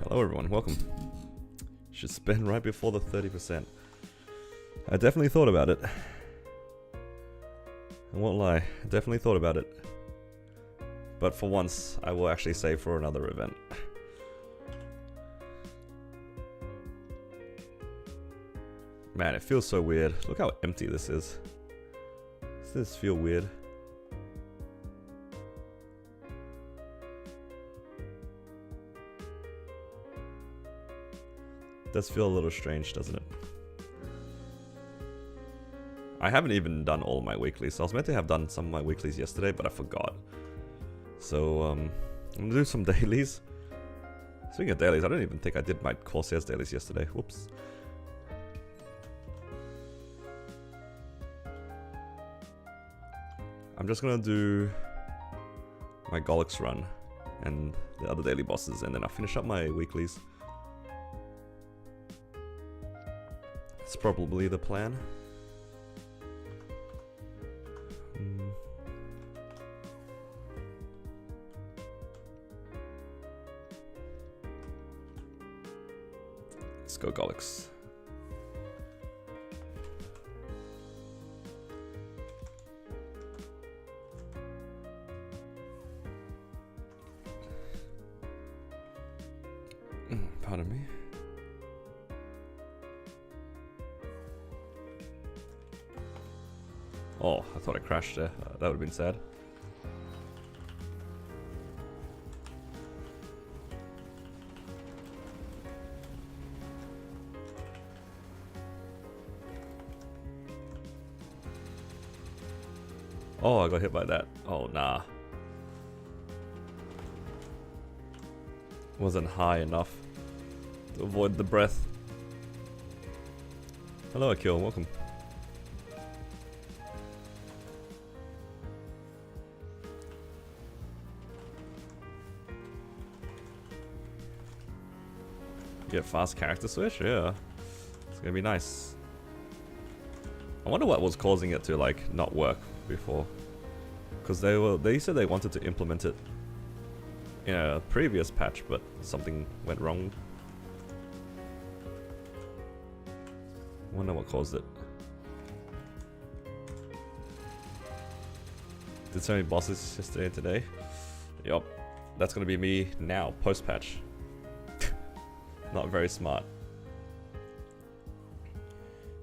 Hello everyone, welcome. Should spend right before the 30%. I definitely thought about it. I won't lie, I definitely thought about it. But for once, I will actually save for another event. Man, it feels so weird. Look how empty this is. Does this feel weird? Does feel a little strange, doesn't it? I haven't even done all of my weeklies. I was meant to have done some of my weeklies yesterday, but I forgot. So, I'm gonna do some dailies. Speaking of dailies, I don't even think I did my Corsairs dailies yesterday. Whoops. I'm just gonna do my Golix run and the other daily bosses, and then I'll finish up my weeklies. It's probably the plan. Let's go Golix. Pardon me. Oh, I thought I crashed there. That would have been sad. Oh, I got hit by that. Oh, nah. Wasn't high enough to avoid the breath. Hello, Akil. Welcome. Get fast character switch? Yeah. It's gonna be nice. I wonder what was causing it to like not work before. Because they said they wanted to implement it in a previous patch, but something went wrong. Wonder what caused it. Did so many bosses yesterday and today? Yup. That's gonna be me now, post-patch. Not very smart.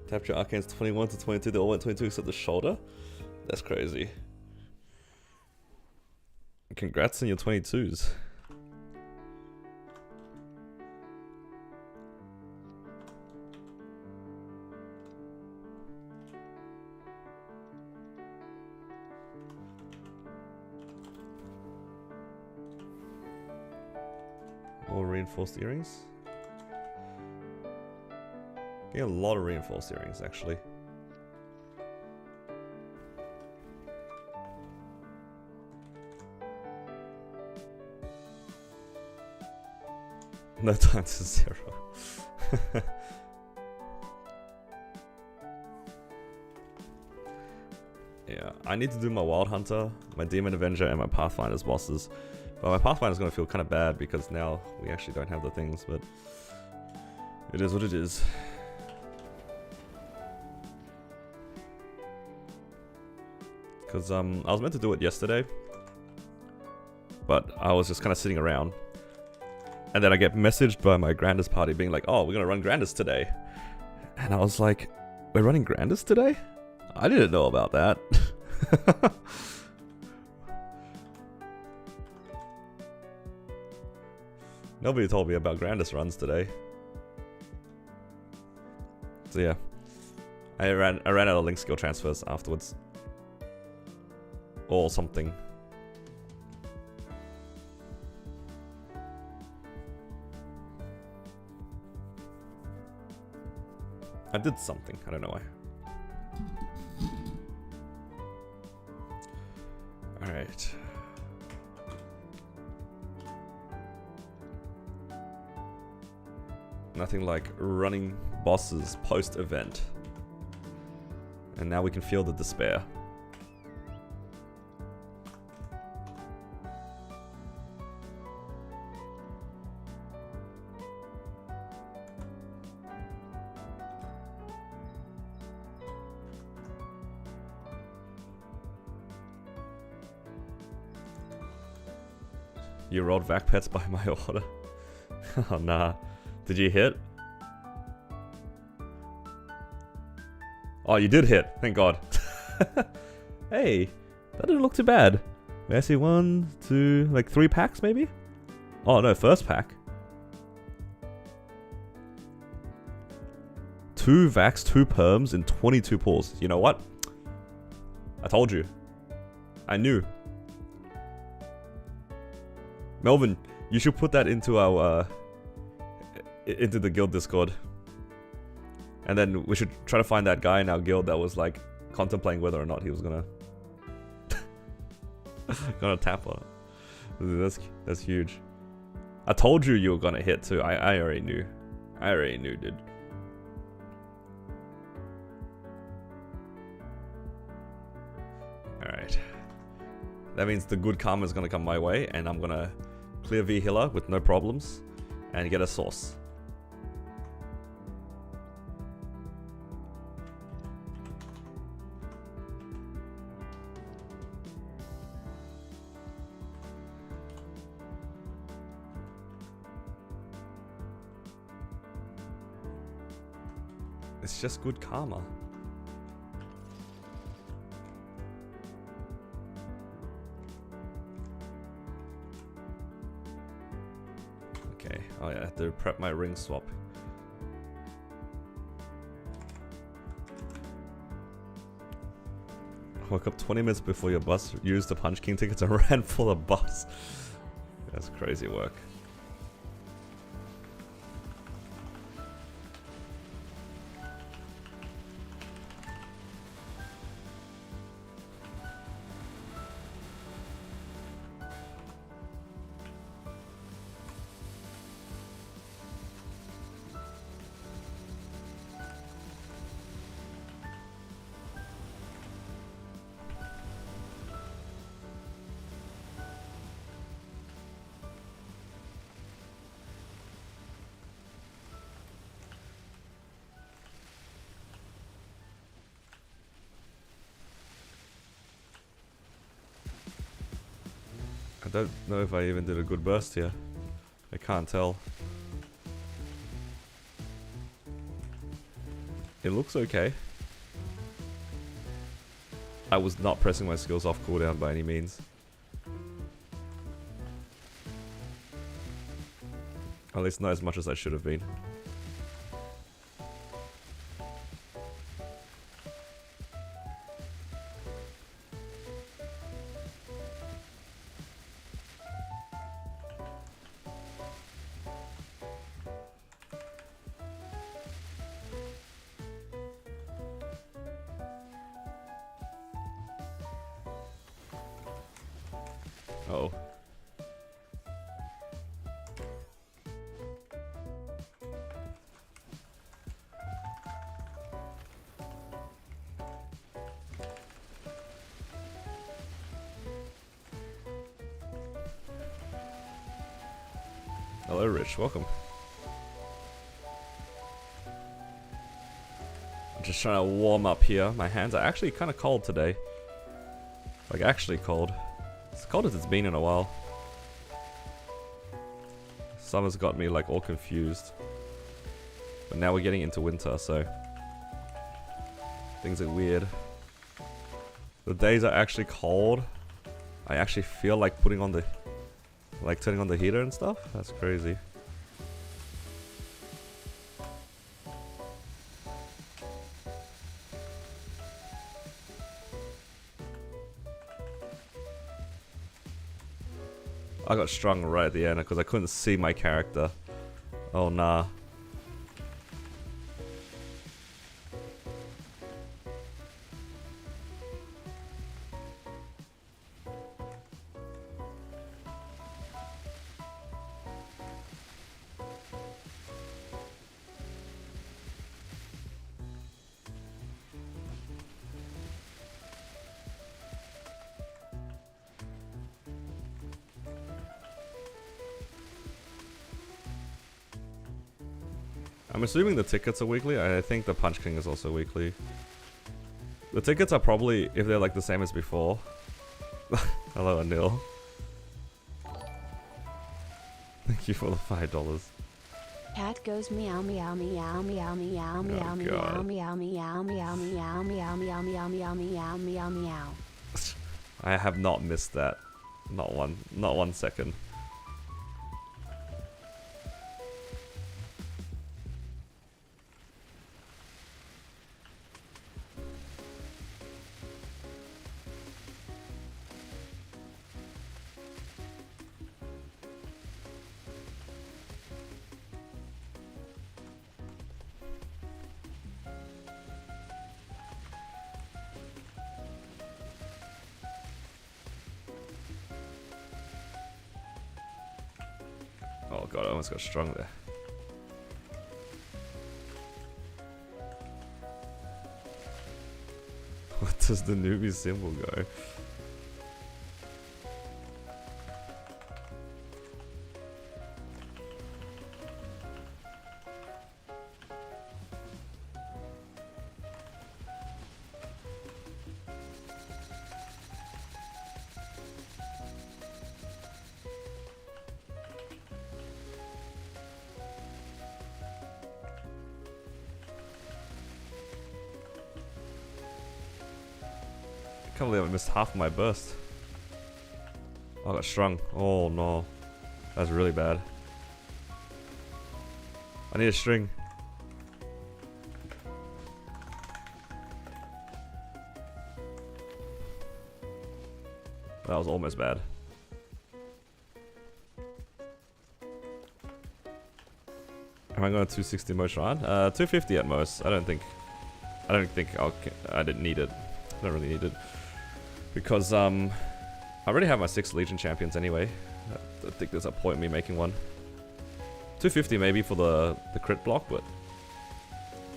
Tapped your arcanes 21 to 22, they all went 22 except the shoulder? That's crazy. Congrats on your 22s. More reinforced earrings? Getting a lot of reinforced earrings, actually. No time to 0. Yeah, I need to do my Wild Hunter, my Demon Avenger, and my Pathfinder's bosses. But my Pathfinder's gonna feel kind of bad because now we actually don't have the things, but it is what it is. Because I was meant to do it yesterday, but I was just kind of sitting around. And then I get messaged by my Grandest party being like, oh, we're gonna run Grandest today. And I was like, we're running Grandest today? I didn't know about that. Nobody told me about Grandest runs today. So yeah, I ran out of link skill transfers afterwards. Or something. I did something, I don't know why. Alright. Nothing like running bosses post-event. And now we can feel the despair. You rolled vac pets by my order. Oh nah. Did you hit? Oh, you did hit. Thank God. Hey, that didn't look too bad. May I see 1, 2, like 3 packs maybe? Oh no, first pack. 2 vacs, 2 perms, and 22 pulls. You know what? I told you. I knew. Melvin, you should put that into our into the guild Discord. And then we should try to find that guy in our guild that was like contemplating whether or not he was gonna tap on it. That's huge. I told you were gonna hit too. I already knew. I already knew, dude. Alright. That means the good karma is gonna come my way, and I'm gonna clear V Healer with no problems and get a source. It's just good karma. Okay, oh yeah, I have to prep my ring swap. I woke up 20 minutes before your bus, used the Punch King tickets and ran for the bus. That's crazy work. I don't know if I even did a good burst here. I can't tell. It looks okay. I was not pressing my skills off cooldown by any means. At least not as much as I should have been. Uh-oh. Hello, Rich. Welcome. I'm just trying to warm up here. My hands are actually kind of cold today. Like, actually cold. As cold as it's been in a while. Summer's got me like all confused. But now we're getting into winter, so things are weird. The days are actually cold. I actually feel like putting on the, like turning on the heater and stuff. That's crazy. I got strung right at the end because I couldn't see my character. Oh nah. I'm assuming the tickets are weekly. I think the Punch King is also weekly. The tickets are probably, if they're like the same as before. Hello, Anil. Thank you for the $5. Cat goes meow meow meow meow meow meow meow meow meow meow meow meow meow meow meow meow meow meow. I have not missed that. Not one second. Oh god, I almost got strung there. What does the newbie symbol go? I can't believe I missed half my burst. Oh, I got strung. Oh no. That's really bad. I need a string. That was almost bad. Am I going to 260 most round? 250 at most. I don't think I didn't need it. I don't really need it. Because I already have my 6 Legion champions anyway. I don't think there's a point in me making one. 250 maybe for the crit block, but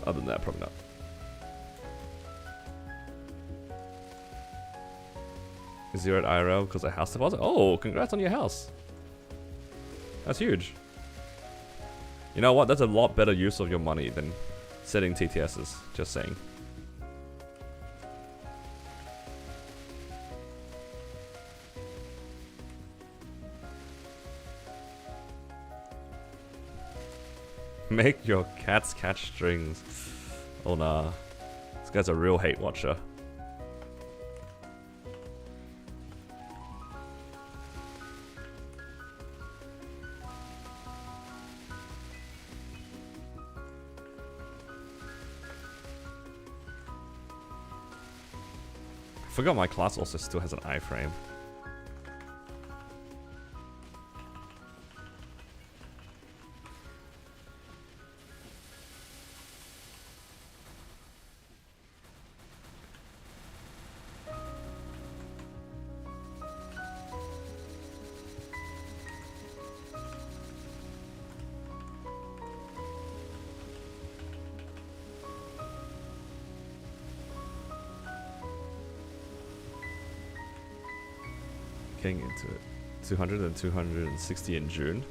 other than that, probably not. Zero at IRL because of house deposit. Oh, congrats on your house. That's huge. You know what? That's a lot better use of your money than setting TTSs. Just saying. Make your cats catch strings. Oh nah. This guy's a real hate watcher. I forgot my class also still has an iframe. Getting into it. 200 and 260 in June.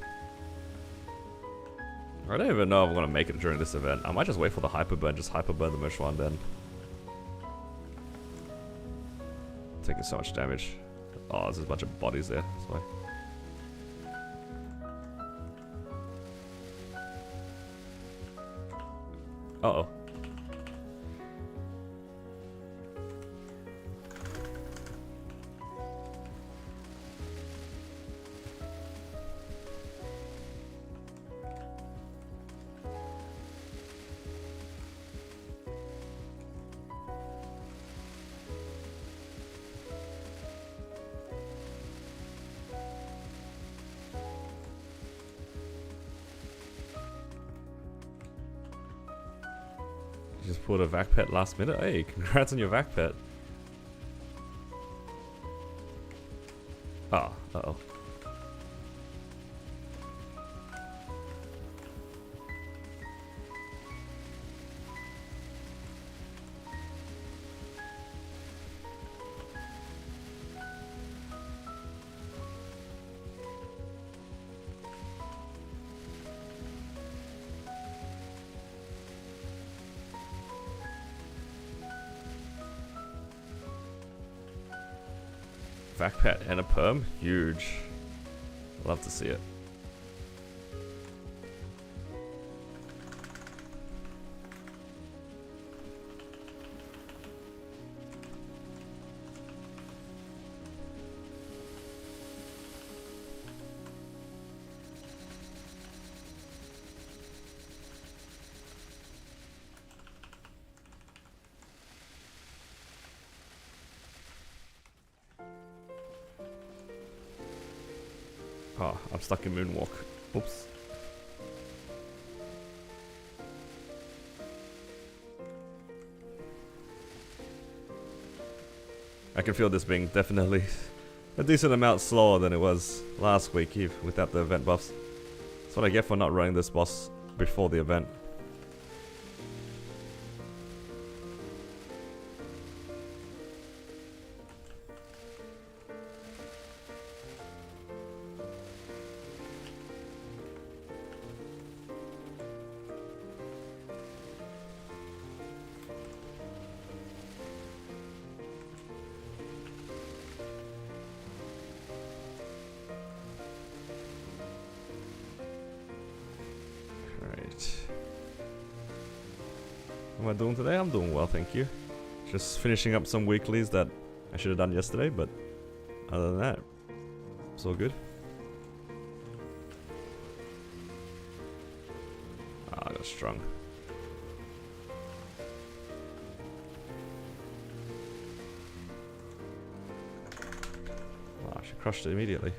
I don't even know if I'm gonna make it during this event. I might just wait for the hyperburn, just hyperburn the Mush one then. Taking so much damage. Oh, there's a bunch of bodies there. That's why. Uh-oh. Just pulled a vac pet last minute. Hey, congrats on your vac pet. Ah, uh-oh. Vac pet and a perm, huge. Love to see it. Oh, I'm stuck in Moonwalk. Oops. I can feel this being definitely a decent amount slower than it was last week without the event buffs. That's what I get for not running this boss before the event. What am I doing today? I'm doing well, thank you. Just finishing up some weeklies that I should have done yesterday, but other than that, it's all good. Ah, I got strung. Wow, she crushed it immediately.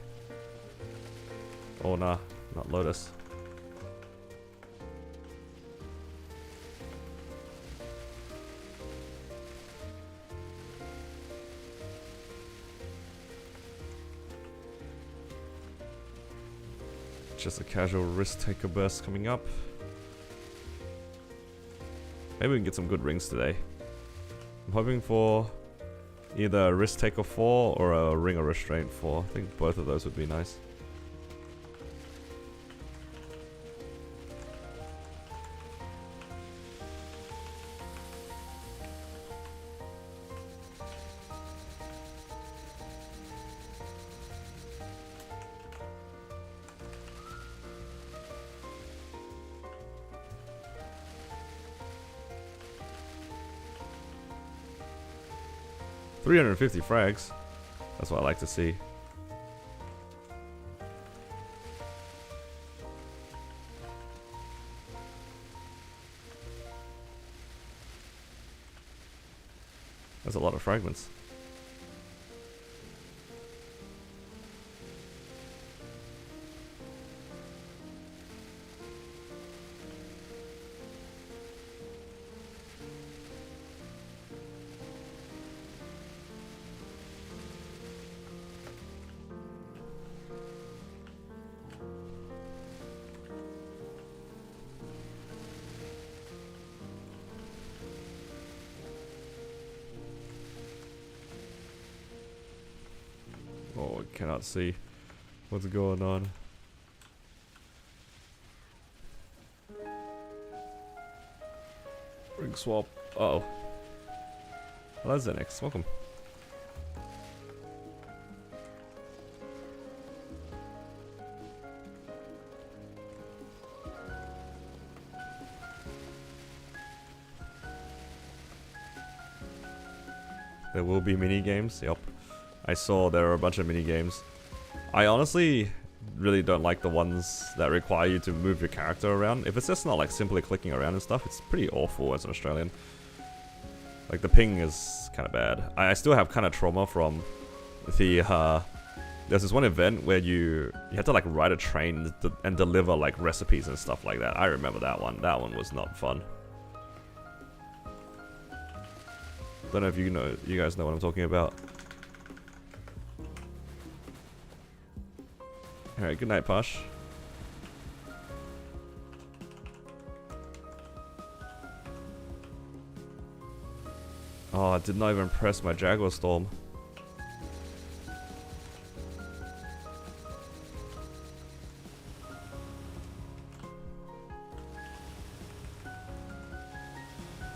Oh nah, not Lotus. Just a casual risk taker burst coming up. Maybe we can get some good rings today. I'm hoping for either a risk taker 4 or a ring of restraint 4. I think both of those would be nice. $350 frags. That's what I like to see. That's a lot of fragments. Oh, I cannot see what's going on. Ring swap. Uh oh. Hello, Zenix. Welcome. There will be mini games. Yep. I saw there are a bunch of mini games. I honestly really don't like the ones that require you to move your character around. If it's just not like simply clicking around and stuff, it's pretty awful as an Australian. Like the ping is kind of bad. I still have kind of trauma from the there's this one event where you had to like ride a train and deliver like recipes and stuff like that. I remember that one. That one was not fun. Don't know if you guys know what I'm talking about. Alright, good night, Posh. Oh, I did not even press my Jaguar Storm.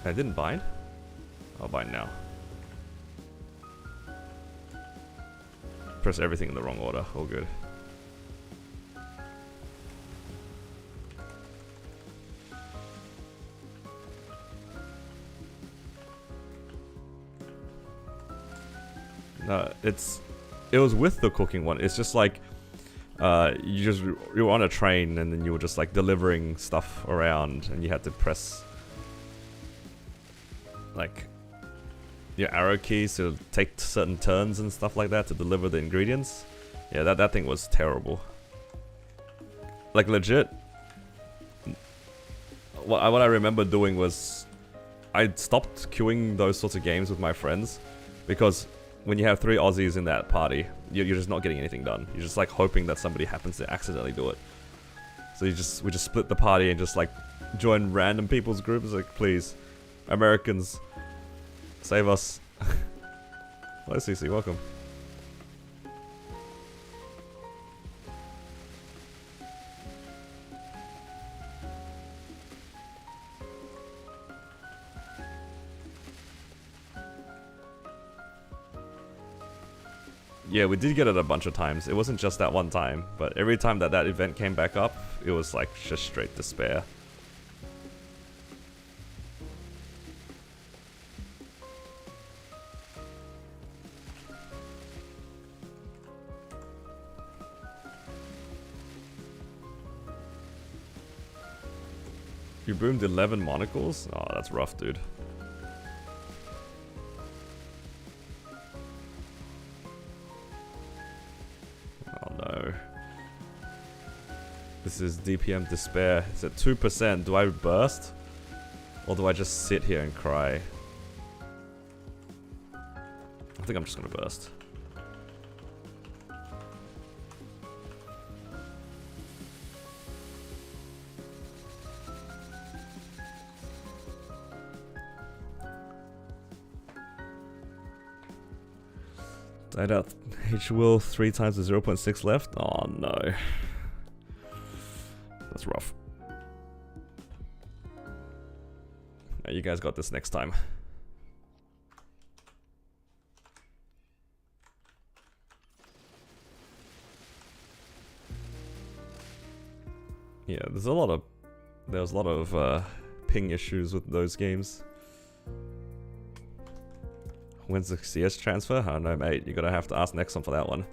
I didn't bind? I'll bind now. Press everything in the wrong order. All good. No, it was with the cooking one. It's just like you were on a train and then you were just like delivering stuff around and you had to press like your arrow keys to take certain turns and stuff like that to deliver the ingredients. Yeah, that thing was terrible. Like legit, what I remember doing was I stopped queuing those sorts of games with my friends because when you have 3 Aussies in that party, you're just not getting anything done. You're just like hoping that somebody happens to accidentally do it. So we just split the party and just like join random people's groups. Like, please, Americans, save us. Hello, CC, welcome. Yeah, we did get it a bunch of times. It wasn't just that one time, but every time that that event came back up, it was like just straight despair. You boomed 11 monocles? Oh, that's rough, dude. Oh no. This is DPM despair. It's at 2%. Do I burst? Or do I just sit here and cry? I think I'm just gonna burst. Died out H-Will 3 times the 0.6 left? Oh no. That's rough. You guys got this next time. Yeah, there was a lot of ping issues with those games. When's the CS transfer? I don't know, mate. You're gonna have to ask Nexon for that one.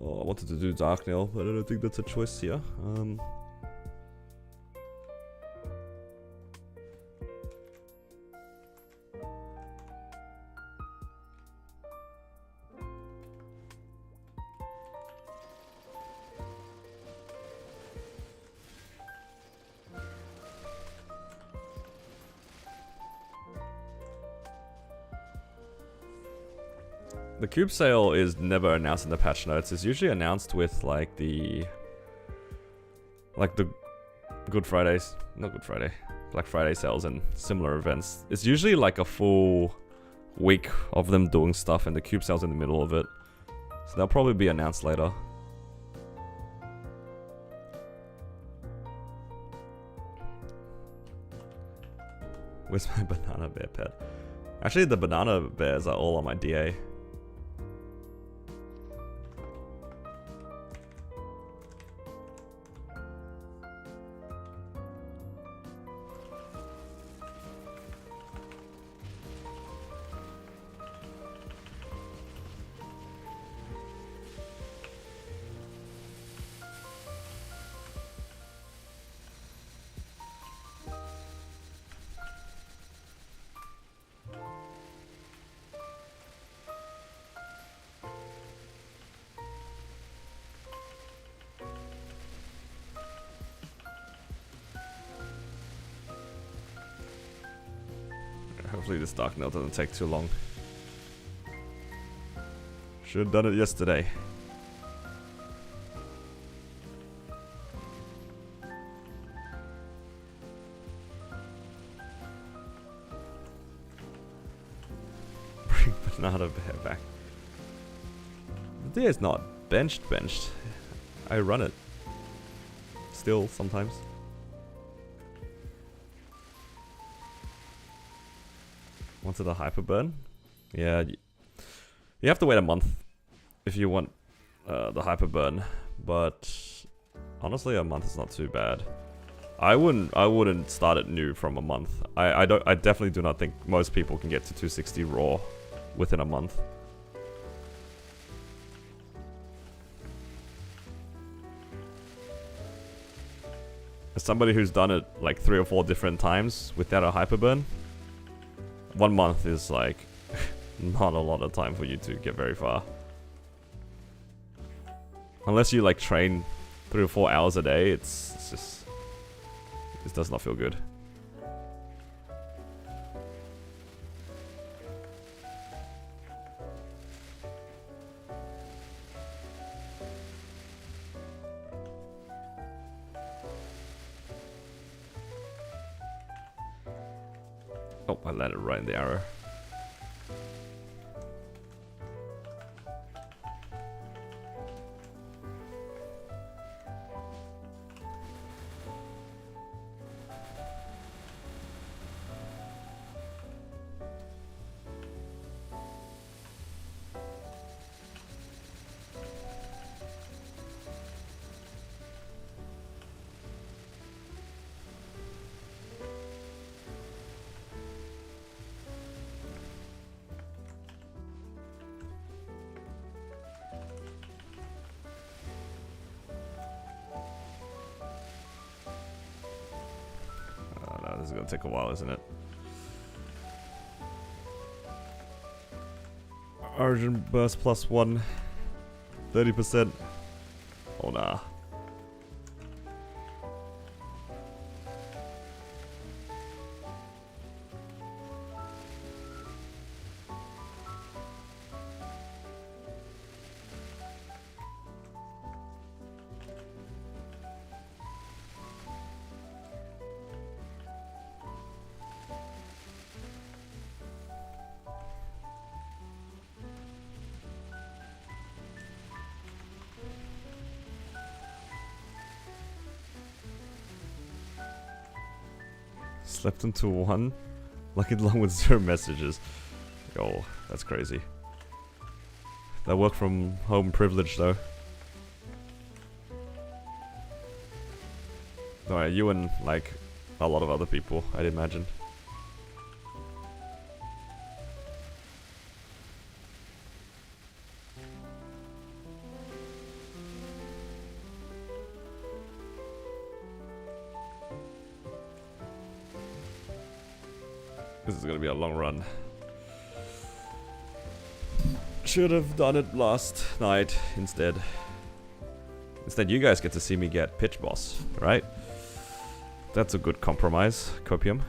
Oh, I wanted to do Dark Nail, but I don't think that's a choice here. The cube sale is never announced in the patch notes. It's usually announced with like the Good Fridays, not Good Friday, Black Friday sales and similar events. It's usually like a full week of them doing stuff and the cube sale's in the middle of it. So they'll probably be announced later. Where's my banana bear pet? Actually, the banana bears are all on my DA. Hopefully this Dark Nail doesn't take too long. Should have done it yesterday. Bring Banana Bear back. The DA is not benched. I run it. Still, sometimes. Wanted a hyper burn? Yeah, you have to wait a month if you want the hyper burn, but honestly, a month is not too bad. I wouldn't start it new from a month. I definitely do not think most people can get to 260 raw within a month. As somebody who's done it like 3 or 4 different times without a hyper burn, 1 month is like not a lot of time for you to get very far. Unless you like train 3 or 4 hours a day, it's just... It does not feel good. Oh, I landed right in the arrow. This is gonna take a while, isn't it? Origin burst +1, 30%. Oh nah. Slept into 1. Lucky long with 0 messages. Oh, that's crazy. That work from home privilege though. Alright, you and like a lot of other people, I'd imagine. This is gonna be a long run. Should have done it last night instead. Instead, you guys get to see me get pitch boss, right? That's a good compromise, Copium.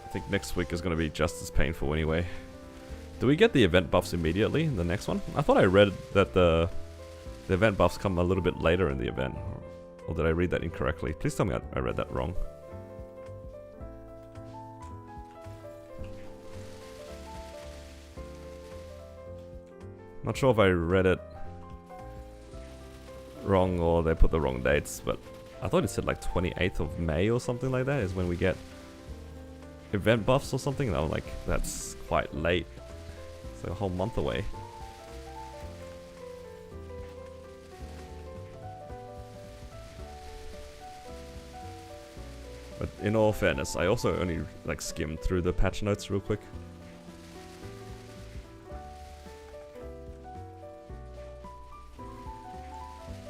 I think next week is going to be just as painful anyway. Do we get the event buffs immediately in the next one? I thought I read that the event buffs come a little bit later in the event. Or did I read that incorrectly? Please tell me I read that wrong. Not sure if I read it wrong or they put the wrong dates, but I thought it said like 28th of May or something like that is when we get event buffs or something, and I'm like, that's quite late. It's like a whole month away. But in all fairness, I also only like skimmed through the patch notes real quick.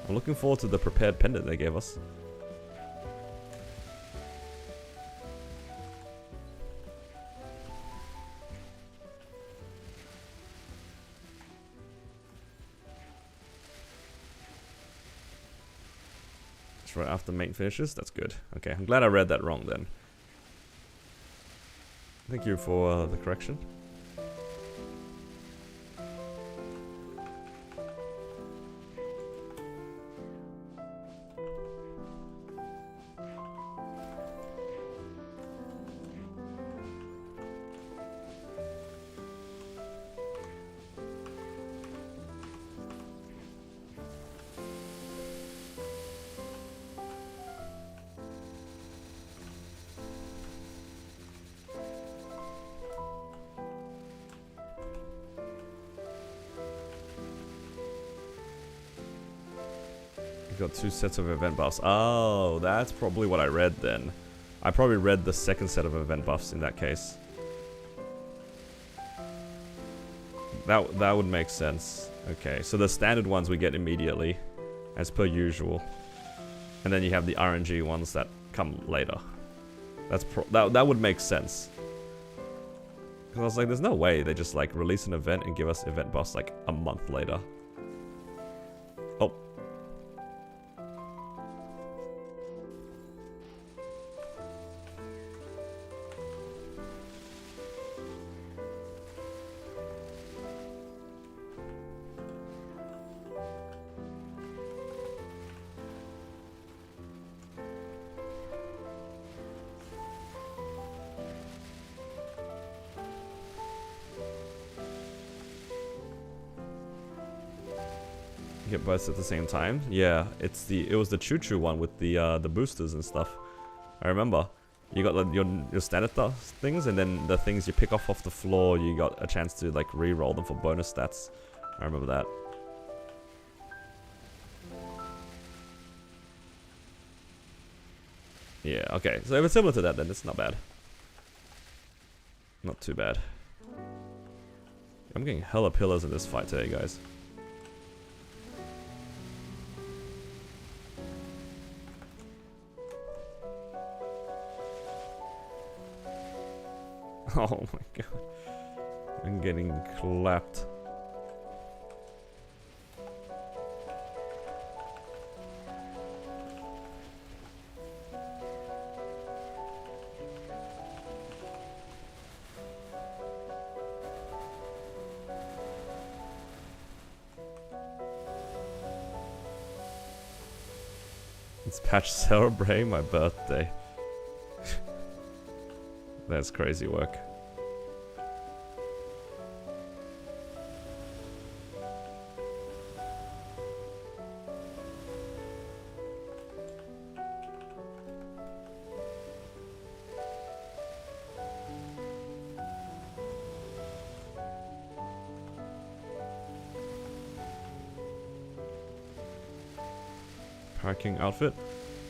I'm looking forward to the prepared pendant they gave us. Right after main finishes, that's good. Okay, I'm glad I read that wrong then. Thank you for the correction. Got 2 sets of event buffs. Oh, that's probably what I read then. I probably read the second set of event buffs in that case. That would make sense. Okay, so the standard ones we get immediately, as per usual. And then you have the RNG ones that come later. That would make sense. Because I was like, there's no way they just like release an event and give us event buffs like a month later. Oh. Get both at the same time. Yeah, it was the choo choo one with the boosters and stuff. I remember. You got your standard things, and then the things you pick off the floor, you got a chance to like re-roll them for bonus stats. I remember that. Yeah, okay. So if it's similar to that, then it's not bad. Not too bad. I'm getting hella pillars in this fight today, guys. Oh my god. I'm getting clapped. It's patch celebrate my birthday. That's crazy work. Parking outfit?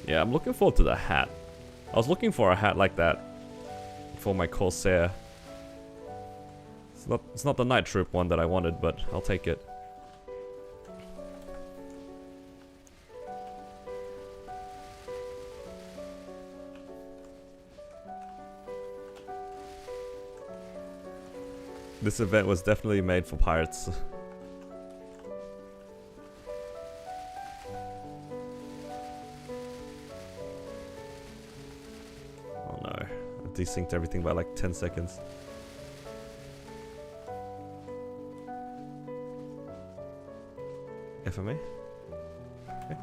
Yeah, I'm looking forward to the hat. I was looking for a hat like that for my Corsair. It's not the night troop one that I wanted, but I'll take it. This event was definitely made for pirates. Oh no, I desynced everything by like 10 seconds. FMA? Okay.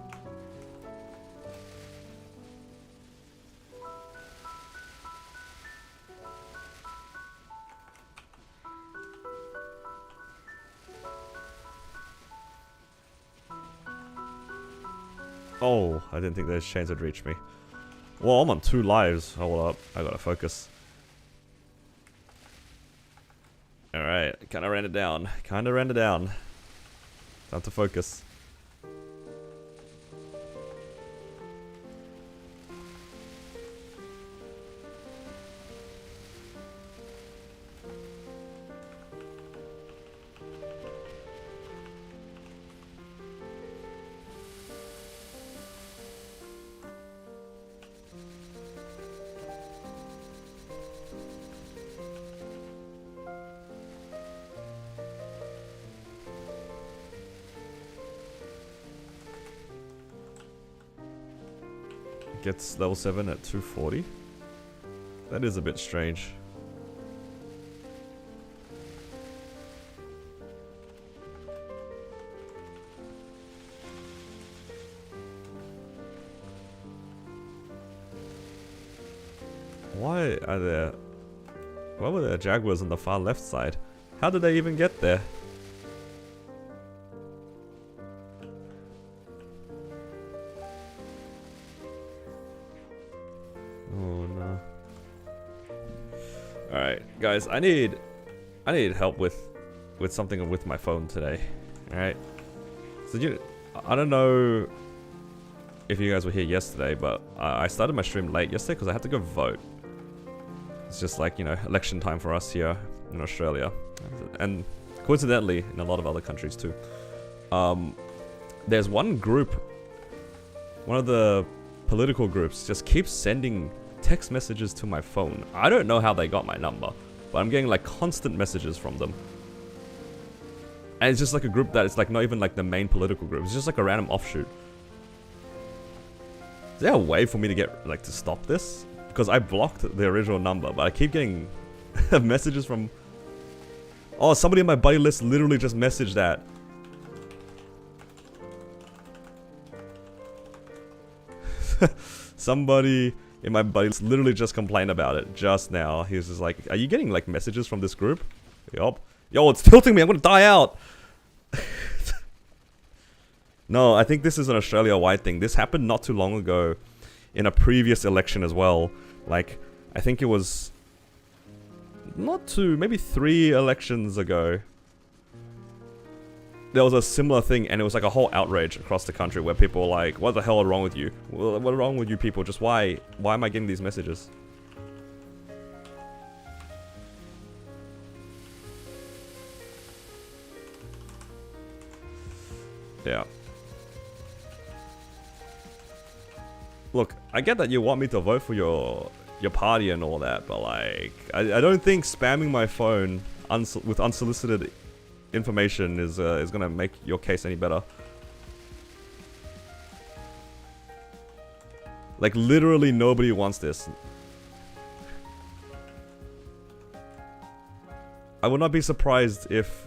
Oh, I didn't think those chains would reach me. Well, I'm on 2 lives. Hold up, I gotta focus. Alright, kinda ran it down. Time to focus. Gets level 7 at 240. That is a bit strange. Why were there jaguars on the far left side? How did they even get there? Oh no. Alright, guys, I need help with something with my phone today. Alright. So I don't know if you guys were here yesterday, but I started my stream late yesterday because I had to go vote. It's just like, you know, election time for us here in Australia. And coincidentally, in a lot of other countries too. There's one group, one of the political groups just keeps sending text messages to my phone. I don't know how they got my number, but I'm getting like constant messages from them. And it's just like a group that it's like not even like the main political group. It's just like a random offshoot. Is there a way for me to get like to stop this? Because I blocked the original number, but I keep getting messages from... Oh, somebody in my buddy list literally just messaged that. Somebody in my buddy list literally just complained about it just now. He was just like, are you getting like messages from this group? Yup. Yo, it's tilting me. I'm gonna die out. No, I think this is an Australia-wide thing. This happened not too long ago in a previous election as well. Like, I think it was not two, maybe 3 elections ago. There was a similar thing, and it was like a whole outrage across the country where people were like, what the hell is wrong with you? What's wrong with you people? Just why am I getting these messages? Yeah. Look, I get that you want me to vote for your party and all that, but like, I don't think spamming my phone with unsolicited information is gonna make your case any better. Like, literally nobody wants this. I would not be surprised if...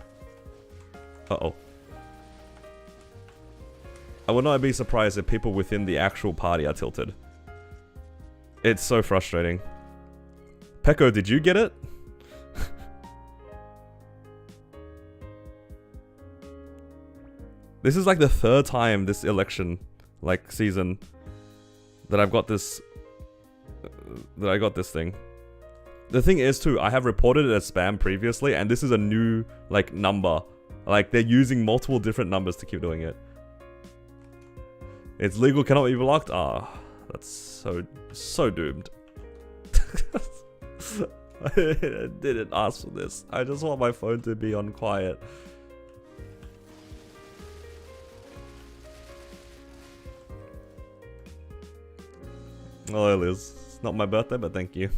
Uh-oh. I would not be surprised if people within the actual party are tilted. It's so frustrating. Peko, did you get it? This is like the 3rd time this election, like, season that I've got this... that I got this thing. The thing is too, I have reported it as spam previously, and this is a new, like, number. Like, they're using multiple different numbers to keep doing it. It's legal, cannot be blocked. Ah, that's so doomed. I didn't ask for this. I just want my phone to be on quiet. Oh, Liz. It's not my birthday, but thank you.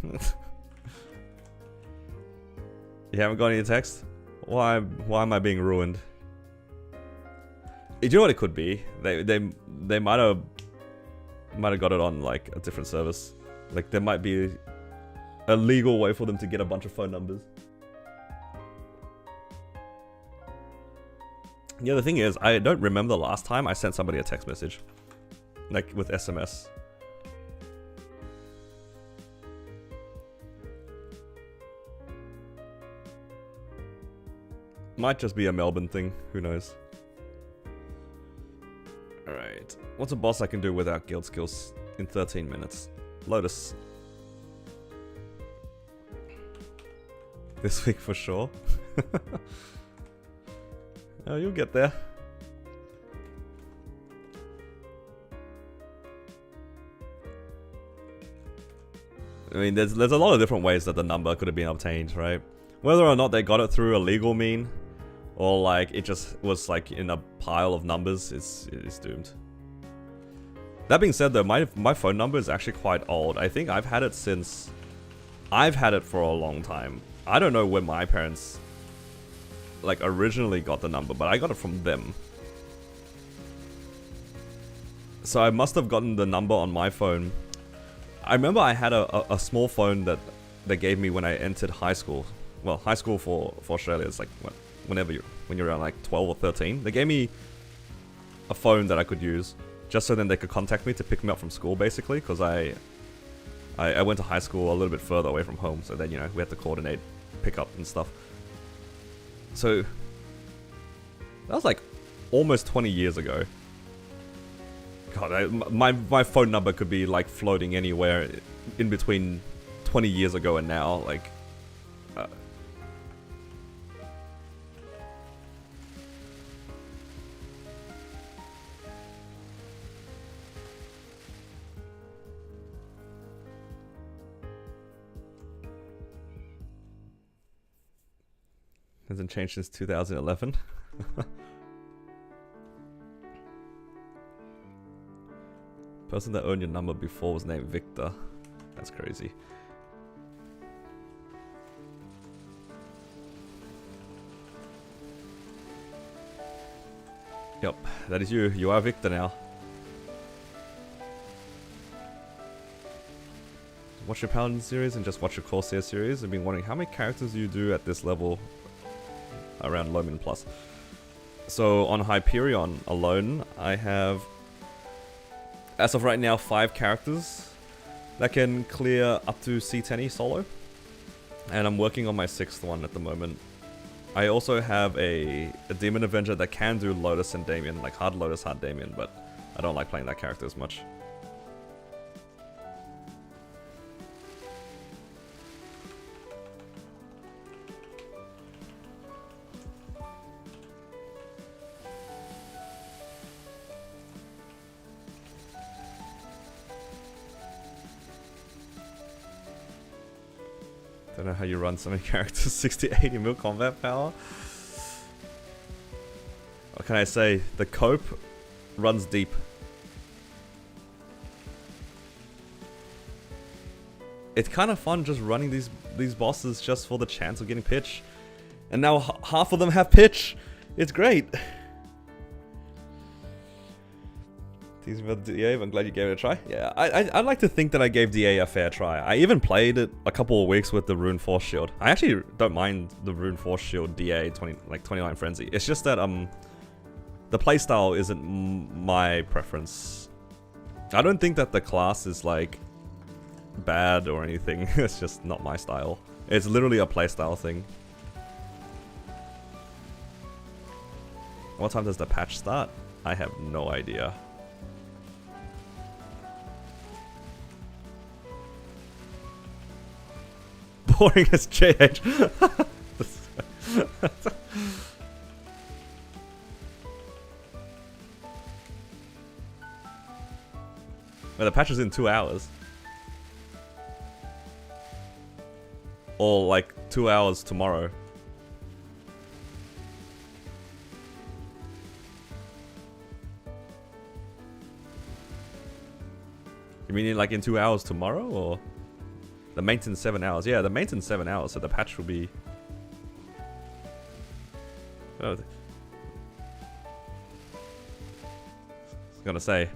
You haven't got any text? Why am I being ruined? Do you know what it could be? They might have got it on like a different service. Like, there might be a legal way for them to get a bunch of phone numbers. Yeah, the thing is, I don't remember the last time I sent somebody a text message, like with SMS. Might just be a Melbourne thing. Who knows? Alright. What's a boss I can do without guild skills in 13 minutes? Lotus. This week for sure. Oh, you'll get there. I mean, there's a lot of different ways that the number could have been obtained, right? Whether or not they got it through a legal mean, or like it just was like in a pile of numbers, it's doomed. That being said though, my phone number is actually quite old. I think I've had it for a long time. I don't know when my parents like originally got the number, but I got it from them. So I must have gotten the number on my phone. I remember I had a small phone that they gave me when I entered high school. Well, high school for Australia is like what, when you're around like 12 or 13. They gave me a phone that I could use just so then they could contact me to pick me up from school, basically, because I went to high school a little bit further away from home, so then, you know, we had to coordinate pickup and stuff. So that was like almost 20 years ago. God, my phone number could be like floating anywhere in between 20 years ago and now, like. Hasn't changed since 2011. Person that owned your number before was named Victor. That's crazy. Yep, that is you. You are Victor now. Watch your Paladin series and just watch your Corsair series. I've been wondering how many characters you do at this level around Lomin Plus. So on Hyperion alone, I have, as of right now, 5 characters that can clear up to C10E solo. And I'm working on my 6th one at the moment. I also have a Demon Avenger that can do Lotus and Damien, like hard Lotus, hard Damien, but I don't like playing that character as much. Don't know how you run so many characters. 60-80 mil combat power. What can I say? The cope runs deep. It's kind of fun just running these bosses just for the chance of getting pitch. And now half of them have pitch. It's great. Teasing about the DA, but I'm glad you gave it a try. Yeah, I'd like to think that I gave DA a fair try. I even played it a couple of weeks with the Rune Force Shield. I actually don't mind the Rune Force Shield DA 29 Frenzy. It's just that the playstyle isn't my preference. I don't think that the class is like bad or anything. It's just not my style. It's literally a playstyle thing. What time does the patch start? I have no idea. Boring as JH. Well, the patch is in 2 hours. Or like 2 hours tomorrow. You mean like in 2 hours tomorrow, or? The maintenance 7 hours. Yeah, the maintenance 7 hours, so the patch will be... Oh. I was gonna say,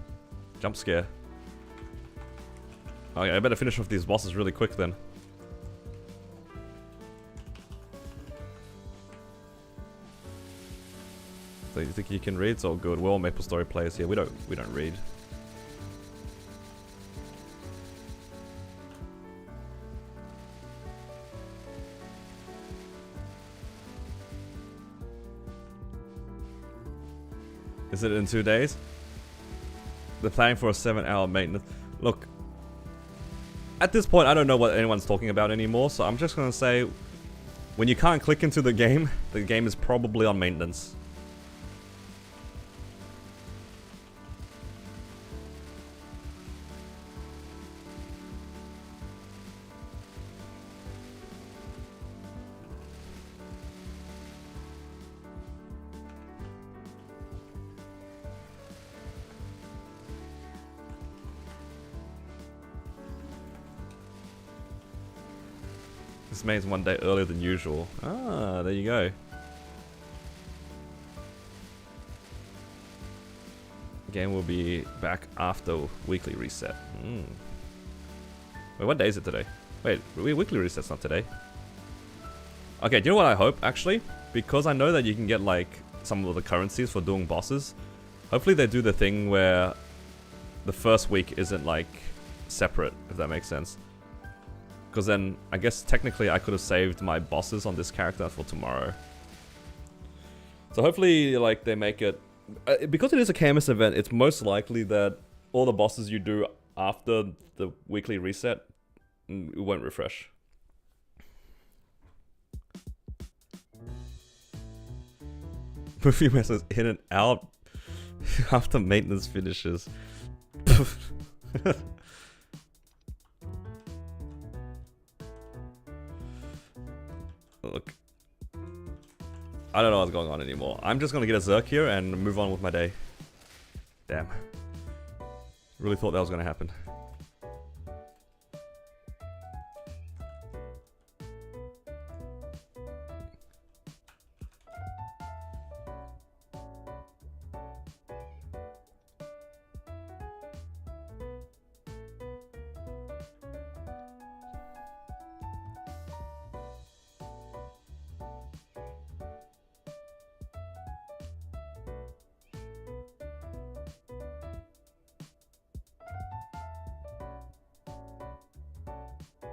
jump scare. Okay, I better finish off these bosses really quick then. So you think you can read? It's all good. We're all MapleStory players here. We don't read. Is it in 2 days? They're planning for a 7-hour maintenance. Look, at this point, I don't know what anyone's talking about anymore, so I'm just gonna say, when you can't click into the game is probably on maintenance. This main's 1 day earlier than usual. Ah, there you go. Game will be back after weekly reset. Wait, what day is it today? Wait, weekly reset's not today. Okay, do you know what I hope, actually? Because I know that you can get, like, some of the currencies for doing bosses. Hopefully they do the thing where the first week isn't, like, separate, if that makes sense. Because then, I guess technically I could have saved my bosses on this character for tomorrow. So hopefully, like, they make it... because it is a KMS event, it's most likely that all the bosses you do after the weekly reset, it won't refresh. Movie messes in and out after maintenance finishes. Look, I don't know what's going on anymore. I'm just gonna get a Zerk here and move on with my day. Damn. Really thought that was gonna happen.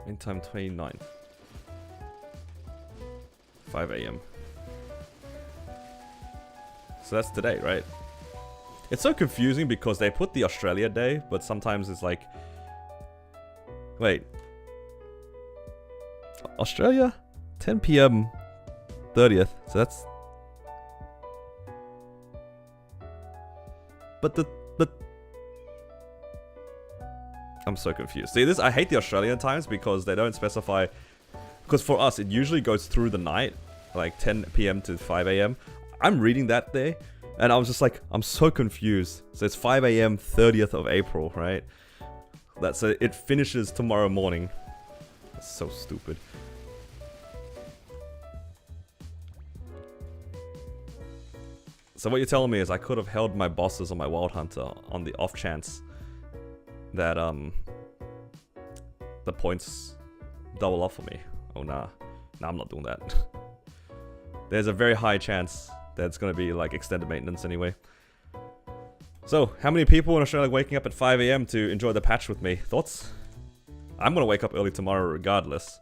Main time 29th. 5 a.m. So that's today, right? It's so confusing because they put the Australia day, but sometimes it's like... Wait. Australia? 10 p.m. 30th. So that's... But I'm so confused. See, I hate the Australian times because they don't specify... Because for us, it usually goes through the night, like 10 p.m. to 5 a.m. I'm reading that day, and I was just like, I'm so confused. So it's 5 a.m. 30th of April, right? It finishes tomorrow morning. That's so stupid. So what you're telling me is I could have held my bosses on my Wild Hunter on the off chance that the points double up for me. Oh nah. Nah, I'm not doing that. There's a very high chance that it's gonna be like extended maintenance anyway. So, how many people in Australia are waking up at 5 a.m. to enjoy the patch with me? Thoughts? I'm gonna wake up early tomorrow regardless.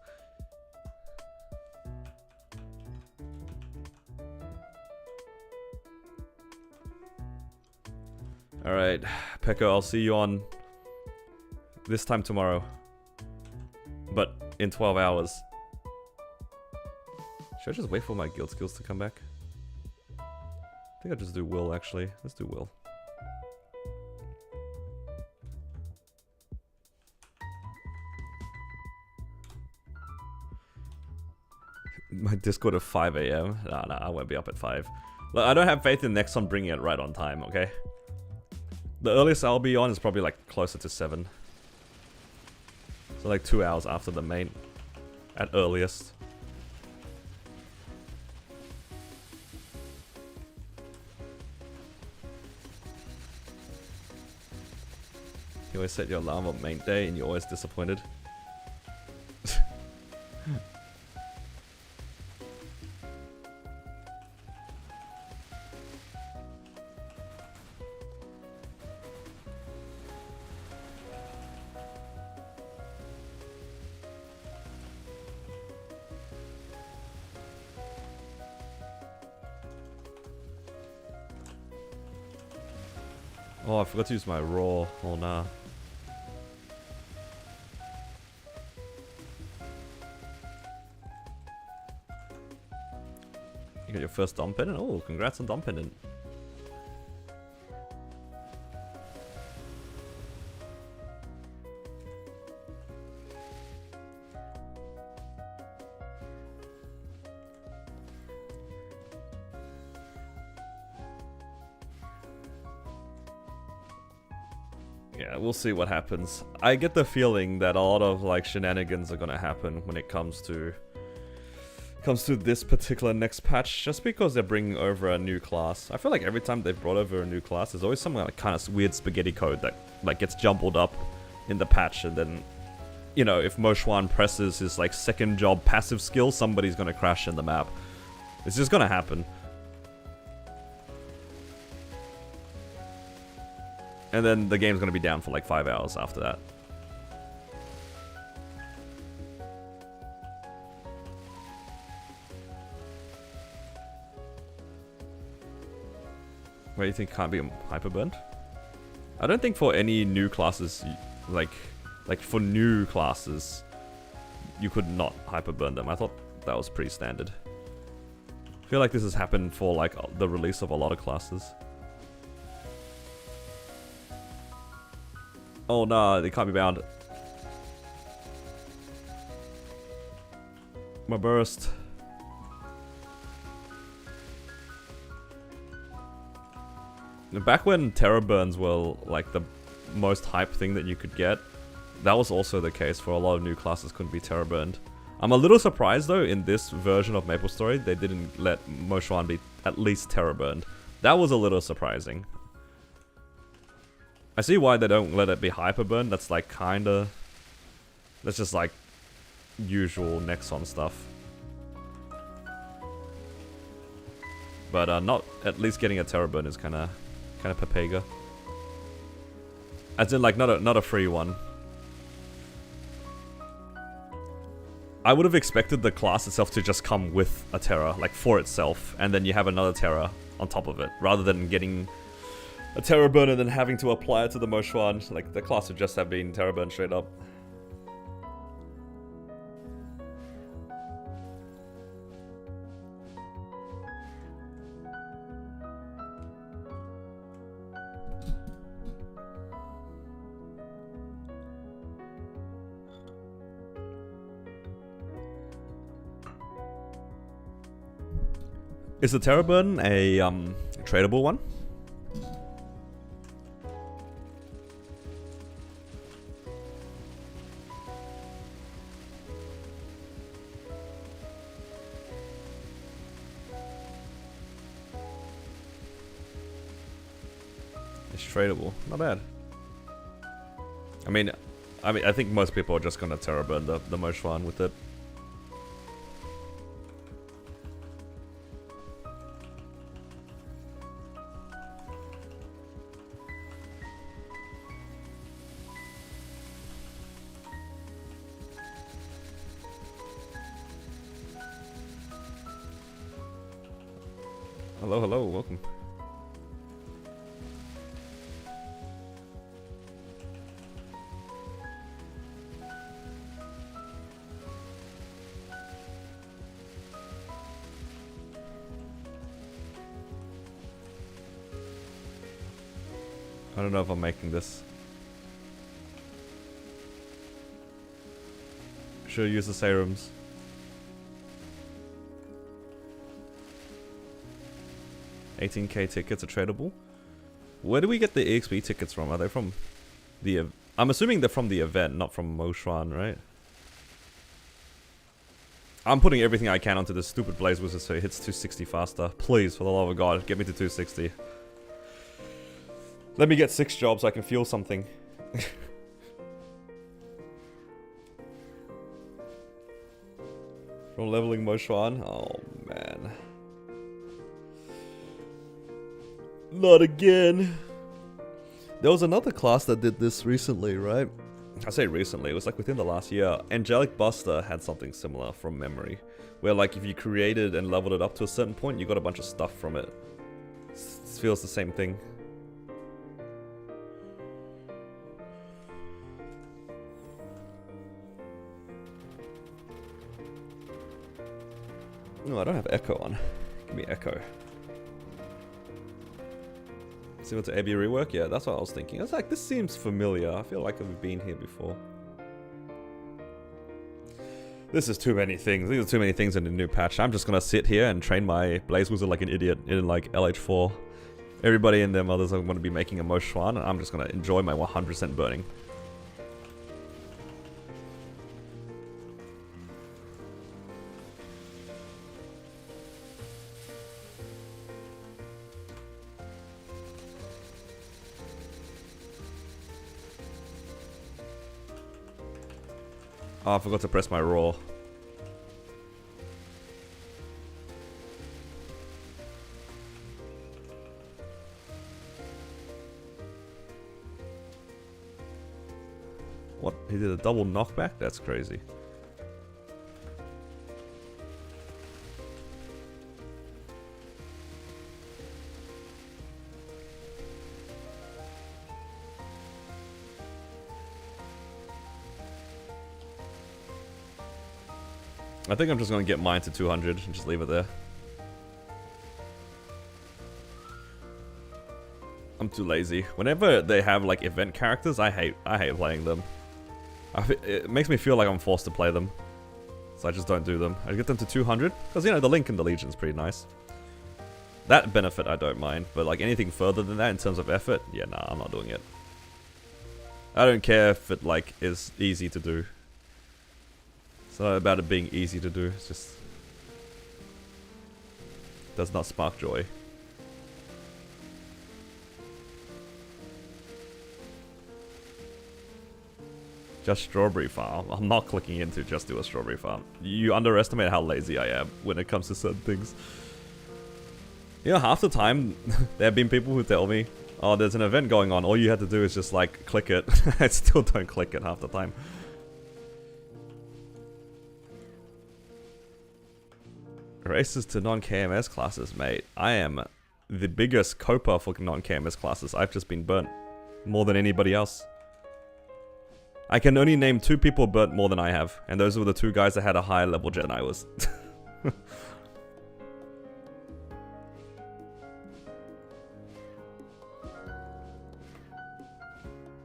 Alright, Pekko, I'll see you on this time tomorrow. But in 12 hours. Should I just wait for my guild skills to come back? I think I'll just do Will, actually. Let's do Will. My Discord at 5 a.m. Nah, I won't be up at 5. Look, I don't have faith in Nexon bringing it right on time, okay? The earliest I'll be on is probably like closer to 7. So like 2 hours after the main. At earliest. You always set your alarm on main day and you're always disappointed. Oh, I forgot to use my raw. Oh, nah. You got your first Dom Pendant? Oh, congrats on Dom Pendant. Yeah, we'll see what happens. I get the feeling that a lot of like shenanigans are gonna happen when it comes to this particular next patch, just because they're bringing over a new class. I feel like every time they've brought over a new class, there's always some like kind of weird spaghetti code that like gets jumbled up in the patch, and then, you know, if Moshwan presses his like second job passive skill, somebody's gonna crash in the map. It's just gonna happen. And then the game's gonna be down for like 5 hours after that. Where you think can't be hyperburned? I don't think for any new classes, like for new classes, you could not hyperburn them. I thought that was pretty standard. I feel like this has happened for like the release of a lot of classes. Oh no, they can't be bound. My burst. Back when Terror Burns were like the most hype thing that you could get, that was also the case for a lot of new classes couldn't be Terror Burned. I'm a little surprised though, in this version of MapleStory, they didn't let Moshuan be at least Terror Burned. That was a little surprising. I see why they don't let it be Hyper Burned, that's like kinda... That's just like usual Nexon stuff. But not at least getting a Terror Burn is kinda Pepega. As in like not a free one. I would have expected the class itself to just come with a Terror, like for itself, and then you have another Terror on top of it, rather than getting a Terror Burn and then having to apply it to the Moshuan. Like the class would just have been Terror Burn straight up. Is the Terror Burn a tradable one? It's tradable. Not bad. I think most people are just gonna Terror Burn the Moshuan with it. Hello, welcome. I don't know if I'm making this. Should use the serums. $18K tickets are tradable. Where do we get the EXP tickets from? Are they from the... I'm assuming they're from the event, not from Moshuan, right? I'm putting everything I can onto this stupid Blaze Wizard so it hits 260 faster. Please, for the love of God, get me to 260. Let me get 6 jobs so I can feel something. From leveling Moshuan? Oh, man. Not again. There was another class that did this recently, right? I say recently, it was like within the last year. Angelic Buster had something similar from memory. Where like if you created and leveled it up to a certain point, you got a bunch of stuff from it. It feels the same thing. No, I don't have Echo on. Give me Echo. Similar to AB rework? Yeah, that's what I was thinking. I was like, this seems familiar. I feel like I've been here before. This is too many things. These are too many things in the new patch. I'm just gonna sit here and train my Blaze Wizard like an idiot in like LH4. Everybody and their mothers are gonna be making a Moshuan, and I'm just gonna enjoy my 100% burning. Oh, I forgot to press my raw. What? He did a double knockback? That's crazy. I think I'm just going to get mine to 200 and just leave it there. I'm too lazy. Whenever they have like event characters, I hate playing them. It makes me feel like I'm forced to play them. So I just don't do them. I get them to 200 because you know the Link in the Legion is pretty nice. That benefit I don't mind, but like anything further than that in terms of effort, yeah, nah, I'm not doing it. I don't care if it like is easy to do. It's not about it being easy to do, it's just does not spark joy. Just strawberry farm. I'm not clicking into just do a strawberry farm. You underestimate how lazy I am when it comes to certain things. You know, half the time, there have been people who tell me, oh, there's an event going on, all you had to do is just like, click it. I still don't click it half the time. Races to non-KMS classes, mate. I am the biggest coper for non-KMS classes. I've just been burnt more than anybody else. I can only name 2 people burnt more than I have, and those were the 2 guys that had a higher level gen than I was.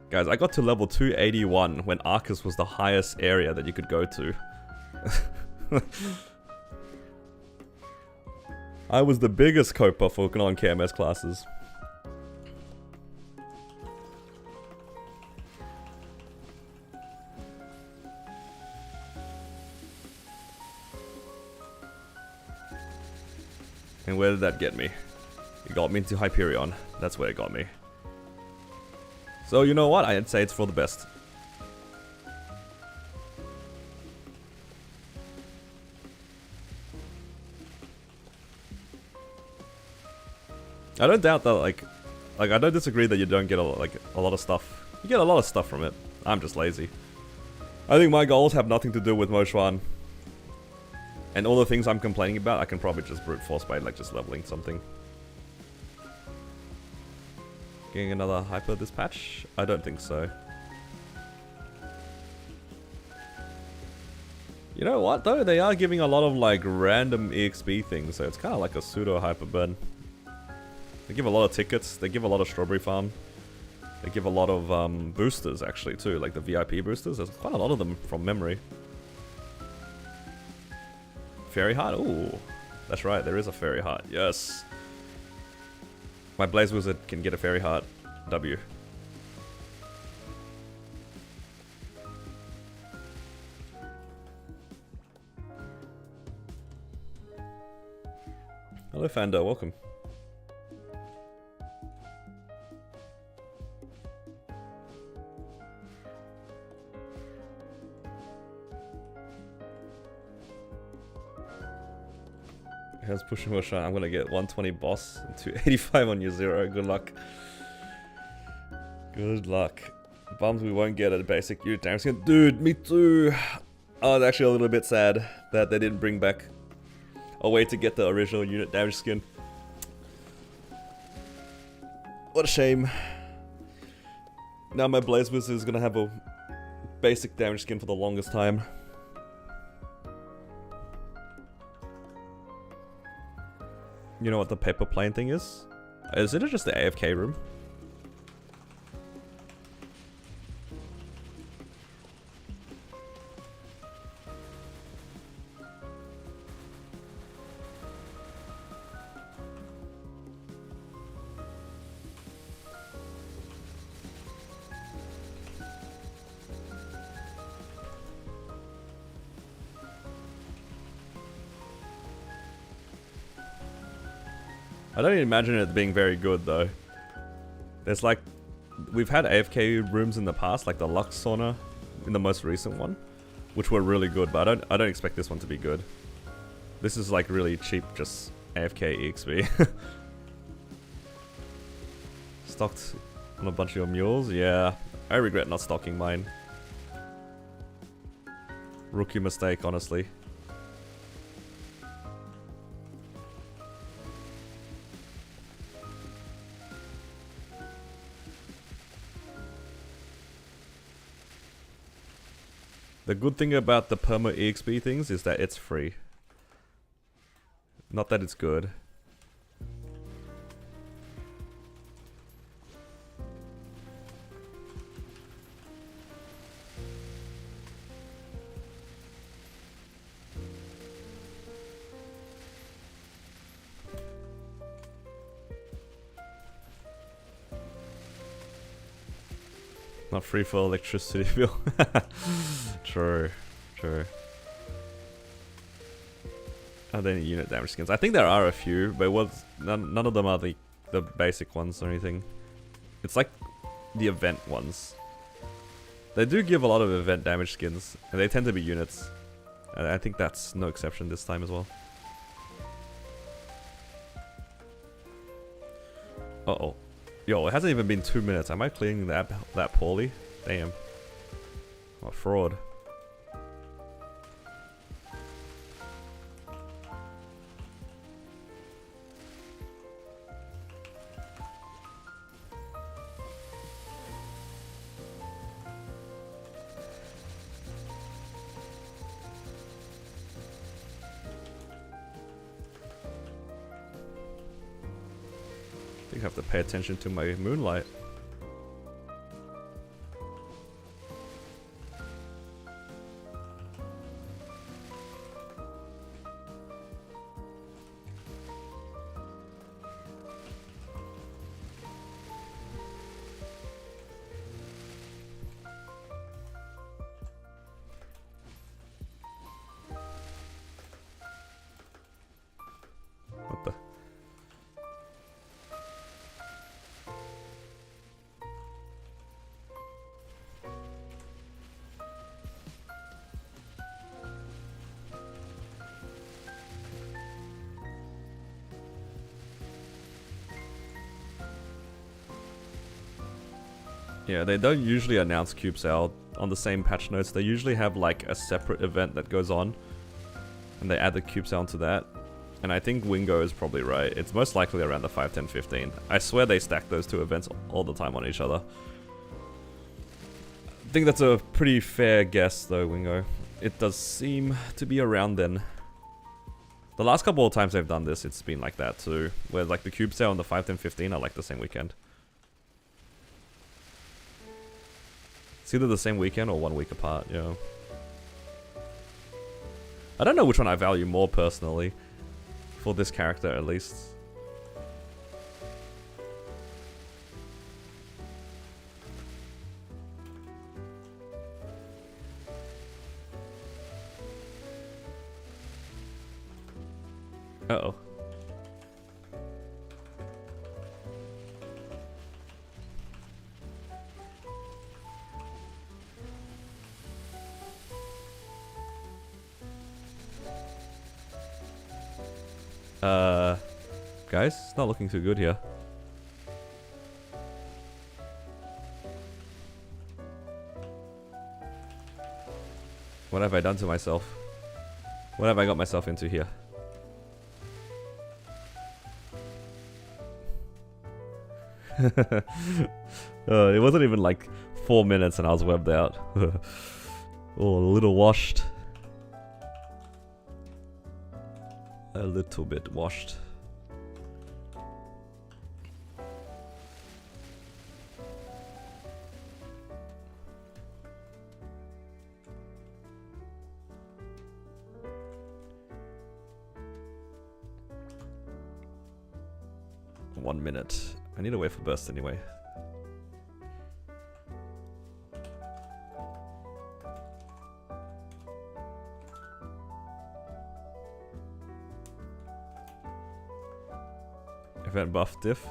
Guys, I got to level 281 when Arcus was the highest area that you could go to. I was the biggest coper for non-KMS classes. And where did that get me? It got me into Hyperion. That's where it got me. So you know what? I'd say it's for the best. I don't doubt that, like I don't disagree that you don't get a lot of stuff. You get a lot of stuff from it. I'm just lazy. I think my goals have nothing to do with Moshuan. And all the things I'm complaining about, I can probably just brute force by like just leveling something. Getting another hyper this patch? I don't think so. You know what though? They are giving a lot of like random EXP things, so it's kind of like a pseudo hyper burn. They give a lot of tickets, they give a lot of strawberry farm. They give a lot of boosters actually too, like the VIP boosters. There's quite a lot of them from memory. Fairy Heart? Ooh, that's right, there is a Fairy Heart, yes. My Blaze Wizard can get a Fairy Heart W. Hello Fando, welcome. How's pushing more shot? I'm gonna get 120 boss and 285 on your 0. Good luck. Good luck. Bums we won't get a basic unit damage skin. Dude, me too. I was actually a little bit sad that they didn't bring back a way to get the original unit damage skin. What a shame. Now my Blaze Wizard is gonna have a basic damage skin for the longest time. You know what the paper plane thing is? Is it just the AFK room? I don't imagine it being very good though. There's like, we've had AFK rooms in the past, like the Lux Sauna in the most recent one, which were really good, but I don't expect this one to be good. This is like really cheap, just AFK EXP. Stocked on a bunch of your mules? Yeah, I regret not stocking mine. Rookie mistake, honestly. The good thing about the perma EXP things is that it's free. Not that it's good. not free for electricity bill. True, true. Are there any unit damage skins? I think there are a few, but none of them are the basic ones or anything. It's like the event ones. They do give a lot of event damage skins, and they tend to be units. And I think that's no exception this time as well. Uh-oh. Yo, it hasn't even been 2 minutes. Am I cleaning that poorly? Damn. What fraud. I have to pay attention to my moonlight. What the? Yeah, they don't usually announce Cube Sale on the same patch notes. They usually have like a separate event that goes on, and they add the Cube Sale to that. And I think Wingo is probably right. It's most likely around the 5, 10, 15. I swear they stack those two events all the time on each other. I think that's a pretty fair guess though, Wingo. It does seem to be around then. The last couple of times they've done this, it's been like that too. Where like the Cube Sale and the 5, 10, 15 are like the same weekend. It's either the same weekend or 1 week apart, yeah. I don't know which one I value more personally. For this character, at least. Uh-oh. Guys, it's not looking too good here. What have I done to myself? What have I got myself into here? It wasn't even like 4 minutes and I was webbed out. Oh, a little washed. A little bit washed. One minute. I need to wait for burst anyway. Event buff diff?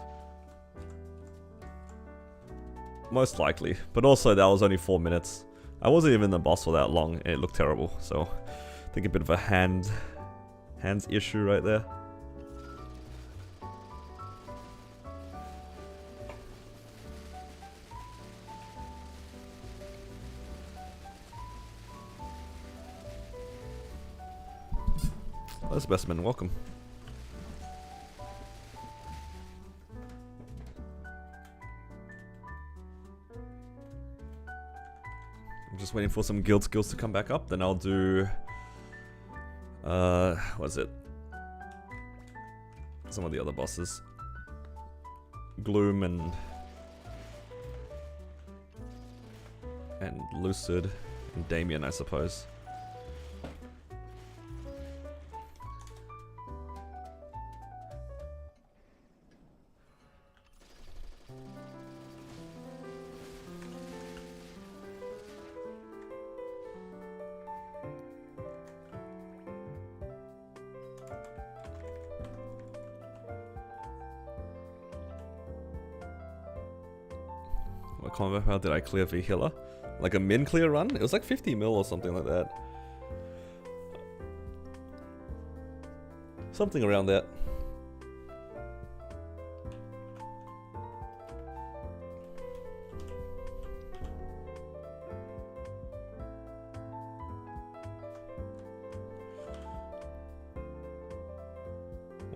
Most likely, but also that was only 4 minutes. I wasn't even in the boss for that long and it looked terrible, so I think a bit of a hands issue right there. Hello Specimen, welcome. I'm just waiting for some guild skills to come back up, then I'll do... what is it? Some of the other bosses. Gloom and Lucid and Damien, I suppose. What combat power did I clear for healer? Like a min clear run? It was like 50 mil or something like that. Something around that.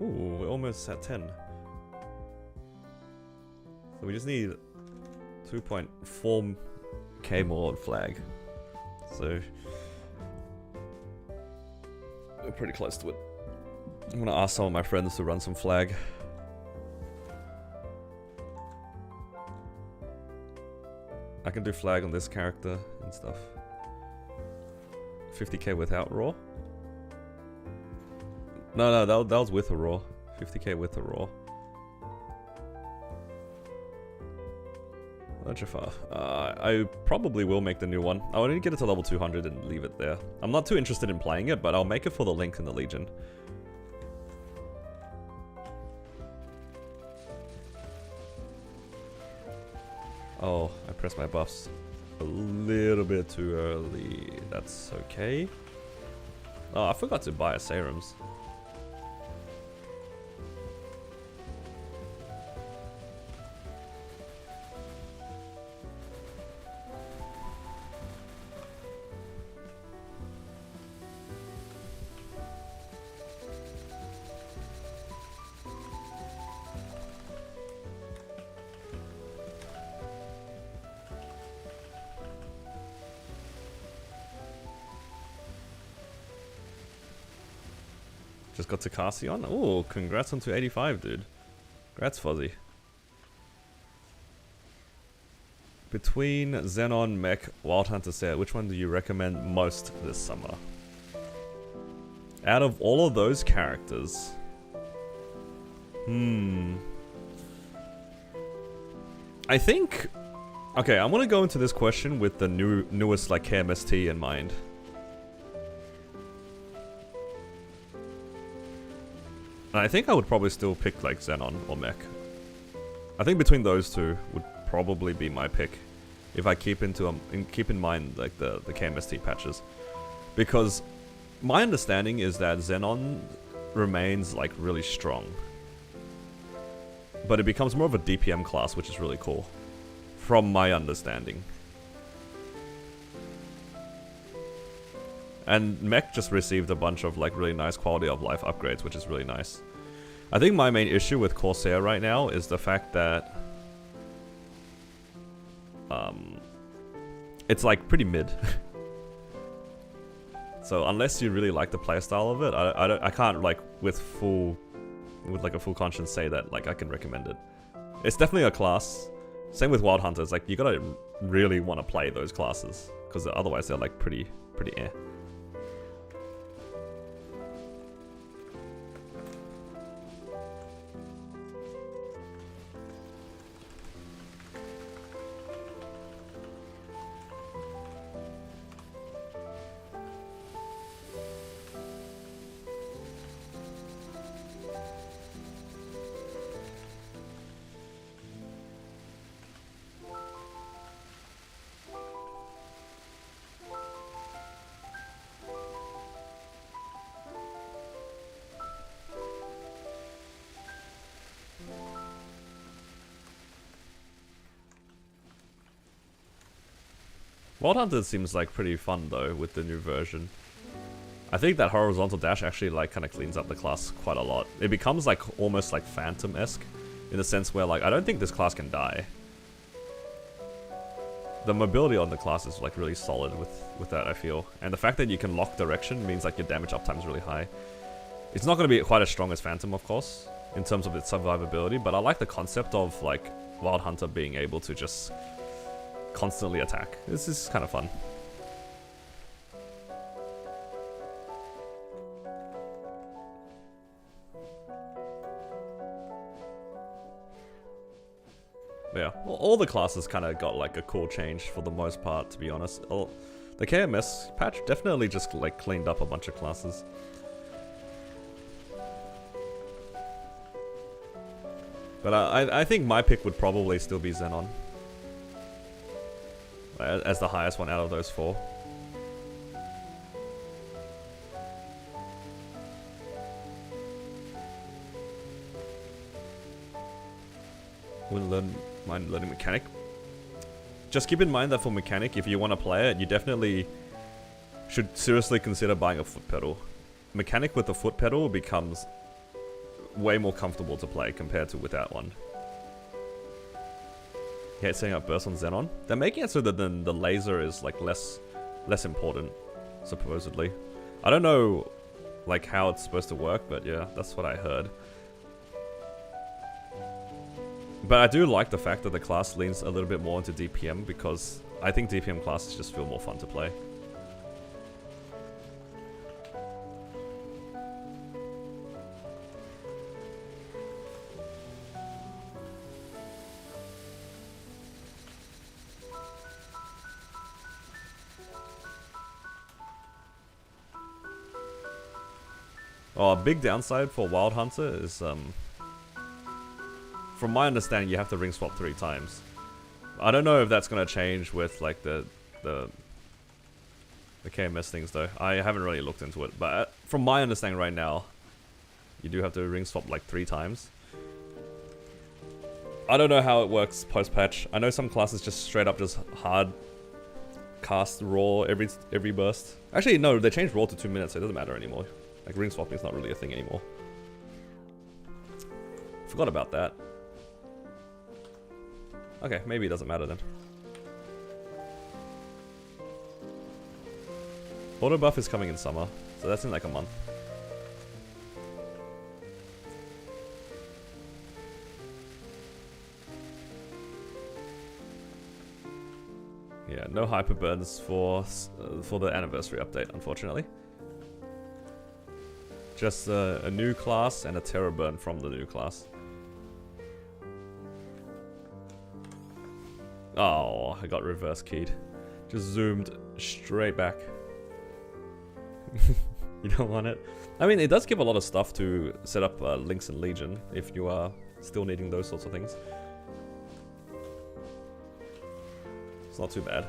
Ooh, we're almost at 10. So we just need 2.4k more flag. So we're pretty close to it. I'm gonna ask some of my friends to run some flag. I can do flag on this character and stuff. 50k without raw? No, that was with a raw. 50k with a raw. Not far. I probably will make the new one. I want to get it to level 200 and leave it there. I'm not too interested in playing it, but I'll make it for the Link and the Legion. Oh, I pressed my buffs a little bit too early. That's okay. Oh, I forgot to buy a serums. Just got to Cassian. Oh, congrats on 285, dude. Congrats, Fuzzy. Between Xenon, Mech, Wild Hunter set, which one do you recommend most this summer? Out of all of those characters... I think... Okay, I'm gonna go into this question with the newest like KMST in mind. I think I would probably still pick like Xenon or Mech. I think between those two would probably be my pick, if I keep in mind like the KMST patches, because my understanding is that Xenon remains like really strong, but it becomes more of a DPM class, which is really cool, from my understanding. And Mech just received a bunch of like really nice quality of life upgrades, which is really nice. I think my main issue with Corsair right now is the fact that it's like pretty mid. So unless you really like the playstyle of it, I can't like with like a full conscience say that like I can recommend it. It's definitely a class. Same with Wild Hunters. Like you gotta really want to play those classes, because otherwise they're like pretty eh. Wild Hunter seems like pretty fun though with the new version. I think that horizontal dash actually like kind of cleans up the class quite a lot. It becomes like almost like Phantom-esque in the sense where like I don't think this class can die. The mobility on the class is like really solid with that, I feel. And the fact that you can lock direction means like your damage uptime is really high. It's not going to be quite as strong as Phantom, of course, in terms of its survivability, but I like the concept of like Wild Hunter being able to just constantly attack. This is kind of fun. But yeah, well, all the classes kind of got like a cool change for the most part, to be honest. The KMS patch definitely just like cleaned up a bunch of classes. But I think my pick would probably still be Xenon. as the highest one out of those 4. Wouldn't mind learning mechanic. Just keep in mind that for mechanic, if you want to play it, you definitely should seriously consider buying a foot pedal. Mechanic with a foot pedal becomes way more comfortable to play compared to without one. Yeah, it's setting up burst on Xenon. They're making it so that then the laser is like less important, supposedly. I don't know like how it's supposed to work, but yeah, that's what I heard. But I do like the fact that the class leans a little bit more into DPM because I think DPM classes just feel more fun to play. Oh, a big downside for Wild Hunter is, from my understanding, you have to ring swap 3 times. I don't know if that's gonna change with like the KMS things though. I haven't really looked into it, but from my understanding right now, you do have to ring swap like 3 times. I don't know how it works post-patch. I know some classes just straight up just hard cast raw every burst. Actually, no, they changed raw to 2 minutes, so it doesn't matter anymore. Like, ring swapping is not really a thing anymore. Forgot about that. Okay, maybe it doesn't matter then. Auto buff is coming in summer, so that's in like a month. Yeah, no hyper burns for the anniversary update, unfortunately. Just a new class and a terror burn from the new class. Oh, I got reverse keyed. Just zoomed straight back. You don't want it? I mean, it does give a lot of stuff to set up links in Legion if you are still needing those sorts of things. It's not too bad.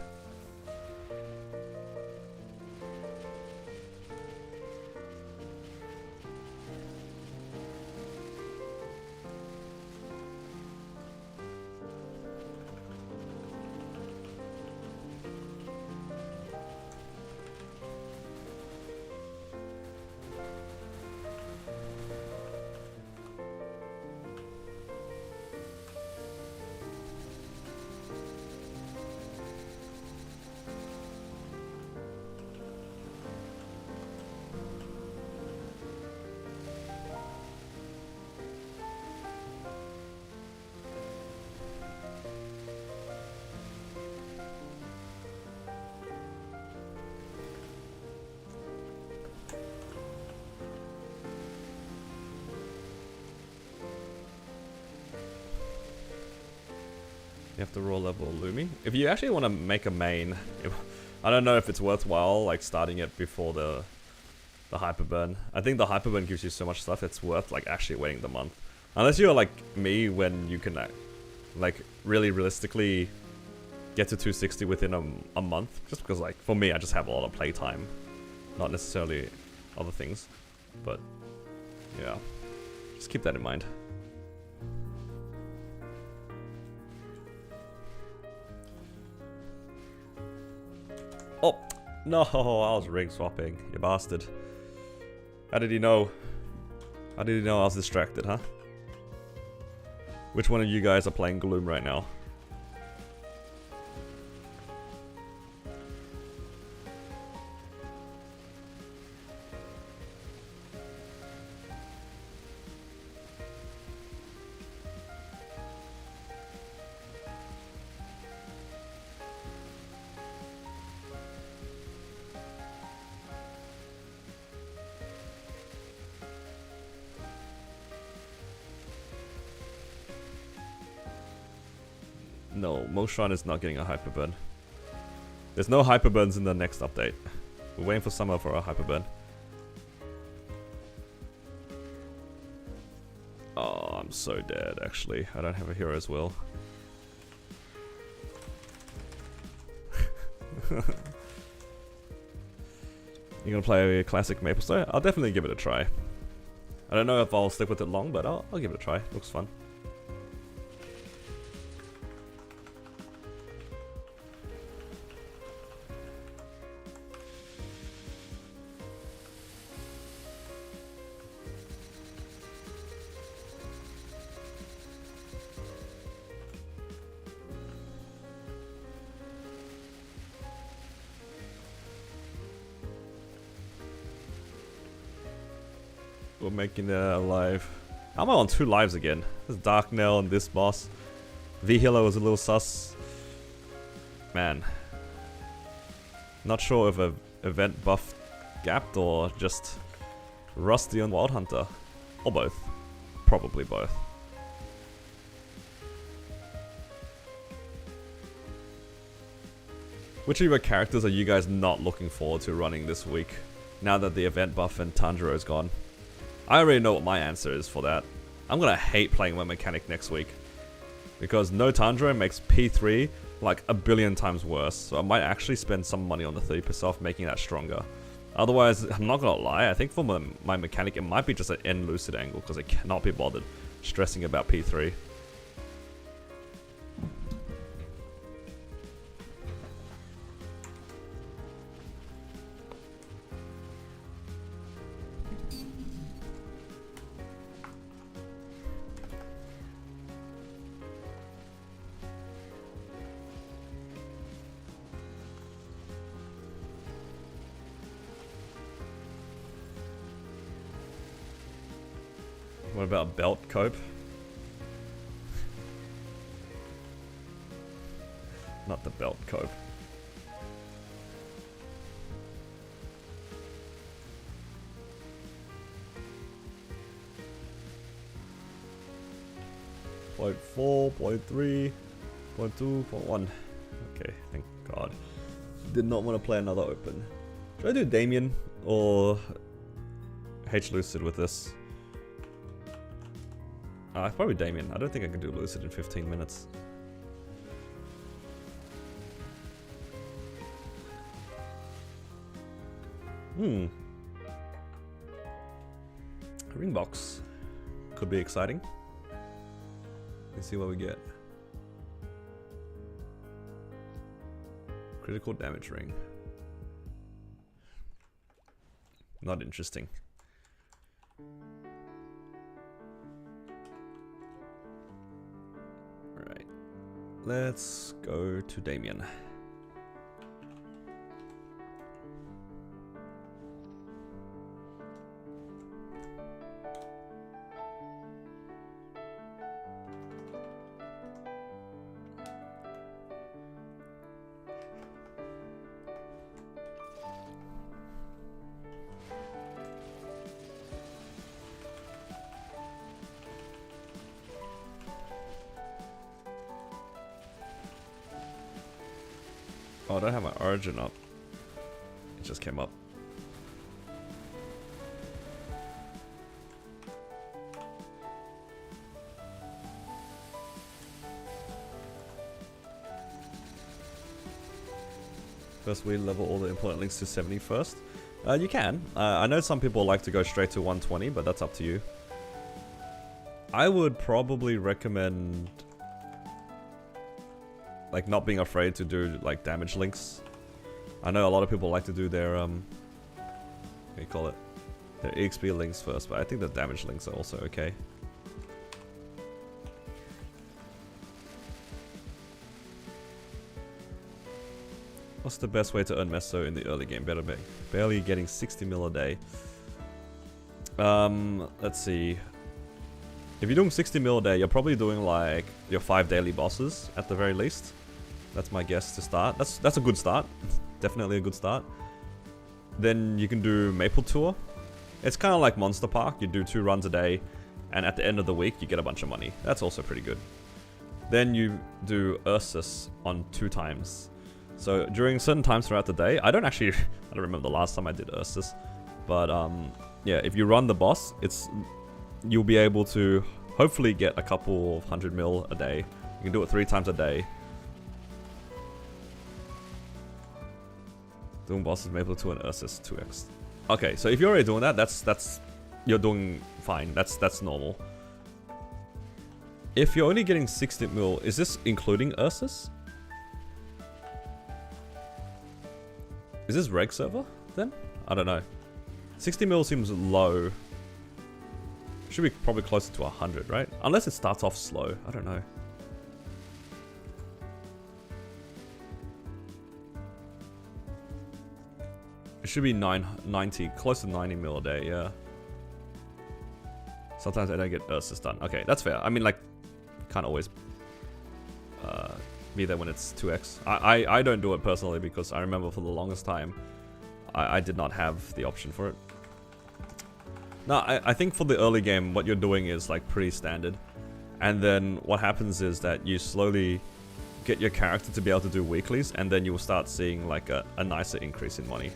You have to roll level Lumi. If you actually want to make a main, I don't know if it's worthwhile like starting it before the hyper burn. I think the hyper burn gives you so much stuff it's worth like actually waiting the month. Unless you're like me, when you can like really realistically get to 260 within a month. Just because like for me, I just have a lot of playtime, not necessarily other things. But yeah, just keep that in mind. Oh, no, I was ring swapping, you bastard. How did he know? How did he know I was distracted, huh? Which one of you guys are playing Gloom right now? No, Moshan is not getting a hyper burn. There's no hyper burns in the next update. We're waiting for summer for a hyper burn. Oh, I'm so dead actually. I don't have a hero's will. You gonna play a classic MapleStory? I'll definitely give it a try. I don't know if I'll stick with it long, but I'll give it a try. Looks fun. We're making it alive. I'm on 2 lives again. This Dark Knell and this boss. V-Healer was a little sus. Man. Not sure if a event buff gapped or just rusty on Wild Hunter. Or both. Probably both. Which of your characters are you guys not looking forward to running this week? Now that the event buff and Tanjiro is gone. I already know what my answer is for that. I'm gonna hate playing my mechanic next week. Because no Tanjiro makes P3 like a billion times worse. So I might actually spend some money on the 30% off making that stronger. Otherwise, I'm not gonna lie, I think for my mechanic it might be just an end lucid angle because I cannot be bothered stressing about P3. What about belt cope? Not the belt cope. Point 4, point 3, point 2, point 1. Okay, thank God. Did not want to play another open. Should I do Damien or H Lucid with this? Probably Damien. I don't think I can do Lucid in 15 minutes. Ring box. Could be exciting. Let's see what we get. Critical damage ring. Not interesting. Alright. Let's go to Damien. Oh, I don't have my origin up. It just came up. First we level all the important links to 70 first. You can. I know some people like to go straight to 120, but that's up to you. I would probably recommend like not being afraid to do like damage links. I know a lot of people like to do their what do you call it? Their EXP links first, but I think the damage links are also okay. What's the best way to earn Meso in the early game? Barely getting 60 mil a day. Let's see. If you're doing 60 mil a day, you're probably doing like your 5 daily bosses at the very least. That's my guess to start. That's a good start. Definitely a good start. Then you can do Maple Tour. It's kind of like Monster Park. You do 2 runs a day, and at the end of the week, you get a bunch of money. That's also pretty good. Then you do Ursus on 2 times. So during certain times throughout the day, I don't remember the last time I did Ursus, but yeah, if you run the boss, you'll be able to hopefully get a couple of 100 mil a day. You can do it 3 times a day. Doing bosses Maple 2 and Ursus 2x. Okay, so if you're already doing that, that's you're doing fine. That's normal. If you're only getting 60 mil, is this including Ursus? Is this reg server then? I don't know. 60 mil seems low. Should be probably closer to 100, right? Unless it starts off slow. I don't know. It should be 90, close to 90 mil a day, yeah. Sometimes I don't get Ursus done. Okay, that's fair. I mean, like, can't always be there when it's 2x. I don't do it personally because I remember for the longest time, I did not have the option for it. No, I think for the early game, what you're doing is like pretty standard. And then what happens is that you slowly get your character to be able to do weeklies, and then you will start seeing like a nicer increase in money.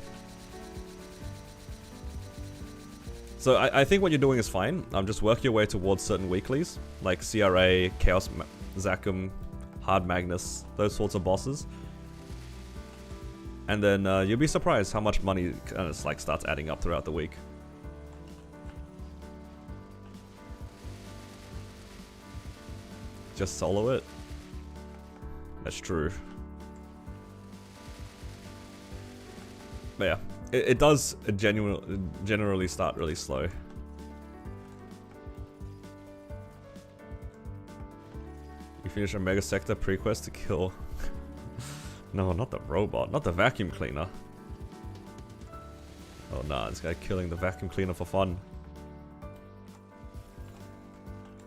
So I think what you're doing is fine. Just work your way towards certain weeklies, like CRA, Chaos Zakum, Hard Magnus, those sorts of bosses. And then you'll be surprised how much money kind of like starts adding up throughout the week. Just solo it? That's true. But yeah, it does generally start really slow. You finish a mega sector prequest to kill... No, not the robot, not the vacuum cleaner. Oh nah, this guy killing the vacuum cleaner for fun.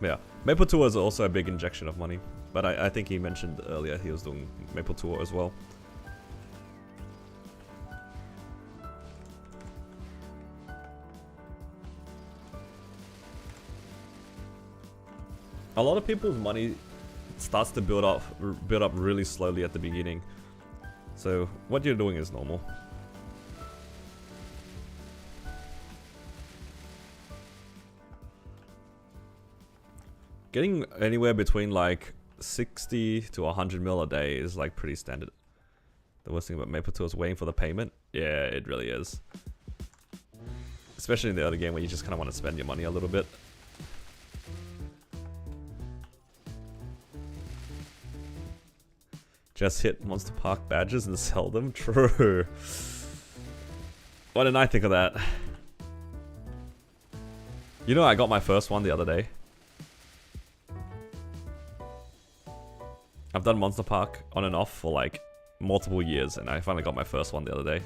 Yeah, Maple Tour is also a big injection of money, but I think he mentioned earlier he was doing Maple Tour as well. A lot of people's money starts to build up really slowly at the beginning. So what you're doing is normal. Getting anywhere between like 60 to 100 mil a day is like pretty standard. The worst thing about Maple Tour is waiting for the payment. Yeah, it really is. Especially in the early game where you just kind of want to spend your money a little bit. Just hit Monster Park badges and sell them? True. Why didn't I think of that? You know, I got my first one the other day. I've done Monster Park on and off for like multiple years, and I finally got my first one the other day.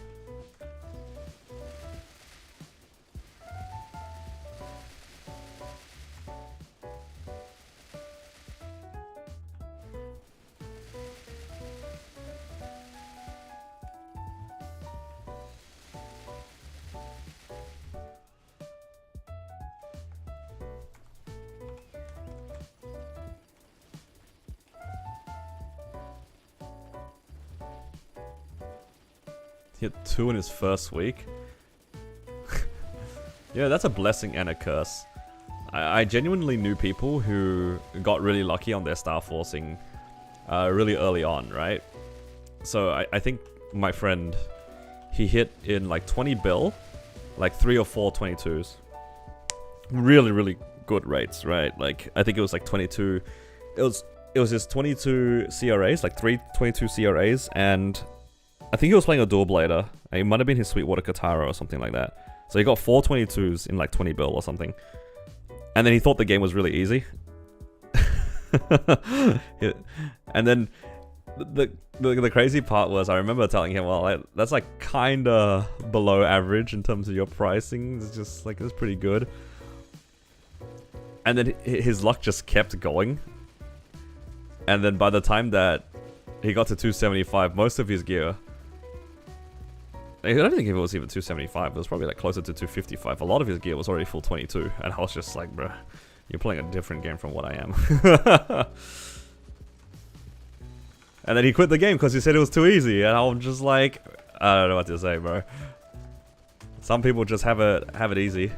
Hit 2 in his first week. Yeah, that's a blessing and a curse. I genuinely knew people who got really lucky on their star forcing really early on, right? So I think my friend, he hit in like 20 bill, like 3 or 4 22s. Really good rates, right? Like I think it was like 22. It was his 22 CRAs, like 3 22 CRAs, and I think he was playing a dual blader. It might have been his Sweetwater Katara or something like that. So he got 4 22s in like 20 bill or something. And then he thought the game was really easy. And then the crazy part was, I remember telling him, well, that's like kinda below average in terms of your pricing. It's just like, it's pretty good. And then his luck just kept going. And then by the time that he got to 275, most of his gear... I don't think it was even 275, it was probably like closer to 255. A lot of his gear was already full 22, and I was just like, bruh, you're playing a different game from what I am. And then he quit the game because he said it was too easy, and I'm just like, I don't know what to say, bro. Some people just have it easy.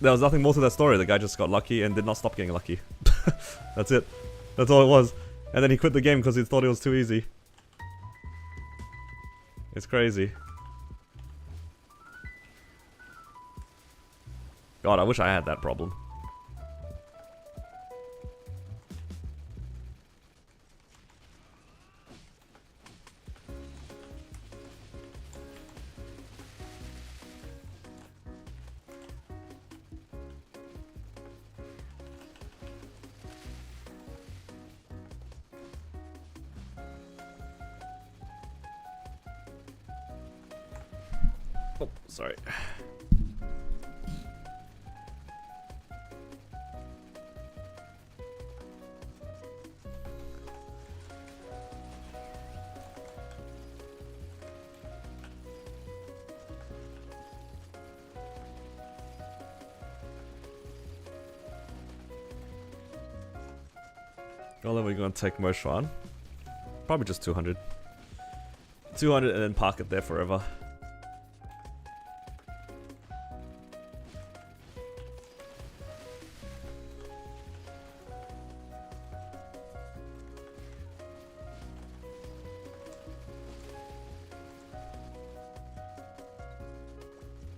There was nothing more to that story. The guy just got lucky and did not stop getting lucky. That's it. That's all it was. And then he quit the game because he thought it was too easy. It's crazy. God, I wish I had that problem. Oh, sorry. Well, then we're gonna take Moshan. Probably just 200. 200 and then park it there forever.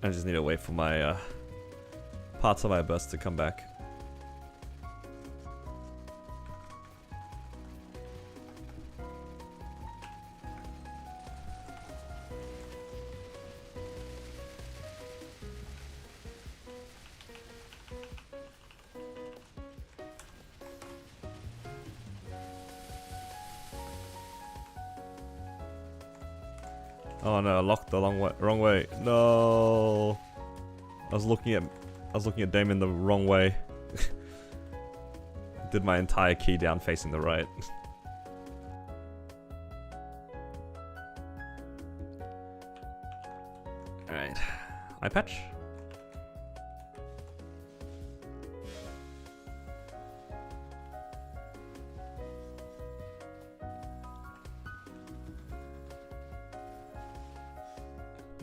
I just need to wait for my parts of my burst to come back. Oh no, I locked the wrong way. No, I was looking at Damon the wrong way. Did my entire key down facing the right. All right, eye patch.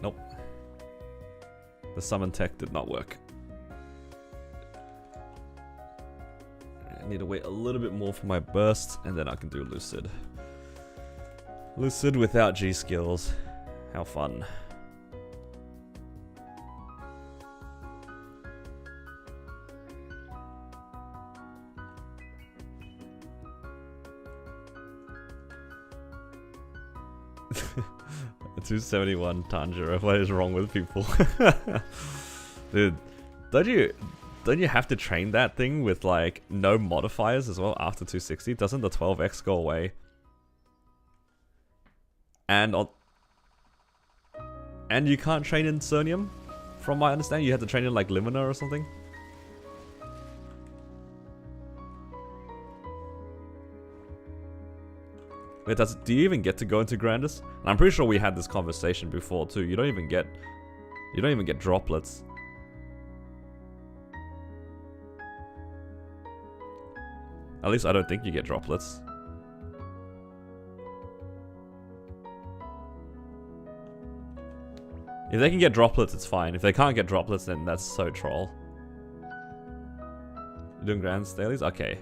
Nope. The summon tech did not work. I need to wait a little bit more for my burst, and then I can do Lucid. Lucid without G skills. How fun. A 271 Tanjiro. What is wrong with people? Dude, don't you have to train that thing with like no modifiers as well after 260? Doesn't the 12x go away? And you can't train in Cernium? From my understanding, you had to train in like Limina or something? Wait, do you even get to go into Grandis? And I'm pretty sure we had this conversation before too. You don't even get droplets. At least I don't think you get droplets. If they can get droplets, it's fine. If they can't get droplets, then that's so troll. You're doing Grand Dailies? Okay.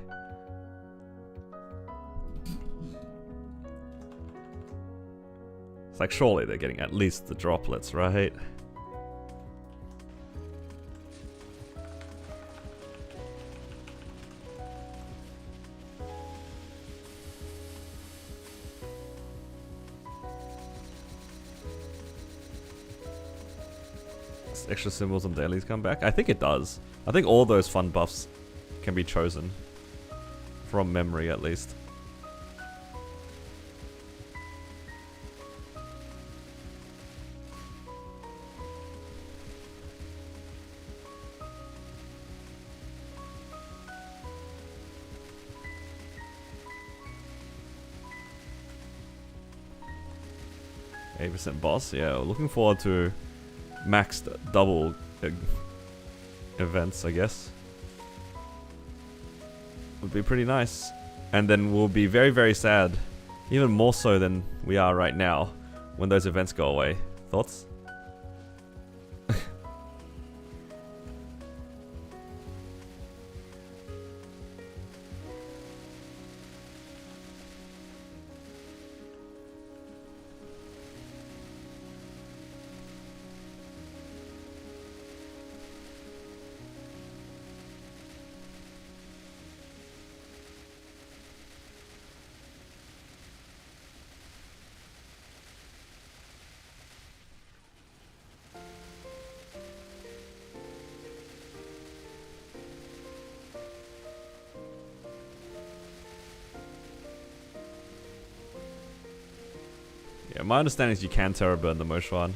It's like, surely they're getting at least the droplets, right? Extra symbols and dailies come back? I think it does. I think all those fun buffs can be chosen. From memory, at least. %, boss. Yeah, looking forward to maxed double events, I guess. Would be pretty nice. And then we'll be very, very sad, even more so than we are right now, when those events go away. Thoughts? Yeah, my understanding is you can Terror Burn the Moshuan.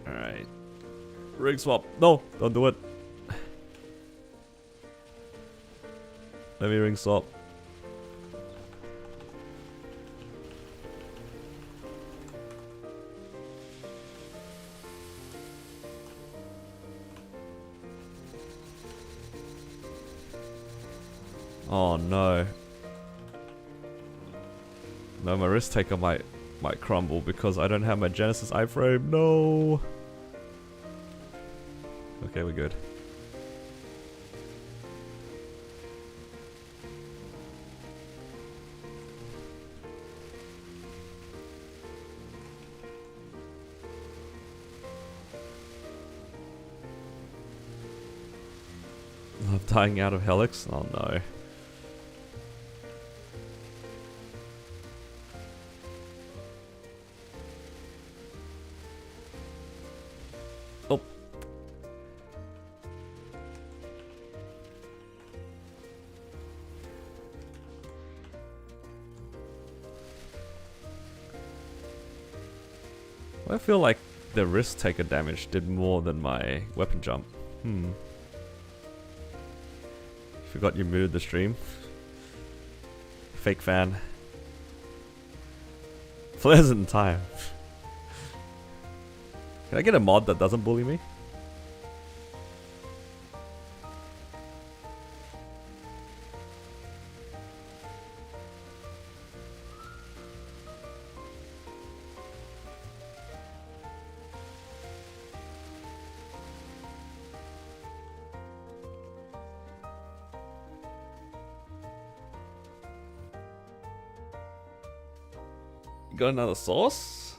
Alright. Rig swap. No, don't do it. Let me ring swap. Oh no. No, my risk taker might crumble because I don't have my Genesis iframe. No. Okay, we're good. I'm dying out of Helix? Oh no. Oh. I feel like the risk taker damage did more than my weapon jump. Forgot you muted the stream. Fake fan. Pleasant time. Can I get a mod that doesn't bully me? Got another source?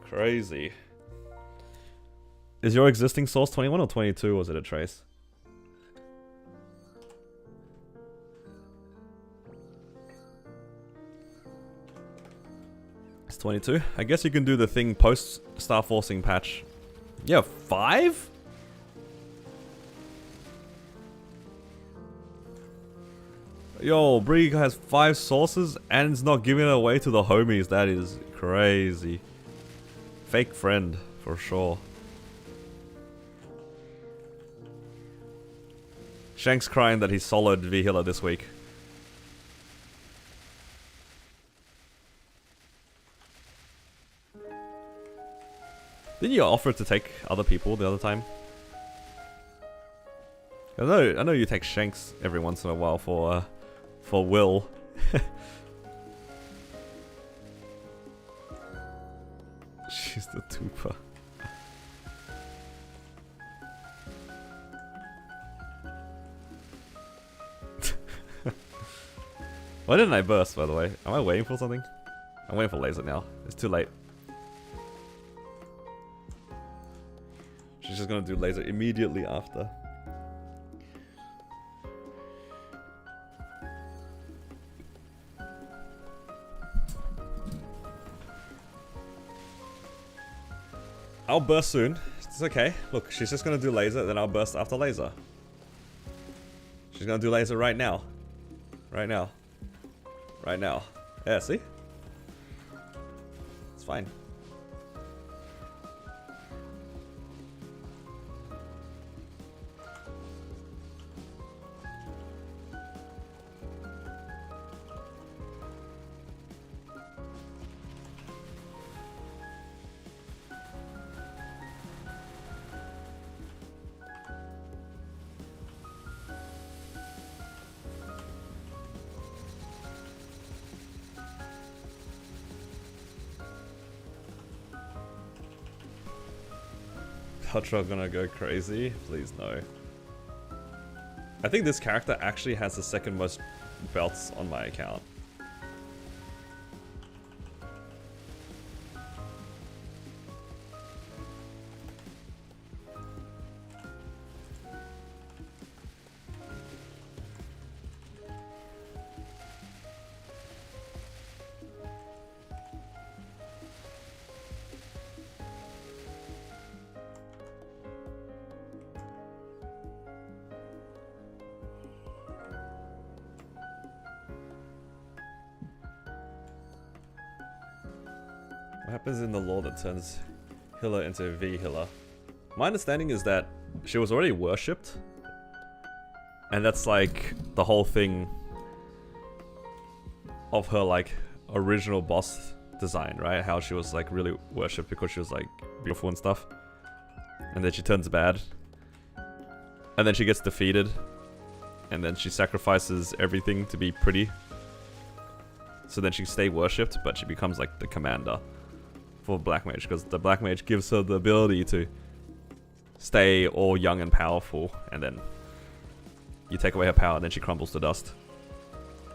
Crazy. Is your existing source 21 or 22, or was it a trace? It's 22. I guess you can do the thing post Star Forcing patch. Yeah, 5? Yo, Brig has 5 sources and is not giving it away to the homies. That is crazy. Fake friend, for sure. Shank's crying that he soloed V-Healer this week. Didn't you offer to take other people the other time? I know you take Shanks every once in a while for Will. She's the tuber. Why didn't I burst, by the way? Am I waiting for something? I'm waiting for laser now. It's too late. She's just gonna do laser immediately after. I'll burst soon. It's okay. Look, she's just gonna do laser, then I'll burst after laser. She's gonna do laser right now. Right now. Right now. Yeah, see? It's fine. Ultra gonna go crazy? Please no. I think this character actually has the second most belts on my account. What happens in the lore that turns Hilla into V Hilla? My understanding is that she was already worshipped. And that's like the whole thing of her like original boss design, right? How she was like really worshipped because she was like beautiful and stuff. And then she turns bad. And then she gets defeated. And then she sacrifices everything to be pretty. So then she stay worshipped, but she becomes like the commander for Black Mage, because the Black Mage gives her the ability to stay all young and powerful, and then you take away her power and then she crumbles to dust.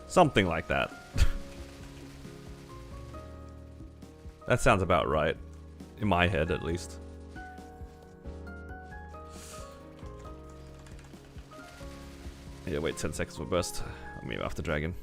Something like that. That sounds about right. In my head, at least. Yeah, wait 10 seconds for burst. I'll meet after dragon.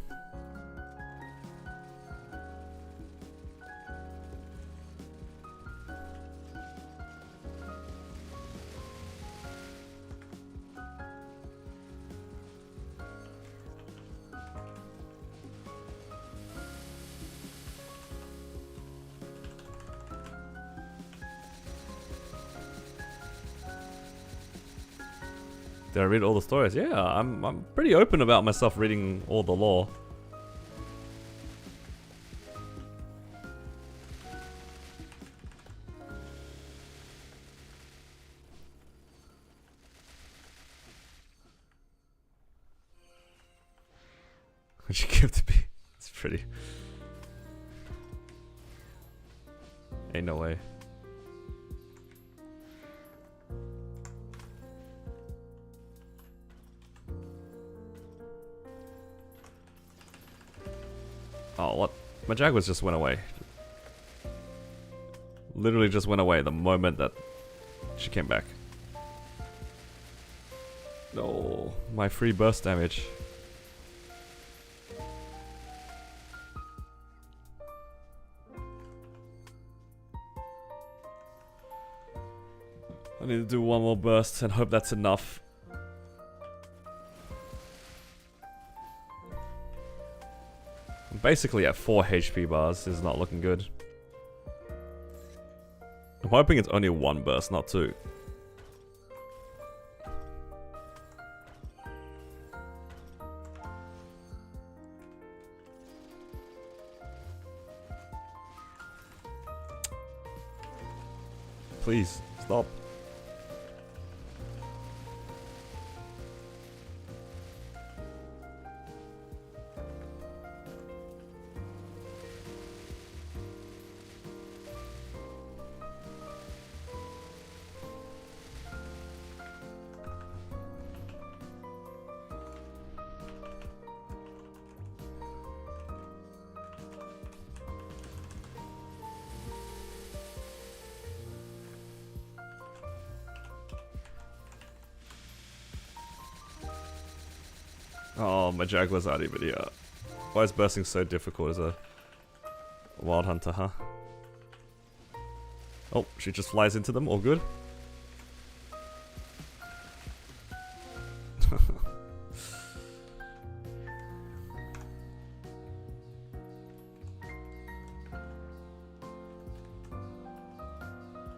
Did I read all the stories? Yeah, I'm pretty open about myself reading all the lore. What'd you give to be? It's pretty. Ain't no way. Oh, what? My Jaguars just went away. Literally just went away the moment that she came back. No, my free burst damage. I need to do one more burst and hope that's enough. I'm basically at 4 HP bars. This is not looking good. I'm hoping it's only one burst, not two. Please, stop. Oh, my Jaguars aren't even here. Why is bursting so difficult as a wild hunter, huh? Oh, she just flies into them, all good.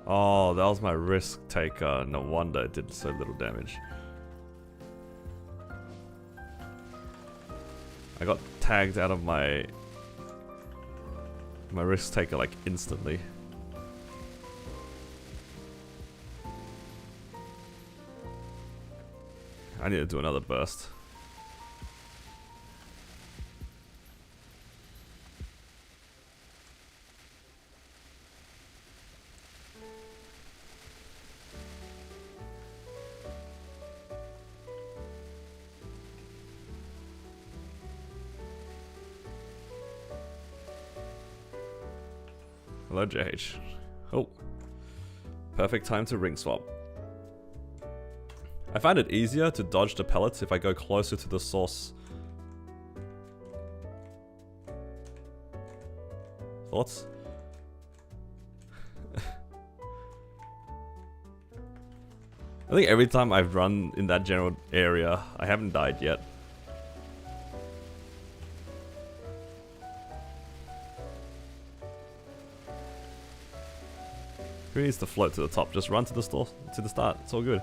Oh, that was my risk taker. No wonder it did so little damage. I got tagged out of my risk taker like instantly. I need to do another burst. Hello, JH. Oh. Perfect time to ring swap. I find it easier to dodge the pellets if I go closer to the source. Thoughts? I think every time I've run in that general area, I haven't died yet. Who needs to float to the top? Just run to the store, to the start. It's all good.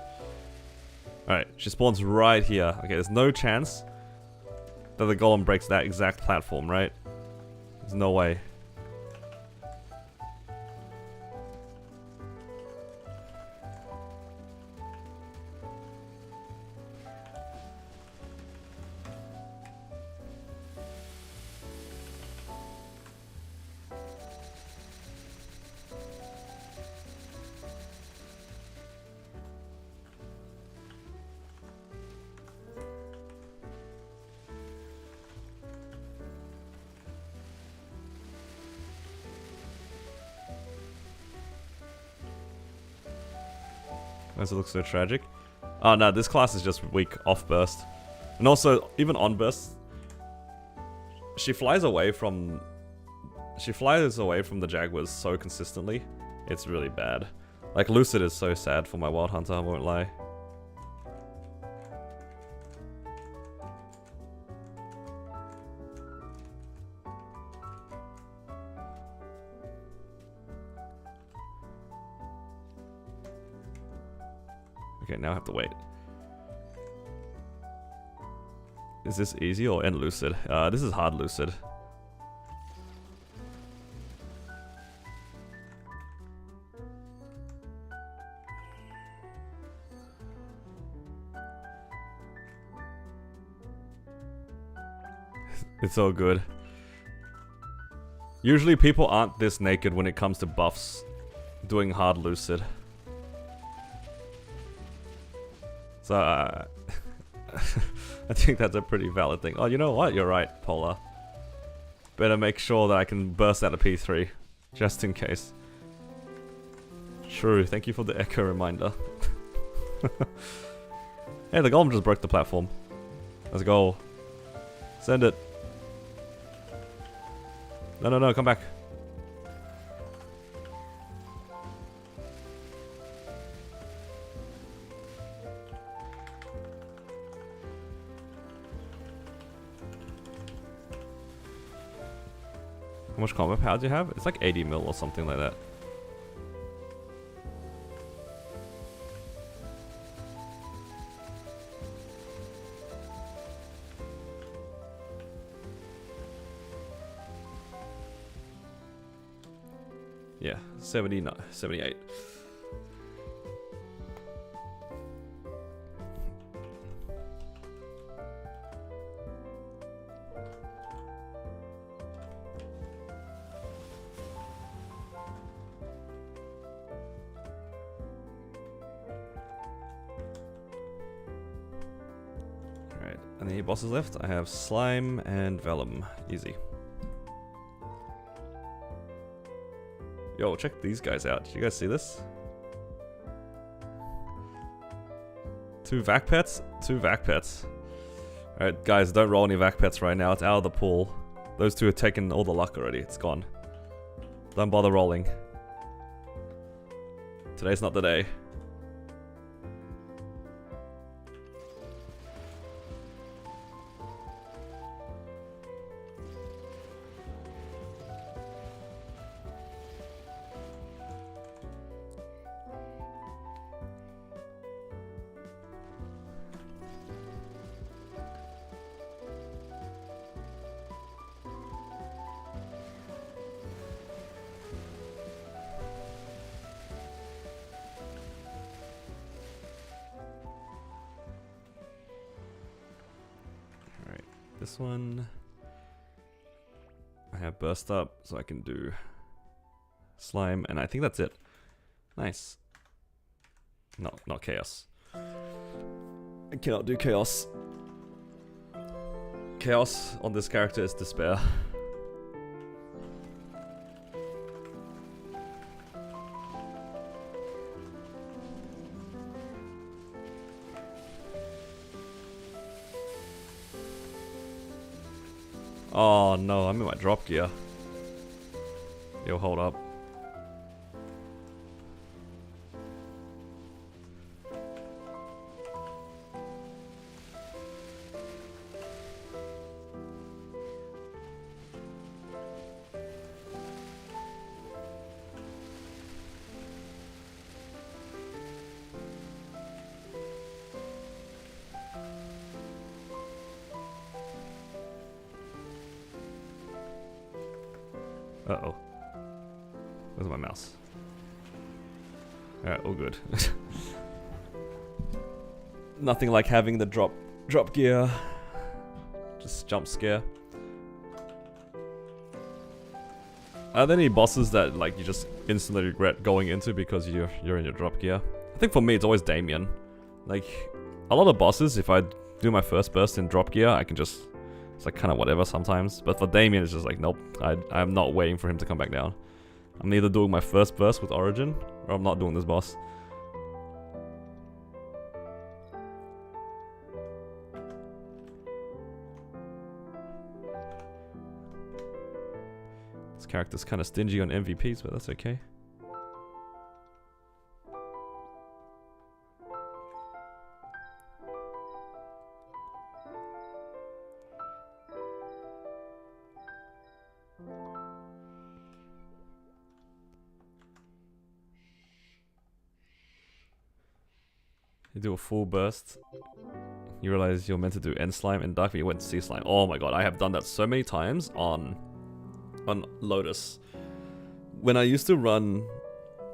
Alright, she spawns right here. Okay, there's no chance that the golem breaks that exact platform, right? There's no way. Does it look so tragic? Oh no, this class is just weak off burst. And also, even on burst, she flies away from the Jaguars so consistently. It's really bad. Like, Lucid is so sad for my Wild Hunter, I won't lie. Okay, now I have to wait. Is this easy or end Lucid? This is hard Lucid. It's all good. Usually people aren't this naked when it comes to buffs doing hard Lucid. So, I think that's a pretty valid thing. Oh, you know what? You're right, Polar. Better make sure that I can burst out a P3. Just in case. True, thank you for the echo reminder. Hey, the golem just broke the platform. Let's go. Send it. No, no, no, come back. How much combat power do you have? It's like 80 mil or something like that. Yeah, 79, 78. Alright, any bosses left? I have Slime and Vellum. Easy. Yo, check these guys out. Did you guys see this? 2 vac pets? 2 vac pets. Alright, guys, don't roll any vac pets right now. It's out of the pool. Those 2 have taken all the luck already. It's gone. Don't bother rolling. Today's not the day. This one, I have burst up, so I can do slime, and I think that's it. Nice. No, not chaos. I cannot do chaos. Chaos on this character is despair. Oh no, I'm in my drop gear. Yo, hold up. Uh-oh. Where's my mouse? Alright, all good. Nothing like having the drop gear. Just jump scare. Are there any bosses that like you just instantly regret going into because you're in your drop gear? I think for me it's always Damien. Like a lot of bosses, if I do my first burst in drop gear, I can just, it's like kind of whatever sometimes. But for Damien, it's just like nope. I'm not waiting for him to come back down. I'm either doing my first burst with Origin, or I'm not doing this boss. This character's kind of stingy on MVPs, but that's okay. You do a full burst. You realize you're meant to do End Slime and Dark, but you went to Sea Slime. Oh my god, I have done that so many times on Lotus. When I used to run,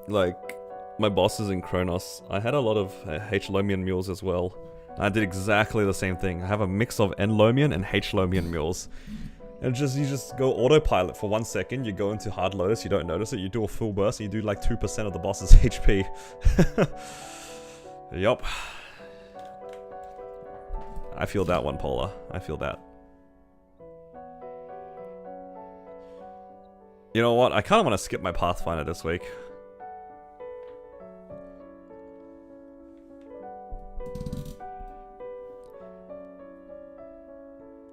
like, my bosses in Kronos, I had a lot of H-Lomian mules as well. I did exactly the same thing. I have a mix of N-Lomian and H-Lomian mules. And you just go autopilot for 1 second, you go into Hard Lotus, you don't notice it, you do a full burst, and you do like 2% of the boss's HP. Yup. I feel that one, Polar. I feel that. You know what? I kind of want to skip my Pathfinder this week.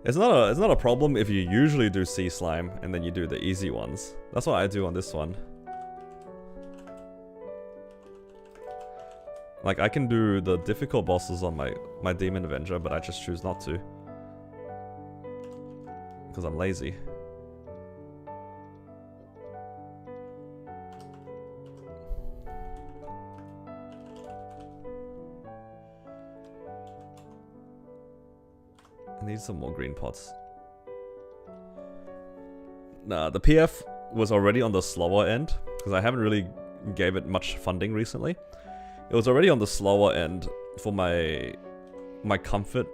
It's not a problem if you usually do Sea Slime and then you do the easy ones. That's what I do on this one. Like, I can do the difficult bosses on my Demon Avenger, but I just choose not to. Because I'm lazy. I need some more green pots. Nah, the PF was already on the slower end, because I haven't really gave it much funding recently. It was already on the slower end for my comfort.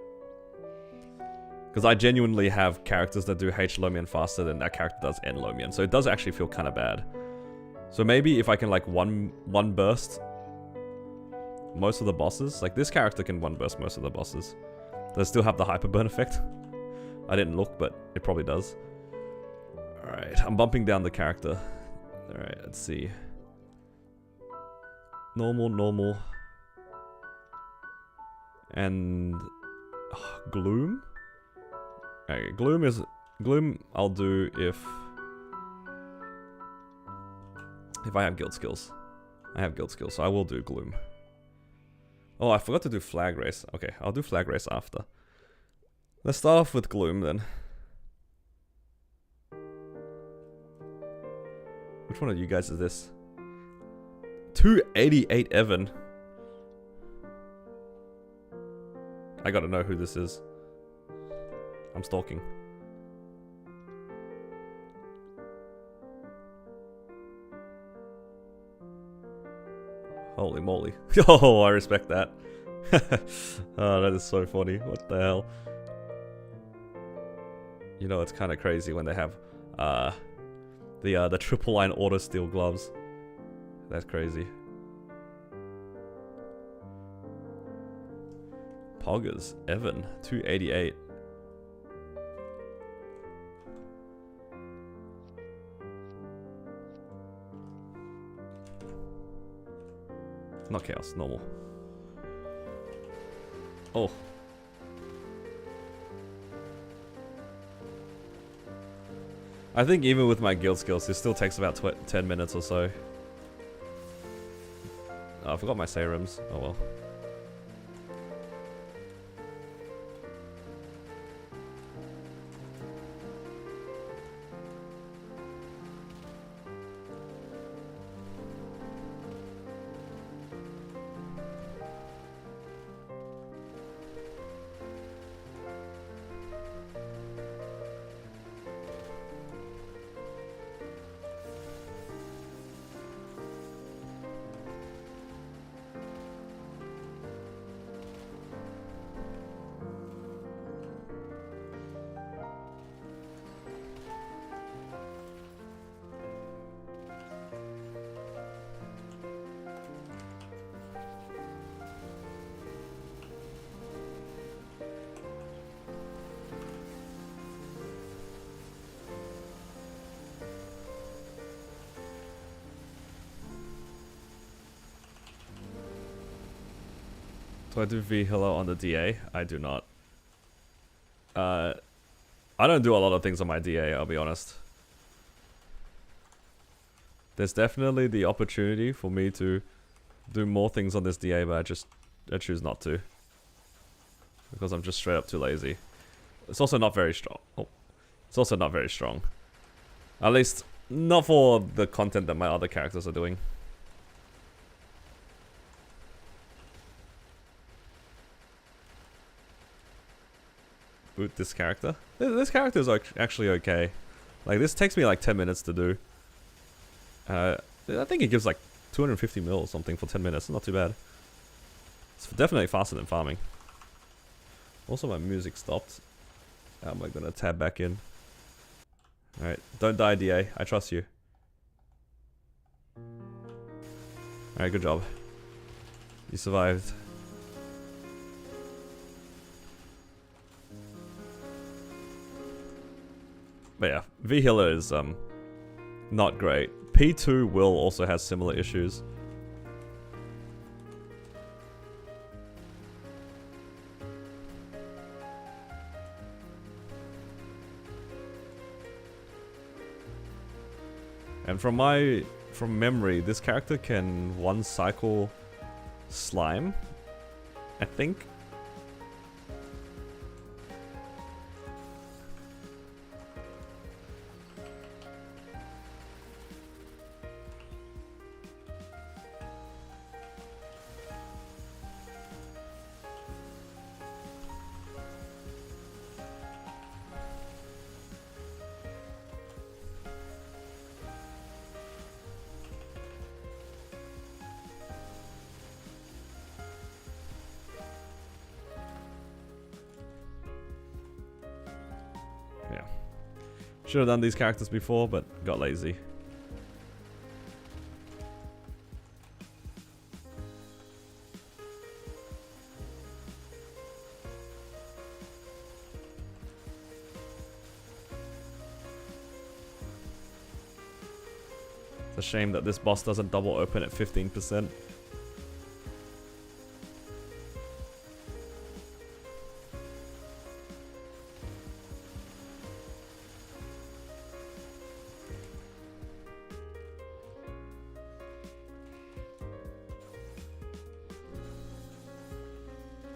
Because I genuinely have characters that do H-Lomian faster than that character does N-Lomian. So it does actually feel kind of bad. So maybe if I can like one burst most of the bosses. Like this character can one burst most of the bosses. Does it still have the hyper burn effect? I didn't look, but it probably does. Alright, I'm bumping down the character. Alright, let's see. Normal. And Gloom? Okay, Gloom I'll do if I have guild skills. I have guild skills, so I will do Gloom. Oh, I forgot to do Flag Race. Okay, I'll do Flag Race after. Let's start off with Gloom then. Which one of you guys is this? 288 Evan. I gotta know who this is. I'm stalking. Holy moly. Oh, I respect that. Oh, that is so funny. What the hell? You know, it's kind of crazy when they have the triple line auto steel gloves. That's crazy. Poggers, Evan, 288. Not chaos, normal. Oh. I think even with my guild skills, it still takes about 10 minutes or so. Oh, I forgot my serums. Oh well. Do I do V healer on the DA? I do not. I don't do a lot of things on my DA, I'll be honest. There's definitely the opportunity for me to do more things on this DA, but I choose not to. Because I'm just straight up too lazy. It's also not very strong. Oh. It's also not very strong. At least, not for the content that my other characters are doing. Boot this character. This character is actually okay. Like, this takes me like 10 minutes to do. I think it gives like 250 mil or something for 10 minutes. Not too bad. It's definitely faster than farming. Also, my music stopped. How am I gonna tab back in? Alright, don't die, DA. I trust you. Alright, good job. You survived. But yeah, V healer is not great. P2 will also has similar issues. And from memory, this character can one cycle slime, I think. Yeah. Should have done these characters before, but got lazy. It's a shame that this boss doesn't double open at 15%.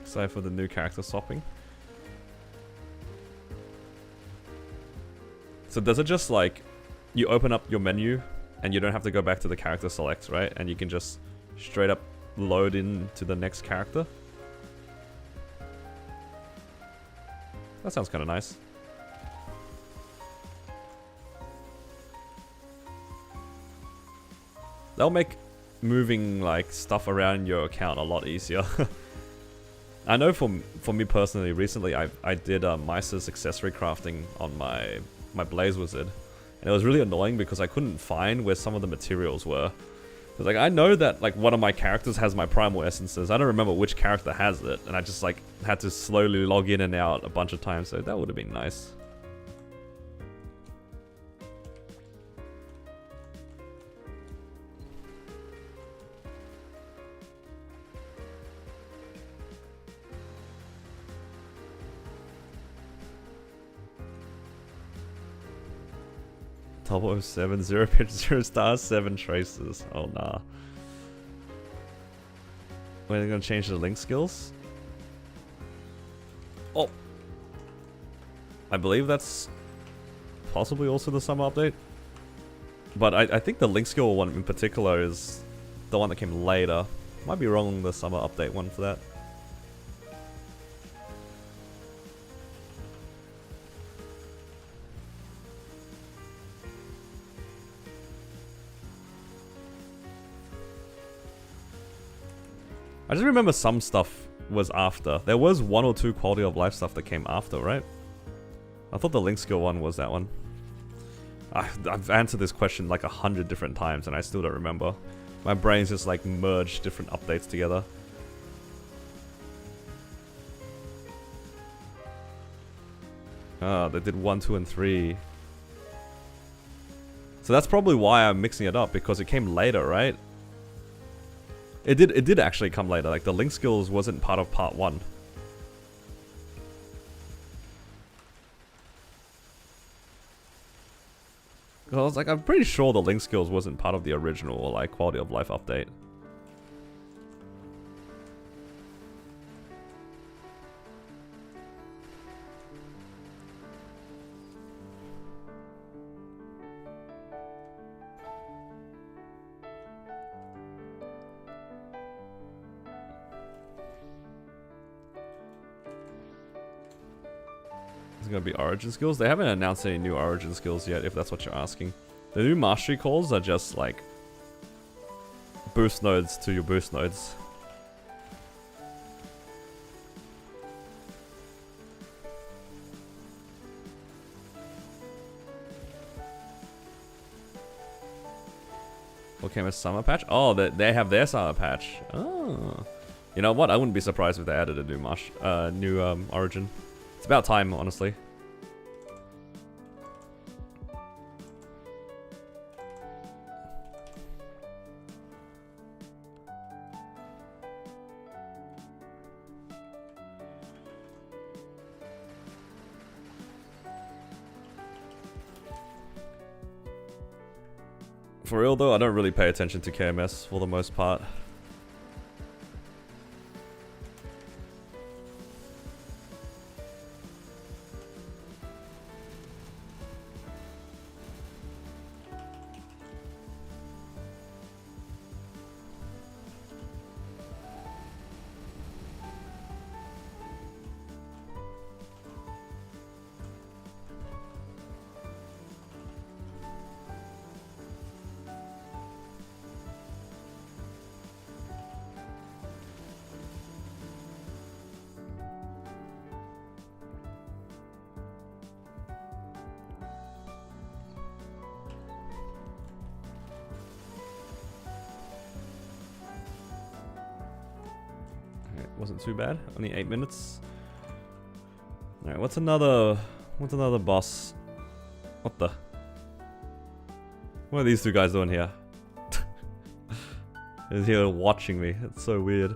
Excited for the new character swapping. So does it just like, you open up your menu and you don't have to go back to the character select, right? And you can just straight up load into the next character? That sounds kind of nice. That'll make moving like stuff around your account a lot easier. I know for me personally, recently I did Mice's accessory crafting on my Blaze Wizard. And it was really annoying because I couldn't find where some of the materials were. It's like, I know that like one of my characters has my primal essences. I don't remember which character has it. And I just like had to slowly log in and out a bunch of times. So that would have been nice. Double 07, 0 pitch, 0 stars, 7 traces. Oh nah. When are they gonna change the link skills? Oh! I believe that's possibly also the summer update. But I think the link skill one in particular is the one that came later. Might be wrong on the summer update one for that. I just remember some stuff was after. There was 1 or 2 quality of life stuff that came after, right? I thought the link skill one was that one. I've answered this question like 100 different times and I still don't remember. My brain's just like merged different updates together. Ah, they did 1, 2, and 3. So that's probably why I'm mixing it up, because it came later, right? It did actually come later. Like the link skills wasn't part of part 1. I was like, I'm pretty sure the link skills wasn't part of the original like quality of life update. It's gonna be origin skills. They haven't announced any new origin skills yet, if that's what you're asking. The new mastery calls are just like boost nodes to your boost nodes. What came as summer patch? Oh, they have their summer patch. Oh, you know what? I wouldn't be surprised if they added a new origin. It's about time, honestly. For real though, I don't really pay attention to KMS for the most part. Wasn't too bad. Only 8 minutes. Alright, what's another boss? What the? What are these two guys doing here? They're here watching me. It's so weird.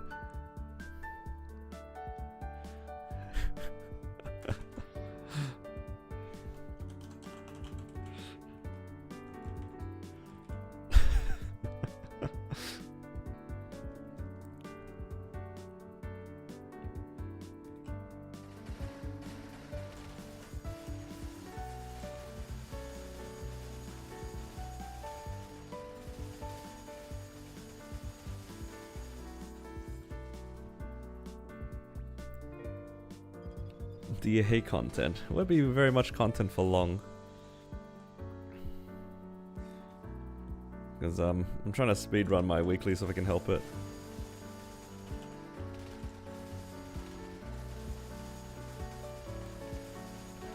Do you hate content? It won't be very much content for long. Because I'm trying to speedrun my weeklies if I can help it.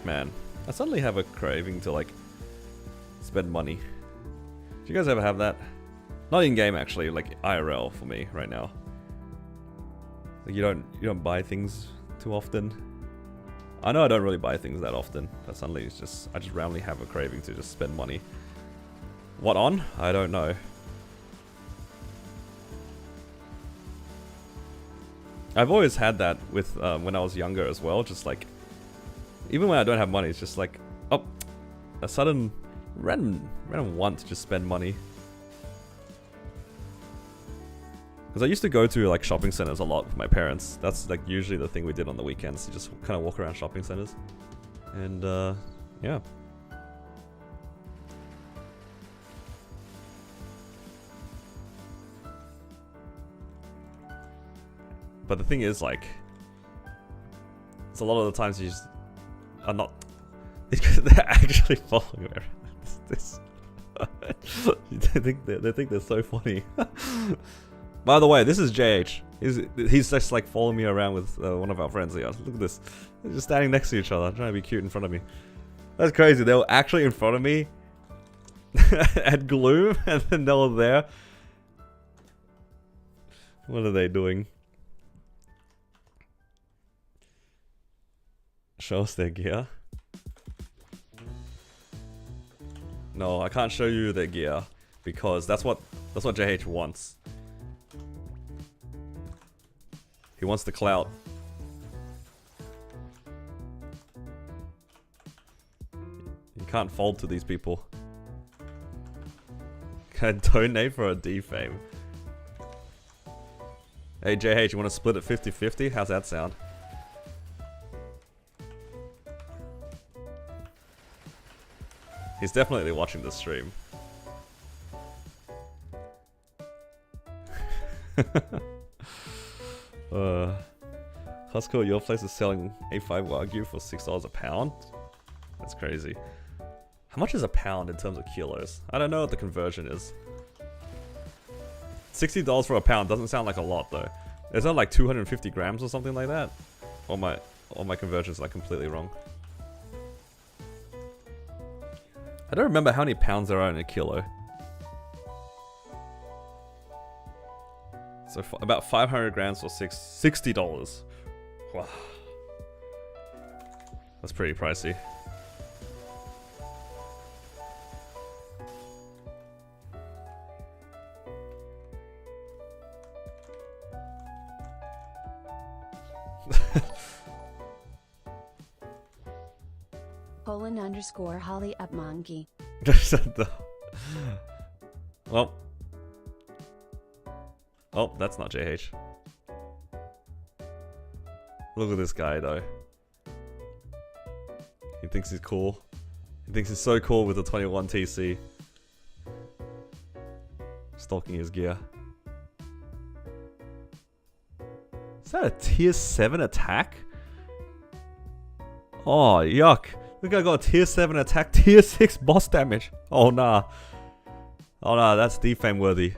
Man, I suddenly have a craving to like spend money. Do you guys ever have that? Not in game actually, like IRL for me right now. Like you don't buy things too often. I know I don't really buy things that often, but suddenly I just randomly have a craving to just spend money. What on? I don't know. I've always had that with when I was younger as well, just like even when I don't have money, it's just like, oh, a sudden random want to just spend money. Because I used to go to like shopping centers a lot with my parents. That's like usually the thing we did on the weekends. You just kind of walk around shopping centers. And yeah. But the thing is like, it's a lot of the times you just are not, they're actually following me around. This. They think they're so funny. By the way, this is JH. He's just like following me around with one of our friends here. Look at this. They're just standing next to each other, trying to be cute in front of me. That's crazy. They were actually in front of me at Gloom, and then they were there. What are they doing? Show us their gear. No, I can't show you their gear because that's what JH wants. He wants the clout. You can't fold to these people. Can I donate for a defame? Hey JH, you want to split it 50-50? How's that sound? He's definitely watching the stream. Costco, your place is selling A5 Wagyu for $6 a pound? That's crazy. How much is a pound in terms of kilos? I don't know what the conversion is. $60 for a pound doesn't sound like a lot though. Is that like 250 grams or something like that? Or my conversion's like completely wrong. I don't remember how many pounds there are in a kilo. So about 500 grams for $60. Wow. That's pretty pricey. _Holly up monkey. Well. Oh, that's not JH. Look at this guy though. He thinks he's cool. He thinks he's so cool with the 21 TC. Stalking his gear. Is that a tier 7 attack? Oh, yuck. This guy got a tier 7 attack, tier 6 boss damage. Oh, nah. Oh, nah, that's defame worthy.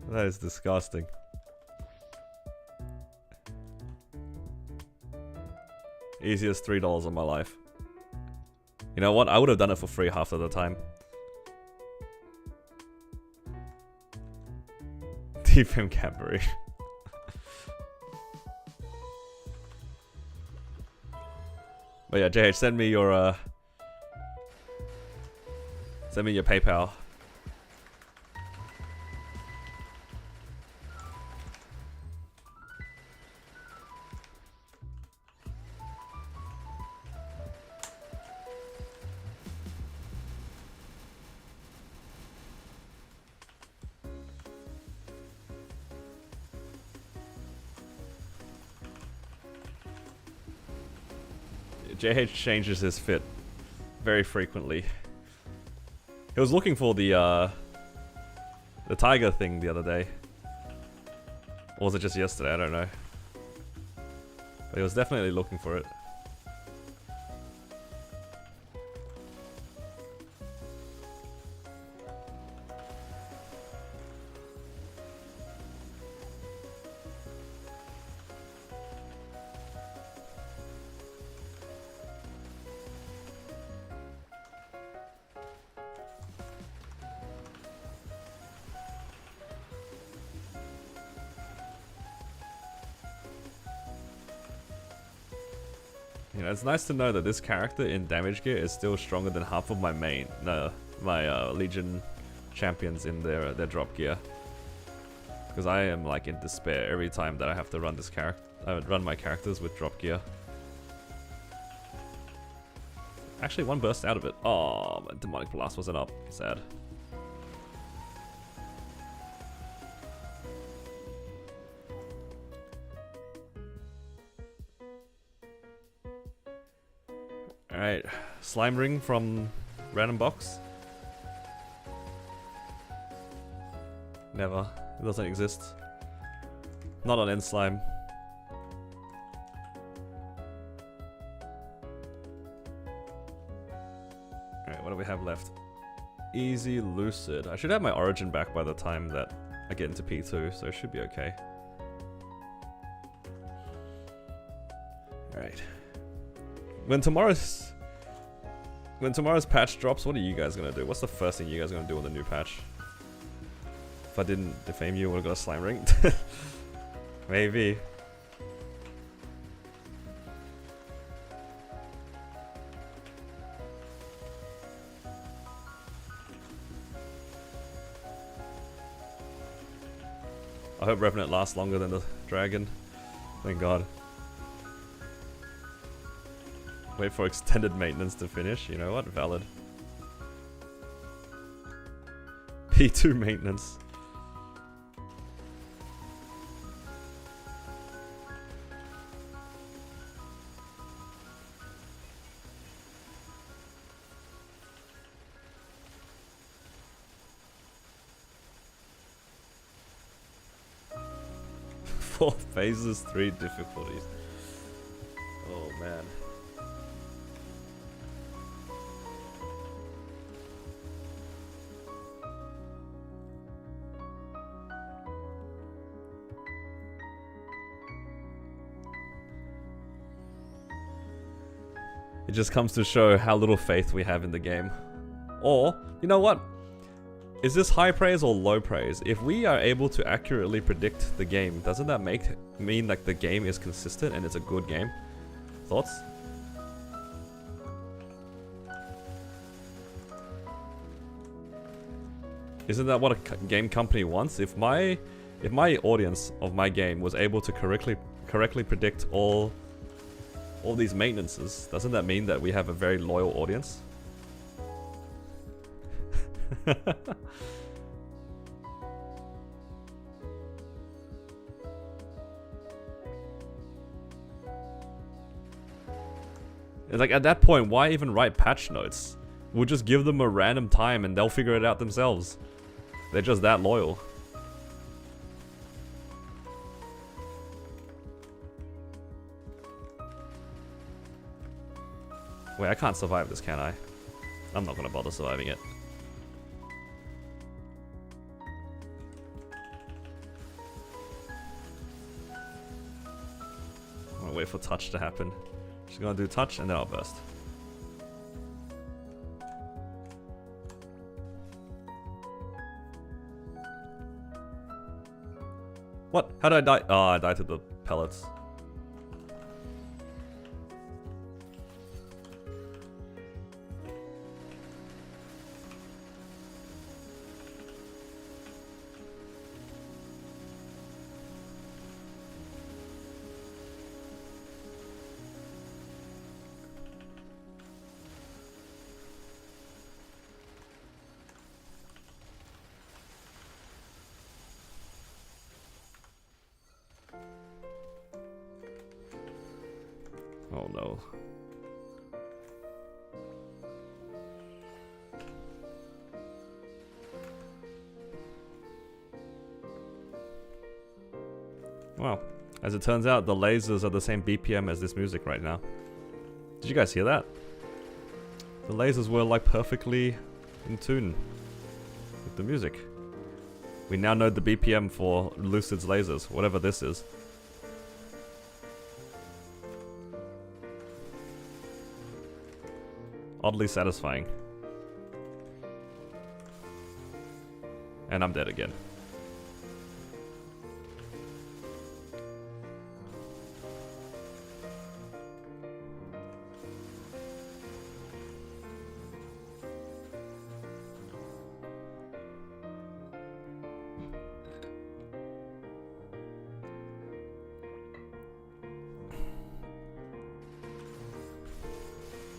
That is disgusting. Easiest $3 of my life. You know what? I would have done it for free half of the time. Defame Cadbury. But yeah, JH, send me your PayPal. JH changes his fit very frequently. He was looking for the tiger thing the other day. Or was it just yesterday? I don't know. But he was definitely looking for it. You know, it's nice to know that this character in damage gear is still stronger than half of my my Legion champions in their drop gear. Because I am like in despair every time that I have to run this character. I would run my characters with drop gear. Actually, one burst out of it. Oh, my demonic blast wasn't up. Sad. Alright, slime ring from random box. Never. It doesn't exist. Not on end slime. Alright, what do we have left? Easy Lucid. I should have my origin back by the time that I get into P2, so it should be okay. Alright. When tomorrow's patch drops, what are you guys gonna do? What's the first thing you guys are gonna do on the new patch? If I didn't defame you, I would have got a slime ring. Maybe. I hope Revenant lasts longer than the dragon. Thank God. Wait for extended maintenance to finish. You know what? Valid. P2 maintenance. Four phases, 3 difficulties. Oh man. It just comes to show how little faith we have in the game. Or, you know what? Is this high praise or low praise? If we are able to accurately predict the game, doesn't that mean like the game is consistent and it's a good game? Thoughts? Isn't that what a game company wants? If my audience of my game was able to correctly predict all these maintenances, doesn't that mean that we have a very loyal audience? Like at that point, why even write patch notes? We'll just give them a random time and they'll figure it out themselves. They're just that loyal. Wait, I can't survive this, can I? I'm not gonna bother surviving it. I'm gonna wait for touch to happen. Just gonna do touch and then I'll burst. What? How did I die? Oh, I died to the pellets. Oh no. Wow. As it turns out, the lasers are the same BPM as this music right now. Did you guys hear that? The lasers were like perfectly in tune with the music. We now know the BPM for Lucid's lasers, whatever this is. Oddly satisfying. And I'm dead again.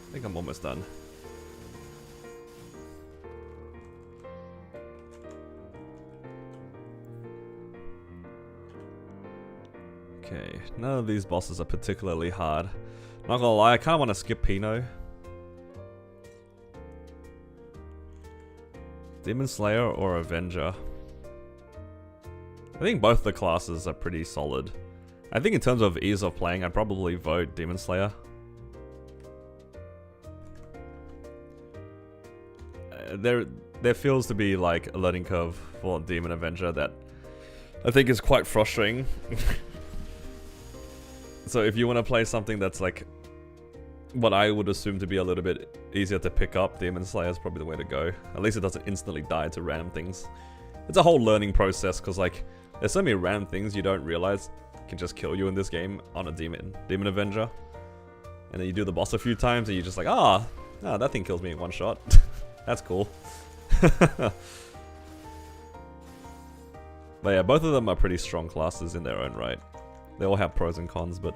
I think I'm almost done. Okay, none of these bosses are particularly hard. Not gonna lie, I kinda wanna skip Pino. Demon Slayer or Avenger? I think both the classes are pretty solid. I think in terms of ease of playing, I'd probably vote Demon Slayer. There feels to be like a learning curve for Demon Avenger that I think is quite frustrating. So if you want to play something that's like what I would assume to be a little bit easier to pick up, Demon Slayer is probably the way to go. At least it doesn't instantly die to random things. It's a whole learning process because like there's so many random things you don't realize can just kill you in this game on a Demon Avenger. And then you do the boss a few times and you're just like, that thing kills me in one shot. That's cool. But yeah, both of them are pretty strong classes in their own right. They all have pros and cons, but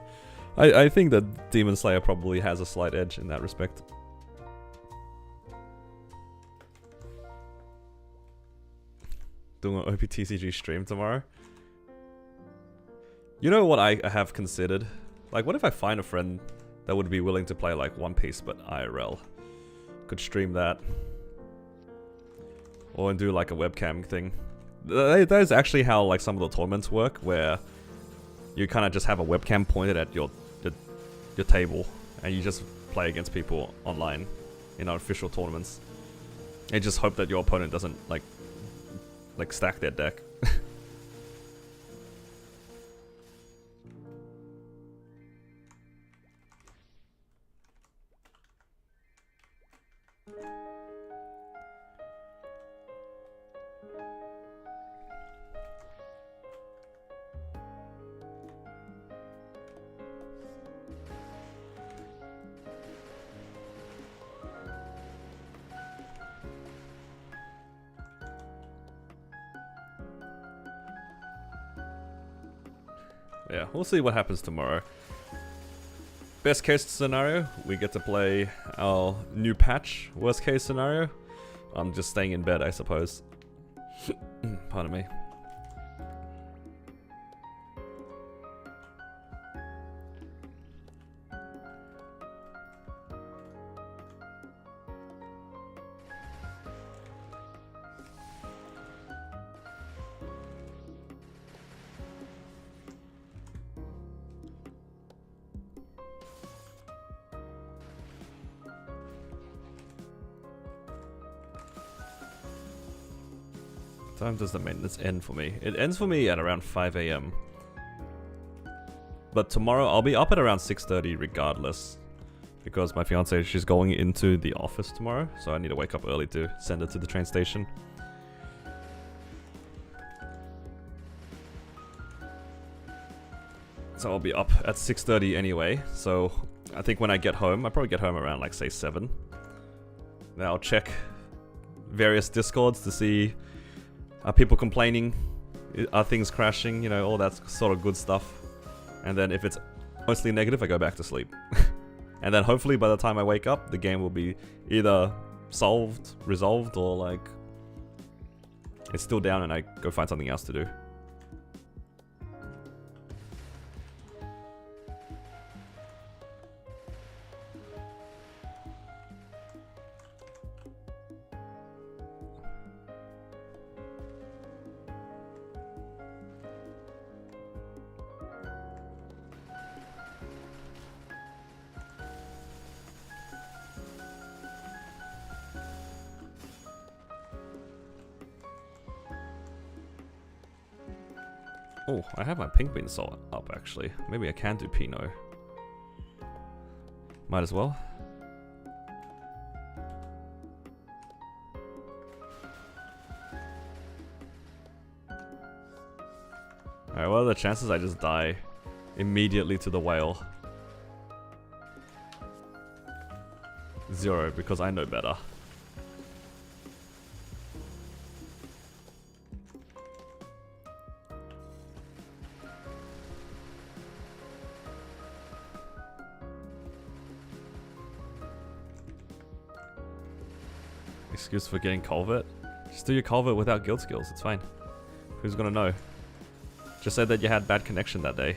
I think that Demon Slayer probably has a slight edge in that respect. Doing an OPTCG stream tomorrow. You know what I have considered? Like, what if I find a friend that would be willing to play like One Piece but IRL? Could stream that. Or do like a webcam thing. That is actually how like some of the tournaments work, where you kind of just have a webcam pointed at your table and you just play against people online in official tournaments. And just hope that your opponent doesn't like stack their deck. Yeah, we'll see what happens tomorrow. Best case scenario, we get to play our new patch. Worst case scenario, I'm just staying in bed, I suppose. Pardon me. What time does the maintenance end for me? It ends for me at around 5 AM. But tomorrow I'll be up at around 6:30 regardless. Because my fiance, she's going into the office tomorrow, so I need to wake up early to send her to the train station. So I'll be up at 6:30 anyway, so I think when I get home, I'll probably get home around like say 7. Then I'll check various discords to see, are people complaining, are things crashing, you know, all that sort of good stuff. And then if it's mostly negative, I go back to sleep. And then hopefully by the time I wake up, the game will be either solved, resolved, or like it's still down and I go find something else to do. Oh, I have my pink bean salt up actually. Maybe I can do Pinot. Might as well. Alright, what are the chances I just die immediately to the whale? 0, because I know better. Excuse for getting culvert? Just do your culvert without guild skills, it's fine. Who's gonna know? Just say that you had bad connection that day.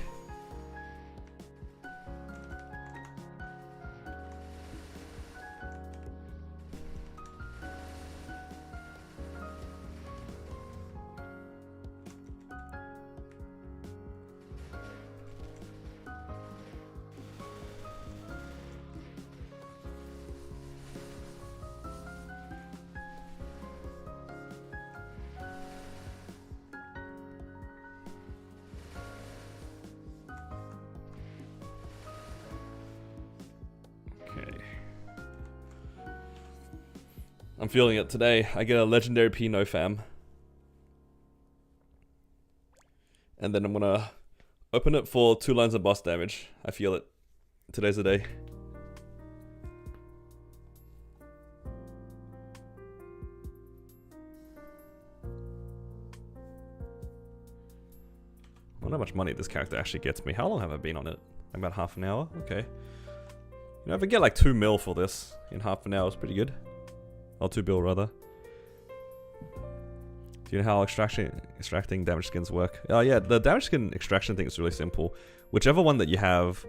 I'm feeling it today. I get a legendary Pinot fam. And then I'm gonna open it for 2 lines of boss damage. I feel it. Today's the day. wonder how much money this character actually gets me. How long have I been on it? About half an hour? Okay. You know, if I get like 2 mil for this in half an hour, it's pretty good. Or 2 bill rather. Do you know how extracting damage skins work? Oh yeah, the damage skin extraction thing is really simple. Whichever one that you have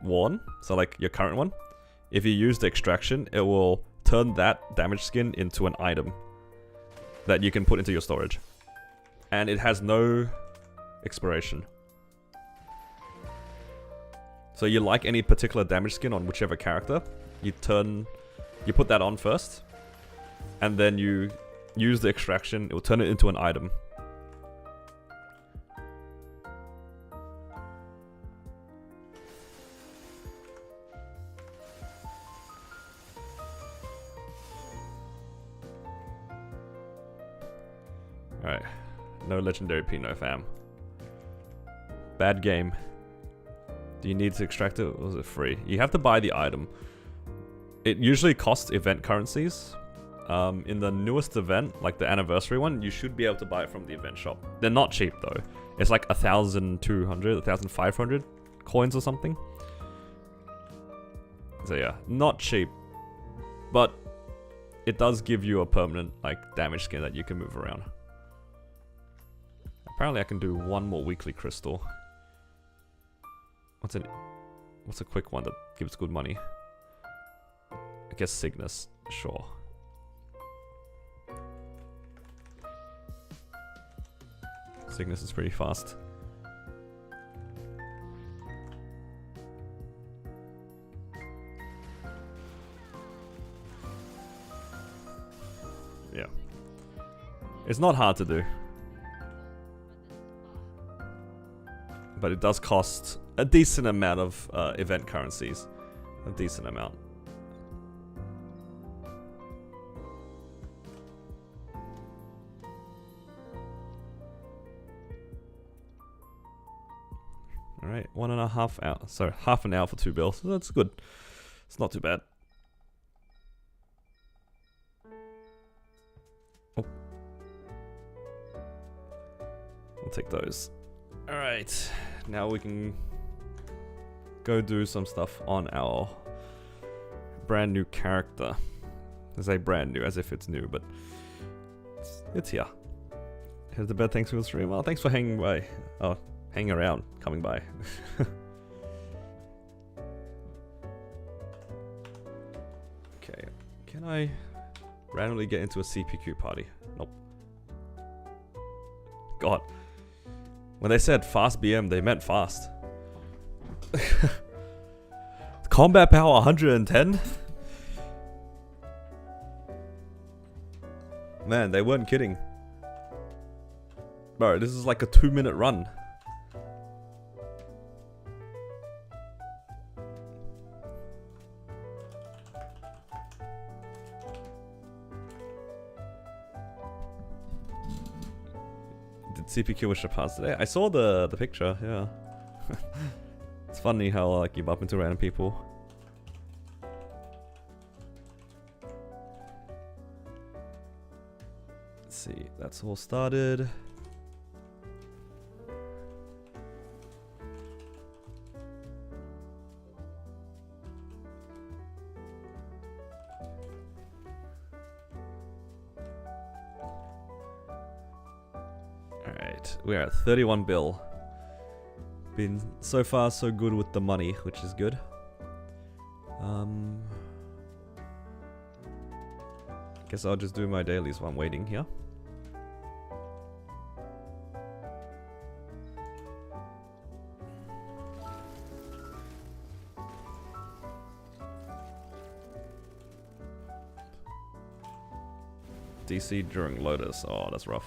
worn, so like your current one, if you use the extraction, it will turn that damage skin into an item that you can put into your storage. And it has no expiration. So you like any particular damage skin on whichever character, you put that on first, and then you use the extraction, it will turn it into an item. Alright, no legendary Pinot fam. Bad game. Do you need to extract it, or was it free? You have to buy the item. It usually costs event currencies. In the newest event, like the anniversary one, you should be able to buy it from the event shop. They're not cheap though. It's like 1,200, 1,500 coins or something. So yeah, not cheap. But it does give you a permanent like damage skin that you can move around. Apparently I can do one more weekly crystal. What's a quick one that gives good money? I guess Cygnus, sure. Cygnus is pretty fast. Yeah. It's not hard to do. But it does cost a decent amount of event currencies. A decent amount. Alright, 1.5 hour. Sorry, half an hour for 2 bills. That's good. It's not too bad. Oh. I'll take those. Alright, now we can go do some stuff on our brand new character. I say brand new as if it's new, but it's here. Here's the bed, thanks for the stream. Well, thanks for hanging by. Oh, hanging around, coming by. Okay, can I randomly get into a CPQ party? Nope. God. When they said fast BM, they meant fast. Combat power 110? Man, they weren't kidding. Bro, this is like a 2-minute run. CPQ wish to pass today. I saw the picture, yeah. It's funny how like you bump into random people. Let's see, that's all started. We're at 31 bill. Been so far so good with the money, which is good. Guess I'll just do my dailies while I'm waiting here. DC during Lotus. Oh, that's rough.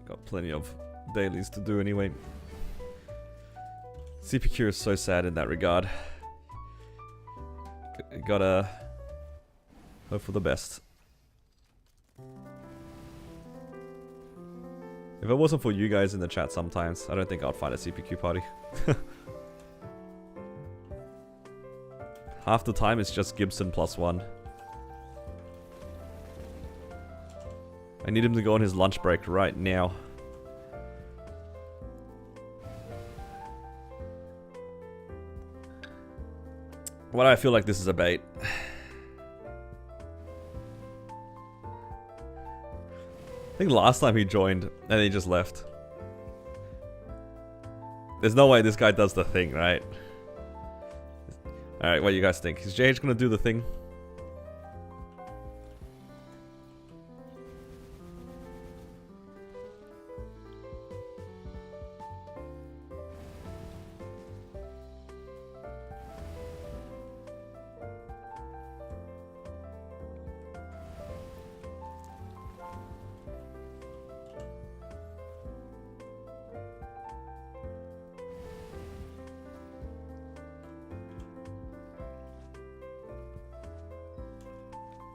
Got plenty of dailies to do anyway. CPQ is so sad in that regard. Gotta hope for the best. If it wasn't for you guys in the chat sometimes, I don't think I'd find a CPQ party. Half the time it's just Gibson +1. I need him to go on his lunch break right now. Why do I feel like this is a bait? I think last time he joined and he just left. There's no way this guy does the thing, right? Alright, what do you guys think? Is JH gonna do the thing?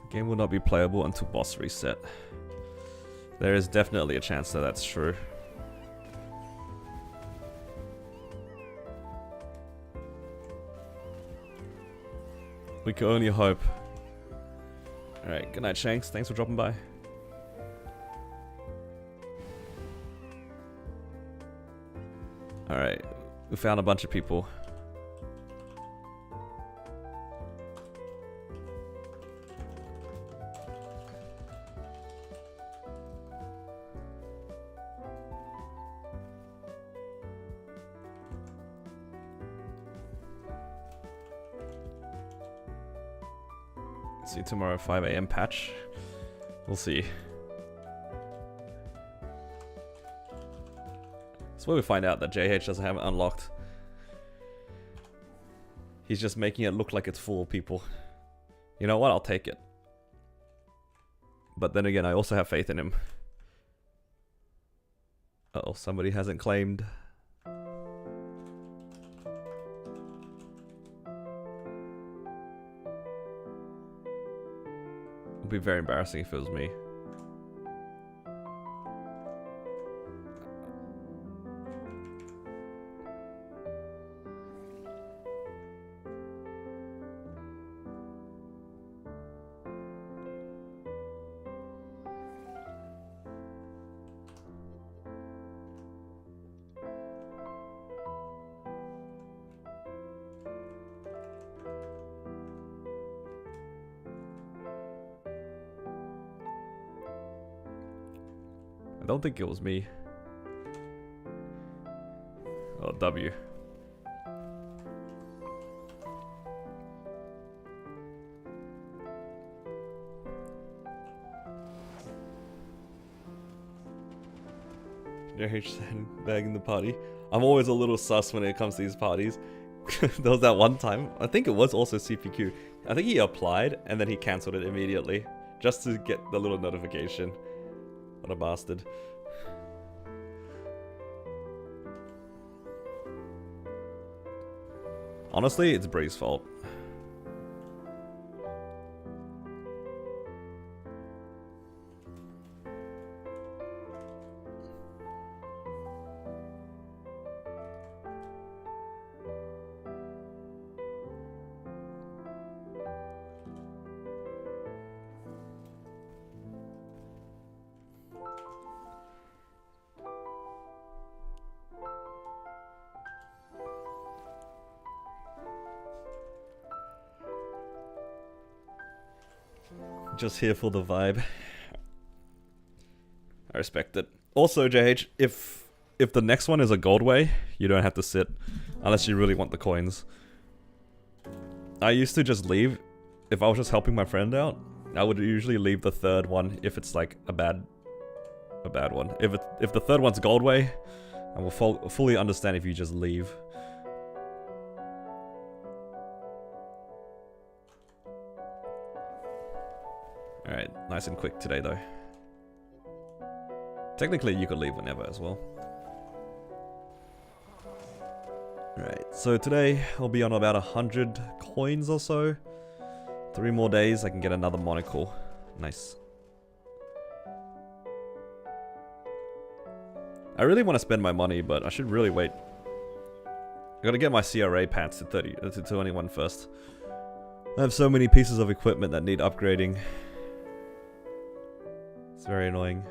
Game will not be playable until boss reset. There is definitely a chance that that's true. We can only hope. Alright, good night Shanks, thanks for dropping by. Alright, we found a bunch of people. See you tomorrow 5 AM patch. We'll see. That's where we find out that JH doesn't have it unlocked. He's just making it look like it's full of people. You know what? I'll take it. But then again, I also have faith in him. Uh-oh, somebody hasn't claimed. Be very embarrassing if it was me. I don't think it was me. Oh, W. JH sandbagging the party. I'm always a little sus when it comes to these parties. There was that one time, I think it was also CPQ. I think he applied and then he cancelled it immediately. Just to get the little notification. What a bastard. Honestly, it's Bree's fault. Just here for the vibe. I respect it. Also, JH, if the next one is a gold way, you don't have to sit. Unless you really want the coins. I used to just leave. If I was just helping my friend out, I would usually leave the third one if it's like a bad one. If the third one's gold way, I will fully understand if you just leave. Alright, nice and quick today though. Technically you could leave whenever as well. Alright, so today I'll be on about 100 coins or so. 3 more days, I can get another monocle. Nice. I really want to spend my money, but I should really wait. I gotta get my CRA pants to 21 first. I have so many pieces of equipment that need upgrading. It's very annoying.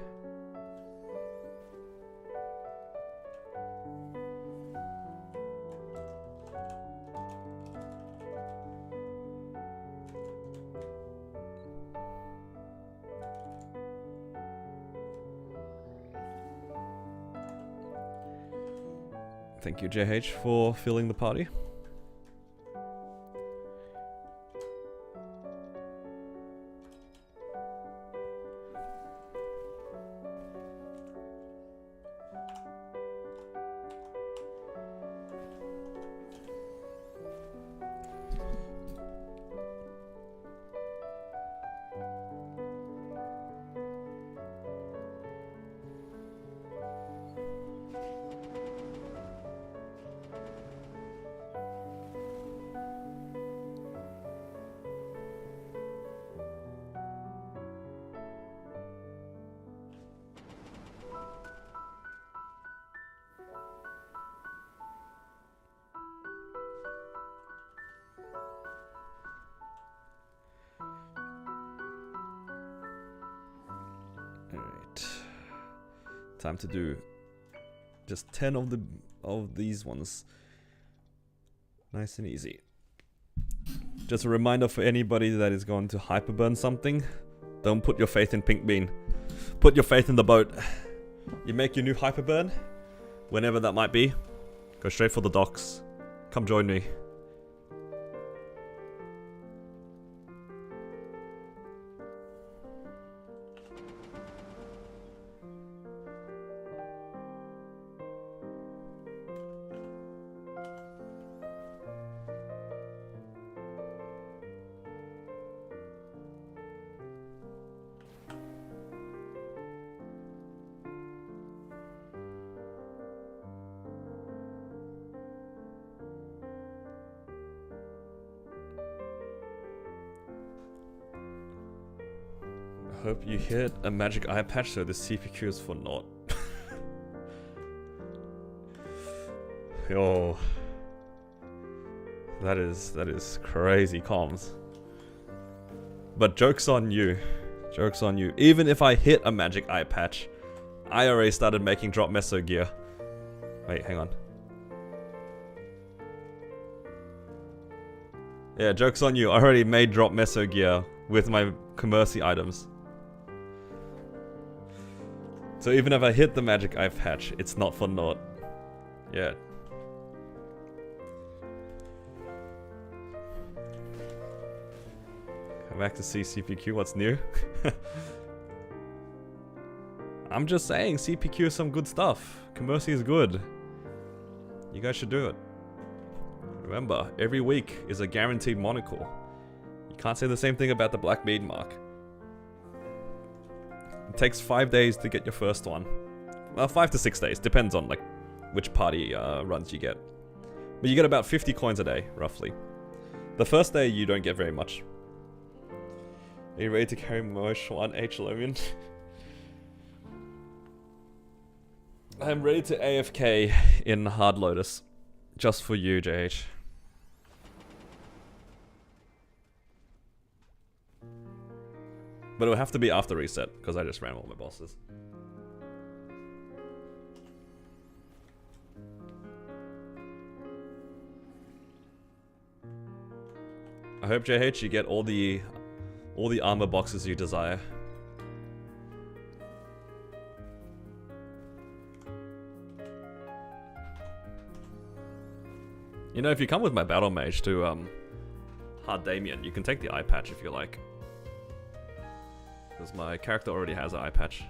Thank you, JH, for filling the party. Time to do just 10 of these ones. Nice and easy. Just a reminder for anybody that is going to hyperburn something. Don't put your faith in Pink Bean. Put your faith in the boat. You make your new hyperburn, whenever that might be. Go straight for the docks. Come join me. Hope you hit a magic eye patch so the CPQ is for naught. Yo. That is crazy comms. But joke's on you. Joke's on you. Even if I hit a magic eye patch, I already started making drop meso gear. Wait, hang on. Yeah, joke's on you. I already made drop meso gear with my commercy items. So even if I hit the magic eye patch, it's not for naught. Yeah. Come back to see CPQ, what's new? I'm just saying, CPQ is some good stuff. Commercy is good. You guys should do it. Remember, every week is a guaranteed monocle. You can't say the same thing about the Black Bead mark. It takes 5 days to get your first one. Well, 5 to 6 days. Depends on like which party runs you get. But you get about 50 coins a day, roughly. The first day you don't get very much. Are you ready to carry Mosh 1 H Lomian? I'm ready to AFK in Hard Lotus. Just for you, JH. But it'll have to be after reset, because I just ran all my bosses. I hope, JH, you get all the armor boxes you desire. You know, if you come with my battle mage to Hard Damien, you can take the eye patch if you like. Because my character already has an eye patch.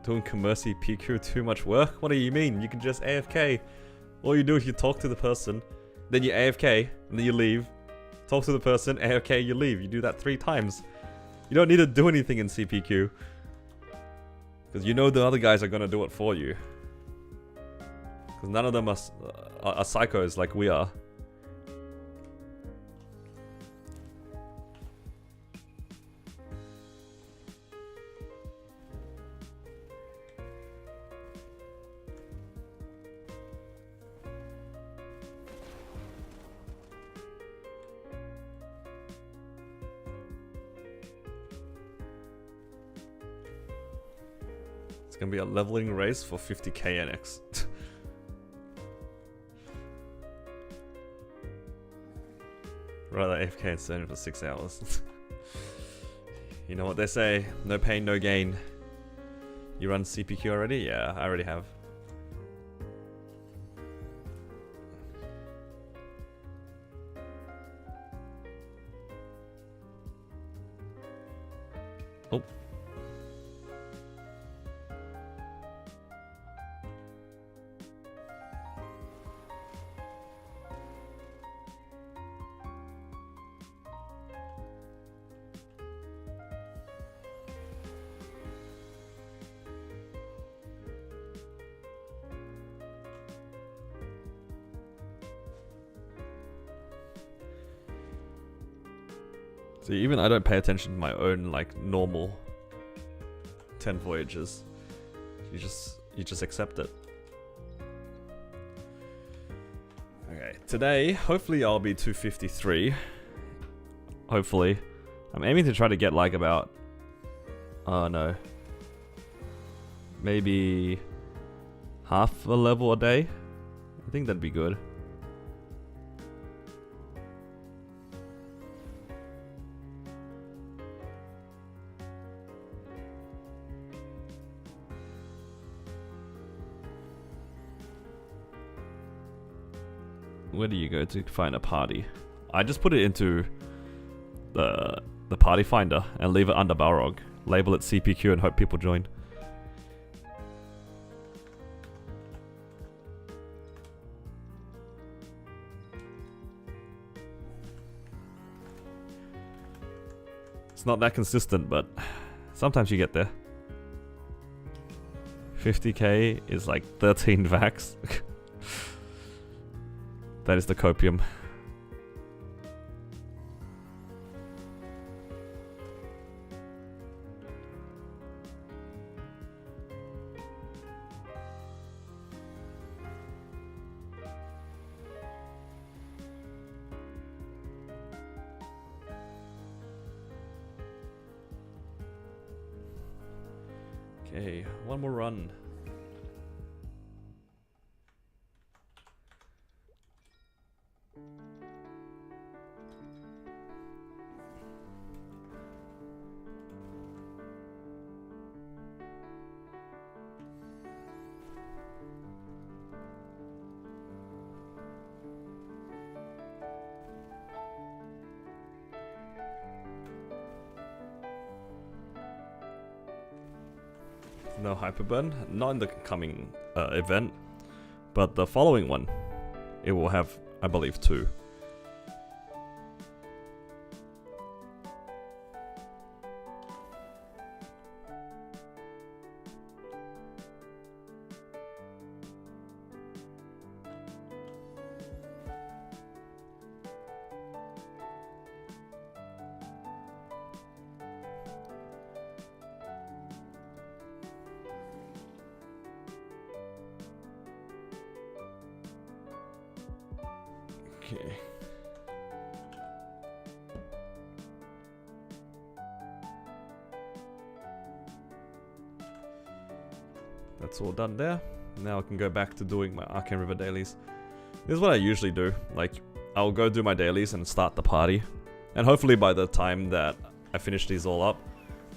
Doing commercy PQ too much work? What do you mean? You can just AFK All you do is you talk to the person, then you AFK, and then you leave. Talk to the person, AFK, you leave. You do that 3 times. You don't need to do anything in CPQ. Because you know the other guys are going to do it for you. Because none of them are psychos like we are. It's going to be a leveling race for 50k NX. Rather AFK and stand for 6 hours. You know what they say, no pain, no gain. You run CPQ already? Yeah, I already have. Oh. See, even I don't pay attention to my own, like, normal 10 voyages. You just accept it. Okay, today, hopefully I'll be 253. Hopefully. I'm aiming to try to get, like, about... Oh, no. Maybe... half a level a day? I think that'd be good. Where do you go to find a party? I just put it into the party finder and leave it under Balrog. Label it CPQ and hope people join. It's not that consistent, but sometimes you get there. 50k is like 13 vax. That is the copium. Okay, one more run. No hyperburn, not in the coming event, but the following one, it will have, I believe, 2. Okay. That's all done there. Now I can go back to doing my Arcane River dailies. This is what I usually do. Like, I'll go do my dailies and start the party. And hopefully by the time that I finish these all up,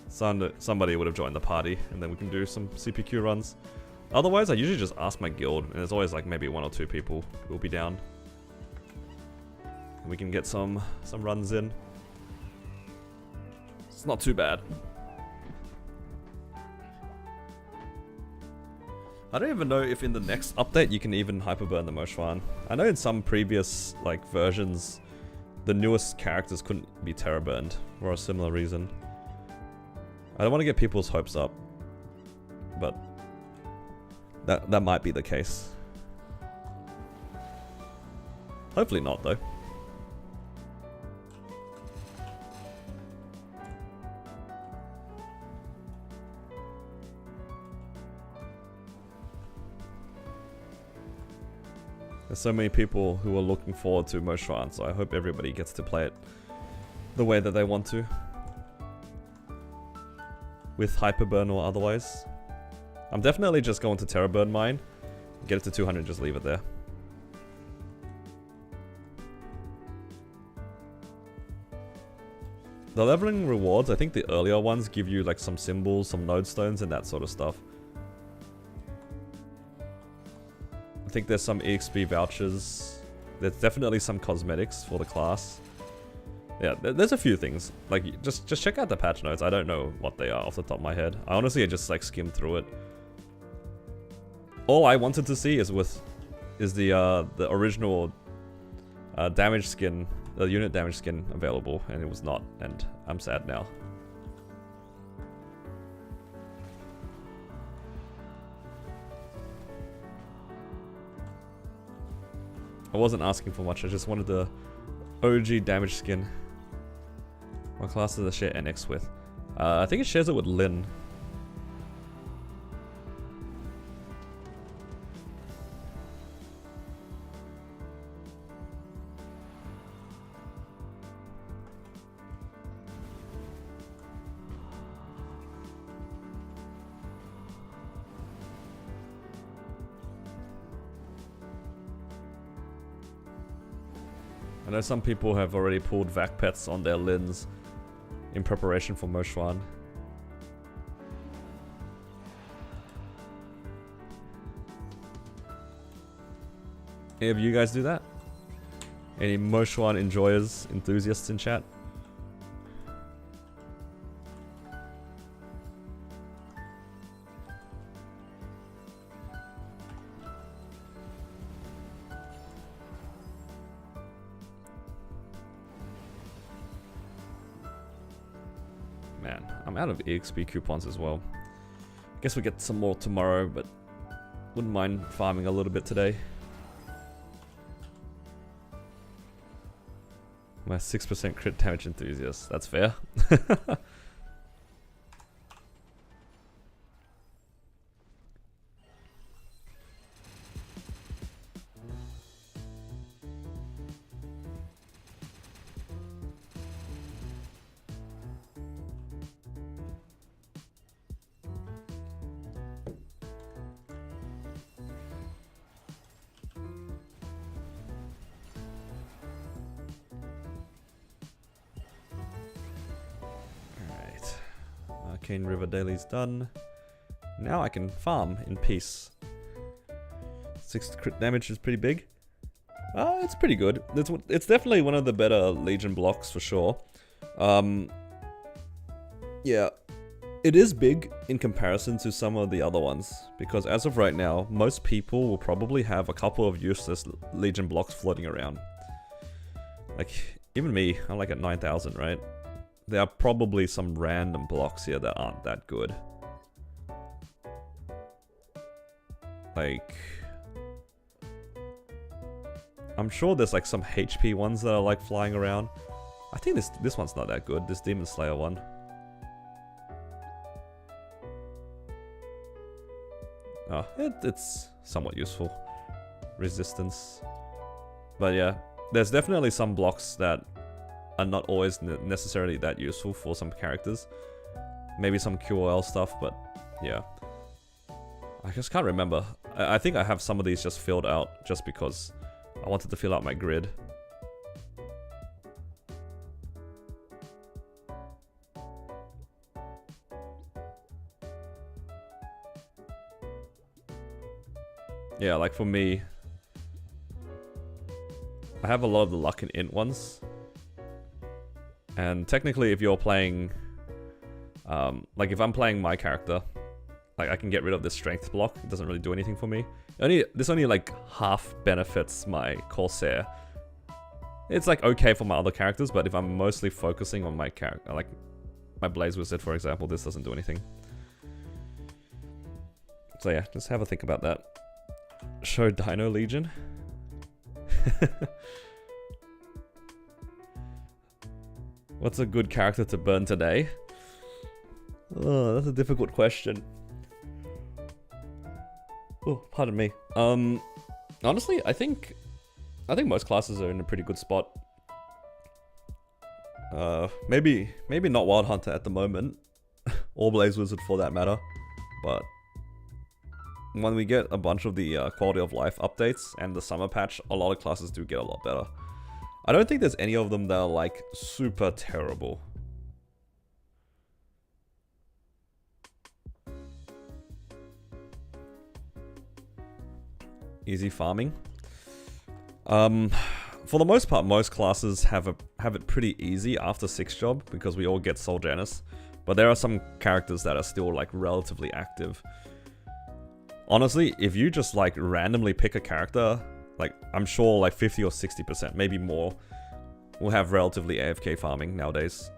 somebody would have joined the party, and then we can do some CPQ runs. Otherwise, I usually just ask my guild, and there's always like maybe 1 or 2 people who will be down. We can get some runs in. It's not too bad. I don't even know if in the next update you can even hyperburn the Moshwan. I know in some previous like versions, the newest characters couldn't be terror burned for a similar reason. I don't want to get people's hopes up, but that might be the case. Hopefully not, though. There's so many people who are looking forward to Moshwan, so I hope everybody gets to play it the way that they want to. With Hyperburn or otherwise. I'm definitely just going to Terrorburn mine, get it to 200 and just leave it there. The leveling rewards, I think the earlier ones give you like some symbols, some node stones and that sort of stuff. I think there's some EXP vouchers. There's definitely some cosmetics for the class. Yeah, there's a few things. Like, just check out the patch notes. I don't know what they are off the top of my head. I honestly just like skimmed through it. All I wanted to see is the original damage skin, the unit damage skin available, and it was not, and I'm sad now. I wasn't asking for much, I just wanted the OG damage skin. What class does it share NX with? I think it shares it with Lin. I know some people have already pulled vac pets on their Lins in preparation for Moshwan. Any of you guys do that? Any Moshwan enjoyers, enthusiasts in chat? Man, I'm out of EXP coupons as well. Guess we get some more tomorrow, but wouldn't mind farming a little bit today. My 6% crit damage enthusiast. That's fair. Arcane River Daily's done. Now I can farm in peace. 6 crit damage is pretty big. It's pretty good. It's definitely one of the better Legion blocks for sure. Yeah, it is big in comparison to some of the other ones. Because as of right now, most people will probably have a couple of useless Legion blocks floating around. Like, even me, I'm like at 9,000, right? There are probably some random blocks here that aren't that good. Like, I'm sure there's like some HP ones that are like flying around. I think this one's not that good, this Demon Slayer one. Oh, it's somewhat useful. Resistance. But yeah, there's definitely some blocks that are not always necessarily that useful for some characters. Maybe some QOL stuff, but yeah. I just can't remember. I think I have some of these just filled out just because I wanted to fill out my grid. Yeah, like for me, I have a lot of the luck and int ones. And technically if you're playing, like if I'm playing my character, Like, I can get rid of this strength block. It doesn't really do anything for me. This only like half benefits my Corsair. It's like okay for my other characters, but if I'm mostly focusing on my character, like my Blaze Wizard, for example, this doesn't do anything. So yeah, just have a think about that. Show Dino Legion. What's a good character to burn today? Oh, that's a difficult question. Oh, pardon me. Honestly, I think most classes are in a pretty good spot. Maybe not Wild Hunter at the moment, or Blaze Wizard for that matter, but when we get a bunch of the quality of life updates and the summer patch, a lot of classes do get a lot better. I don't think there's any of them that are like super terrible. Easy farming. For the most part, most classes have it pretty easy after 6th job because we all get Soul Janus, but there are some characters that are still like relatively active. Honestly, if you just like randomly pick a character, like I'm sure like 50 or 60%, maybe more, will have relatively AFK farming nowadays.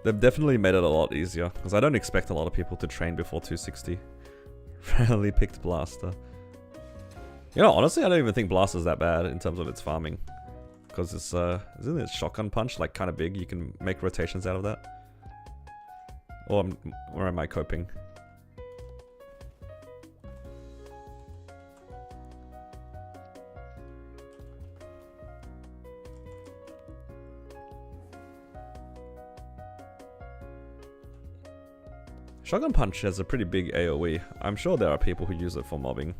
They've definitely made it a lot easier, because I don't expect a lot of people to train before 260. Rarely picked Blaster. You know, honestly, I don't even think Blaster's that bad in terms of its farming. Because it's, isn't it Shotgun Punch, like, kind of big? You can make rotations out of that. Or am I coping? Shotgun Punch has a pretty big AoE. I'm sure there are people who use it for mobbing.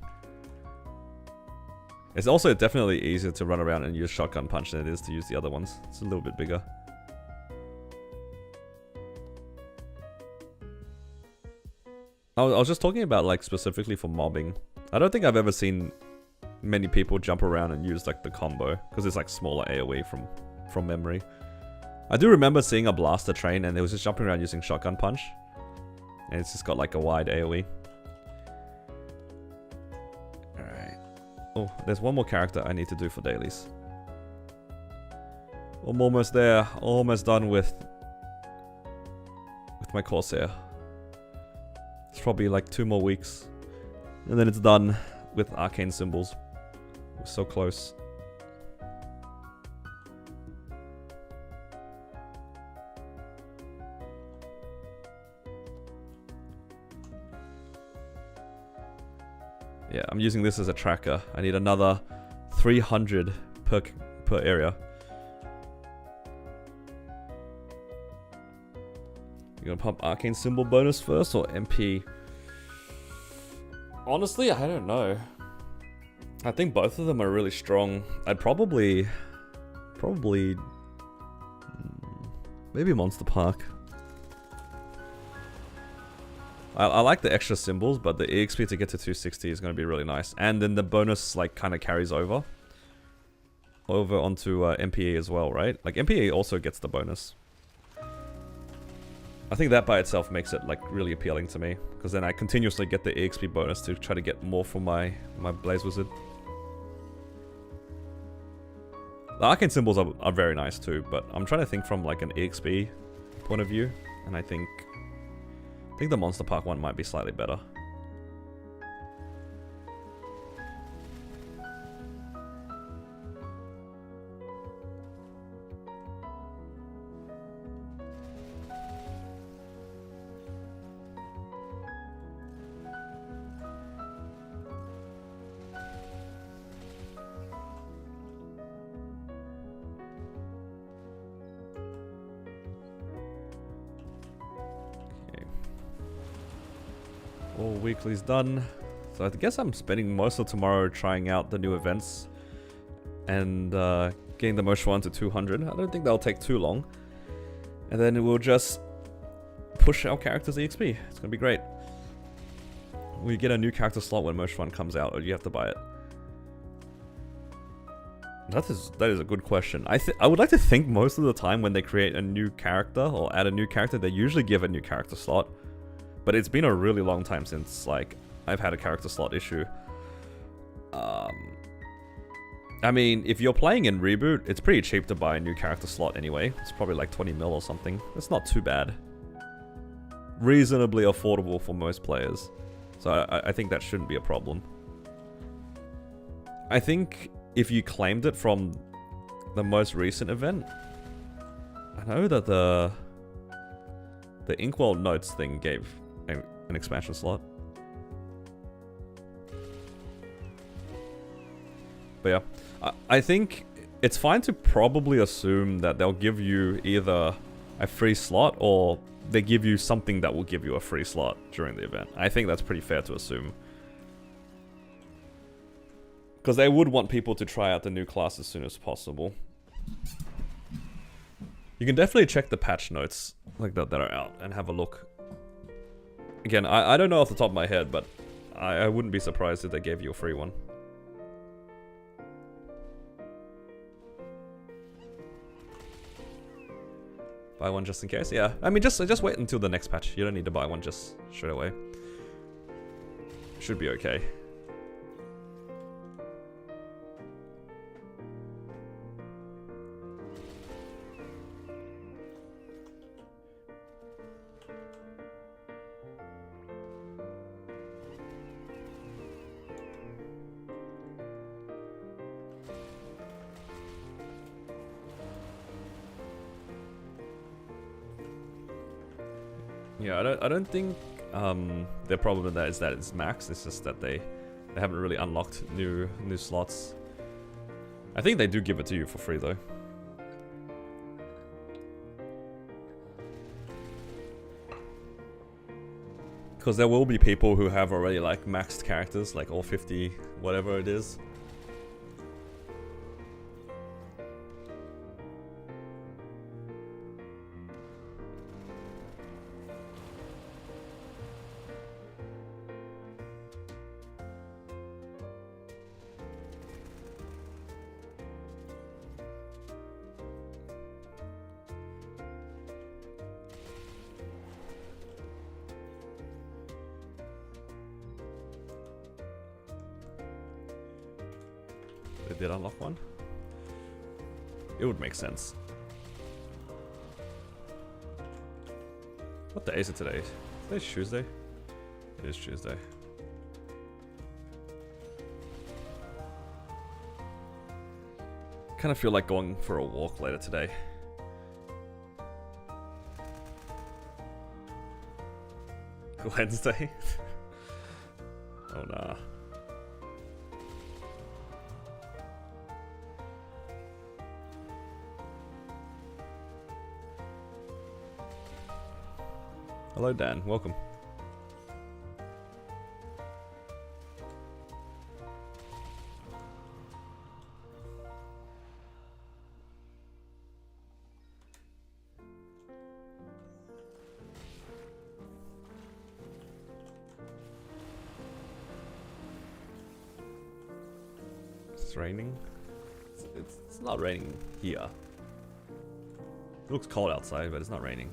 It's also definitely easier to run around and use Shotgun Punch than it is to use the other ones. It's a little bit bigger. I was just talking about like specifically for mobbing. I don't think I've ever seen many people jump around and use like the combo because it's like smaller AoE from memory. I do remember seeing a Blaster train and it was just jumping around using Shotgun Punch. And it's just got like a wide AoE. Alright. Oh, there's one more character I need to do for dailies. I'm almost there. Almost done with my Corsair. It's probably like 2 more weeks. And then it's done with Arcane Symbols. We're so close. Yeah, I'm using this as a tracker. I need another 300 per area. You gonna pump Arcane Symbol bonus first or MP? Honestly, I don't know. I think both of them are really strong. I'd probably maybe Monster Park. I like the extra symbols, but the EXP to get to 260 is going to be really nice. And then the bonus like kind of carries over onto MPE as well, right? Like MPE also gets the bonus. I think that by itself makes it like really appealing to me, because then I continuously get the EXP bonus to try to get more for my Blaze Wizard. The Arcane Symbols are very nice too, but I'm trying to think from like an EXP point of view, and I think the Monster Park one might be slightly better. All weekly's done. So I guess I'm spending most of tomorrow trying out the new events and getting the Mosh 1 to 200. I don't think that'll take too long. And then we'll just push our characters EXP. It's gonna be great. We get a new character slot when Mosh 1 comes out, or you have to buy it. That is a good question. I would like to think most of the time when they create a new character or add a new character, they usually give a new character slot. But it's been a really long time since like I've had a character slot issue. I mean, if you're playing in Reboot, it's pretty cheap to buy a new character slot anyway. It's probably like 20 mil or something. It's not too bad. Reasonably affordable for most players. So I think that shouldn't be a problem. I think if you claimed it from the most recent event, I know that the Inkwell Notes thing gave an expansion slot. But yeah, I think it's fine to probably assume that they'll give you either a free slot or they give you something that will give you a free slot during the event. I think that's pretty fair to assume. Because they would want people to try out the new class as soon as possible. You can definitely check the patch notes like that are out and have a look. Again, I don't know off the top of my head, but I wouldn't be surprised if they gave you a free one. Buy one just in case? Yeah. I mean, just wait until the next patch. You don't need to buy one just straight away. Should be okay. Yeah, I don't think their problem with that is that it's maxed. It's just that they haven't really unlocked new slots. I think they do give it to you for free though. Because there will be people who have already like maxed characters, like all 50, whatever it is. They did unlock one? It would make sense. What day is it today? Today's Tuesday? It is Tuesday. Kind of feel like going for a walk later today. Wednesday? Oh nah. Hello Dan, welcome. It's raining. It's not raining here. It looks cold outside, but it's not raining.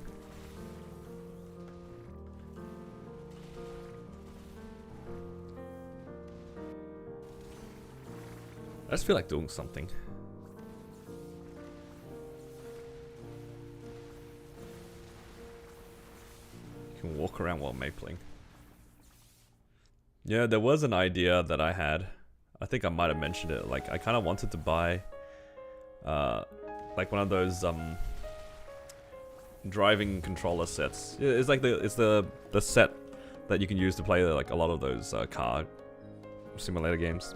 I just feel like doing something. You can walk around while mapling. Yeah, there was an idea that I had. I think I might have mentioned it. Like, I kind of wanted to buy, like one of those driving controller sets. It's like the set that you can use to play like a lot of those car simulator games.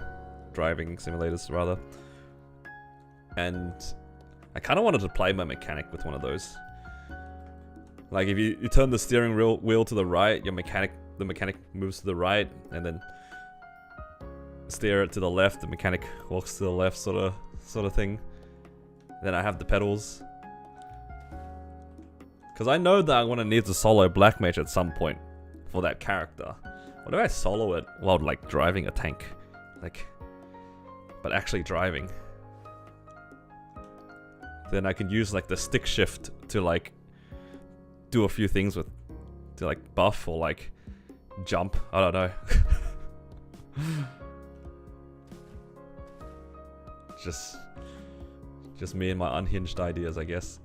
Driving simulators rather. And I kind of wanted to play my mechanic with one of those. Like if you turn the steering wheel to the right, the mechanic moves to the right, and then steer it to the left, the mechanic walks to the left, sort of thing. Then I have the pedals. Because I know that I'm gonna need to solo Black Mage at some point for that character. What if I solo it while like driving a tank? Like, but actually driving. then I can use like the stick shift to like do a few things with, to like buff or like jump. I don't know. Just me and my unhinged ideas, I guess.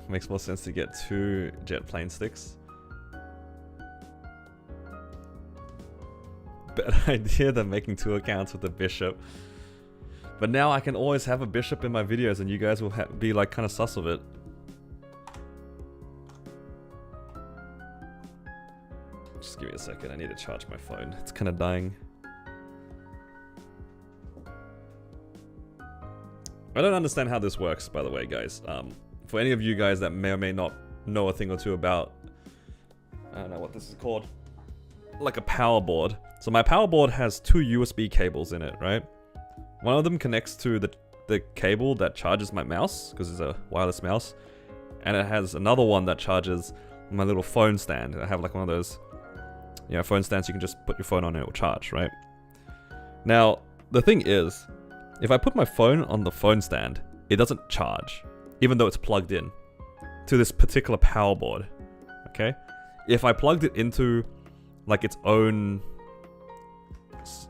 Makes more sense to get 2 jet plane sticks. Better idea than making 2 accounts with a bishop. But now I can always have a bishop in my videos and you guys will be like kind of sus of it. Just give me a second, I need to charge my phone. It's kind of dying. I don't understand how this works, by the way, guys. For any of you guys that may or may not know a thing or two about, I don't know what this is called, like a power board. So my power board has 2 USB cables in it, right? One of them connects to the cable that charges my mouse, because it's a wireless mouse, and it has another one that charges my little phone stand. I have like one of those, you know, phone stands you can just put your phone on and it will charge, right? Now, the thing is, if I put my phone on the phone stand, it doesn't charge, even though it's plugged in to this particular power board, okay? If I plugged it into like its own,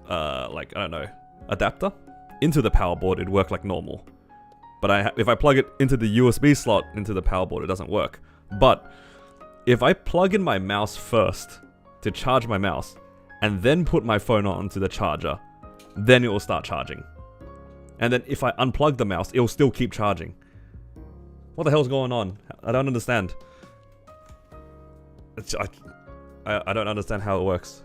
like, I don't know, adapter into the power board, it'd work like normal. But if I plug it into the USB slot into the power board, it doesn't work. But if I plug in my mouse first to charge my mouse, and then put my phone onto the charger, then it will start charging. And then if I unplug the mouse, it will still keep charging. What the hell's going on? I don't understand. I don't understand how it works.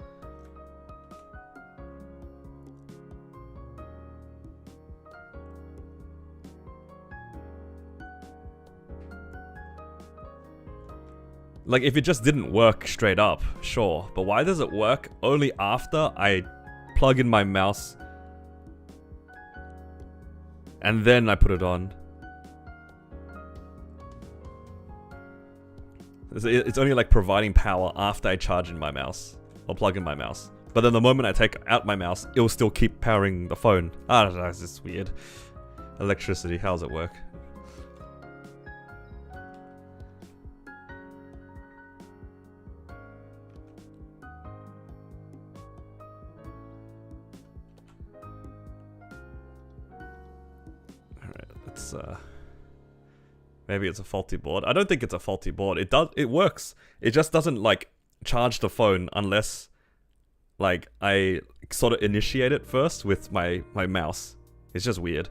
Like, if it just didn't work straight up, sure. But why does it work only after I plug in my mouse and then I put it on? It's only like providing power after I charge in my mouse or plug in my mouse. But then the moment I take out my mouse, it will still keep powering the phone. I don't know, it's just weird. Electricity, how does it work? Alright, let's maybe it's a faulty board. I don't think it's a faulty board. It works. It just doesn't like charge the phone unless like I sort of initiate it first with my mouse. It's just weird.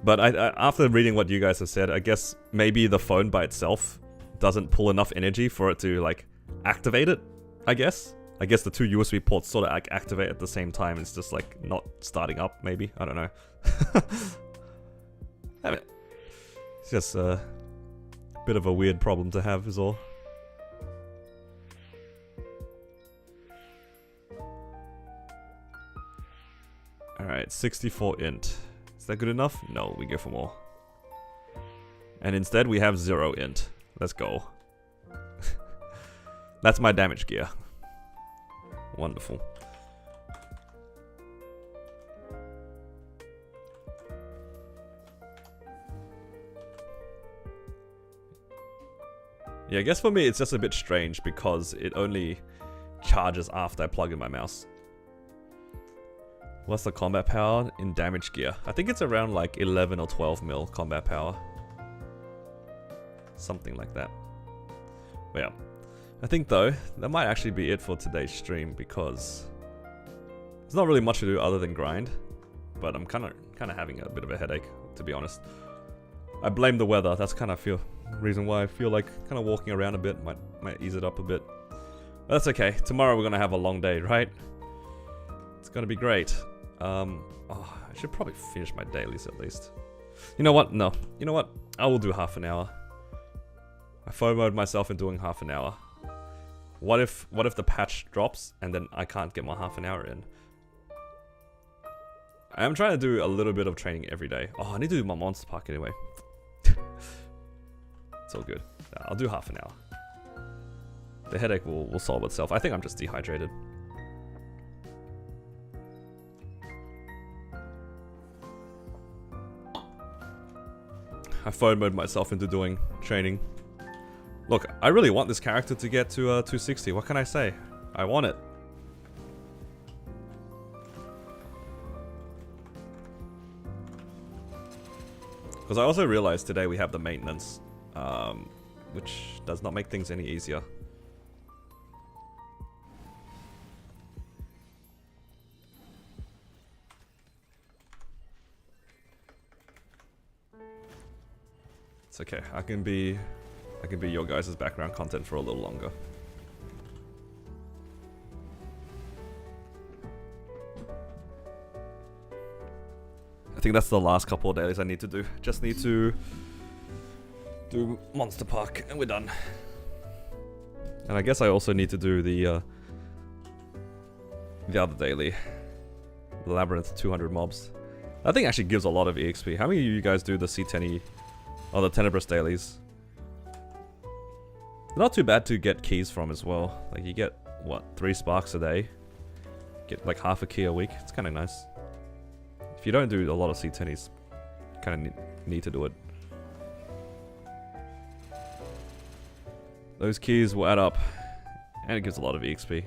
But I after reading what you guys have said, I guess maybe the phone by itself doesn't pull enough energy for it to like activate it, I guess. I guess the 2 USB ports sort of activate at the same time. It's just like not starting up, maybe. I don't know. I mean, it's just a bit of a weird problem to have is all. Alright, 64 int. Is that good enough? No, we go for more. And instead we have 0 int. Let's go. That's my damage gear. Wonderful. Yeah, I guess for me it's just a bit strange because it only charges after I plug in my mouse. What's the combat power in damage gear? I think it's around like 11 or 12 mil combat power. Something like that. But yeah. I think though, that might actually be it for today's stream because there's not really much to do other than grind. But I'm kind of having a bit of a headache, to be honest. I blame the weather. That's kind of reason why I feel like kind of walking around a bit might ease it up a bit. But that's okay. Tomorrow we're gonna have a long day, right? It's gonna be great. Oh, I should probably finish my dailies at least. You know what? No. You know what? I will do half an hour. I FOMO'd myself in doing half an hour. What if the patch drops and then I can't get my half an hour in? I am trying to do a little bit of training every day. Oh, I need to do my monster park anyway. It's all good. I'll do half an hour. The headache will solve itself. I think I'm just dehydrated. I FOMO'd myself into doing training. Look, I really want this character to get to 260. What can I say? I want it. Because I also realized today we have the maintenance, which does not make things any easier. It's okay. I can be your guys' background content for a little longer. I think that's the last couple of dailies I need to do. Just need to do Monster Park and we're done. And I guess I also need to do the other daily, the Labyrinth 200 mobs. That thing actually gives a lot of EXP. How many of you guys do the C10 or the Tenebrous dailies? Not too bad to get keys from as well. Like you get what, 3 sparks a day? Get like half a key a week. It's kind of nice. If you don't do a lot of C10s, you kind of need to do it. Those keys will add up, and it gives a lot of EXP.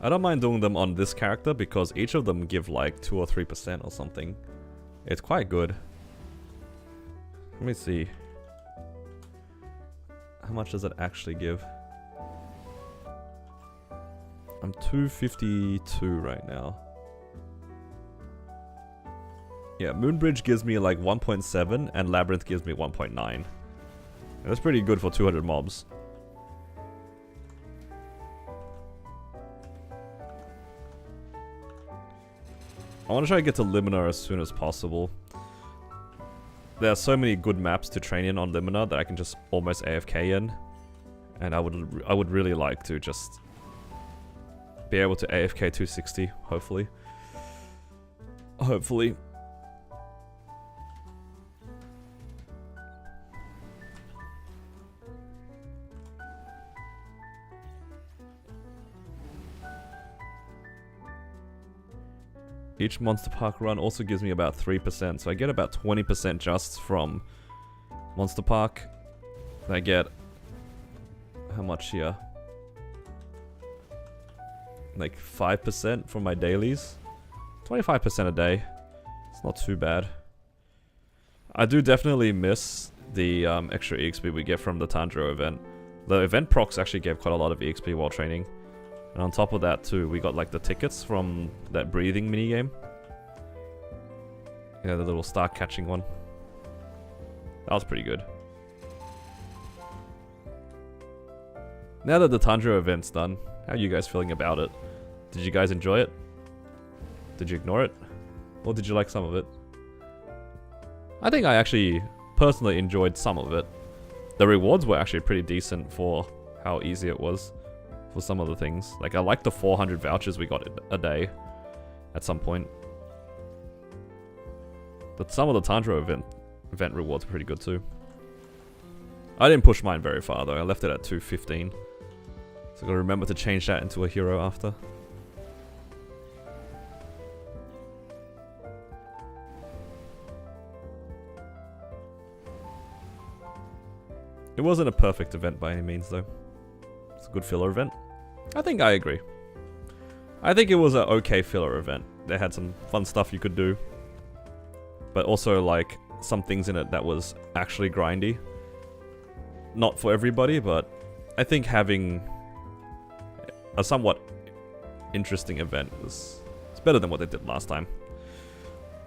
I don't mind doing them on this character because each of them give like 2 or 3% or something. It's quite good. Let me see. How much does it actually give? I'm 252 right now. Yeah, Moonbridge gives me like 1.7 and Labyrinth gives me 1.9. That's pretty good for 200 mobs. I want to try to get to Limina as soon as possible. There are so many good maps to train in on Limina that I can just almost AFK in. And I would really like to just be able to AFK 260, hopefully. Hopefully. Each Monster Park run also gives me about 3%, so I get about 20% just from Monster Park. And I get... how much here? Like 5% from my dailies. 25% a day. It's not too bad. I do definitely miss the extra EXP we get from the Tanjiro event. The event procs actually gave quite a lot of EXP while training. And on top of that too, we got like the tickets from that breathing minigame. Yeah, the little star catching one. That was pretty good. Now that the Tanjiro event's done, how are you guys feeling about it? Did you guys enjoy it? Did you ignore it? Or did you like some of it? I think I actually personally enjoyed some of it. The rewards were actually pretty decent for how easy it was. For some of the things. Like, I like the 400 vouchers we got a day at some point. But some of the Tanjiro event rewards are pretty good too. I didn't push mine very far though. I left it at 215. So I gotta remember to change that into a hero after. It wasn't a perfect event by any means though. It's a good filler event. I think I agree. I think it was an okay filler event. They had some fun stuff you could do. But also like some things in it that was actually grindy. Not for everybody, but I think having a somewhat interesting event was better than what they did last time.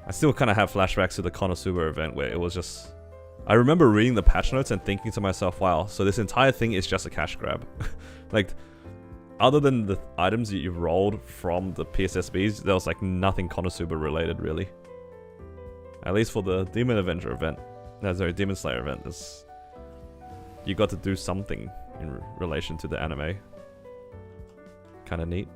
I still kind of have flashbacks to the Konosuba event where it was just... I remember reading the patch notes and thinking to myself, wow, so this entire thing is just a cash grab. Like, other than the items that you rolled from the PSSBs, there was like nothing Konosuba related really. At least for the Demon Avenger event. No, sorry, Demon Slayer event. You got to do something in relation to the anime. Kinda neat.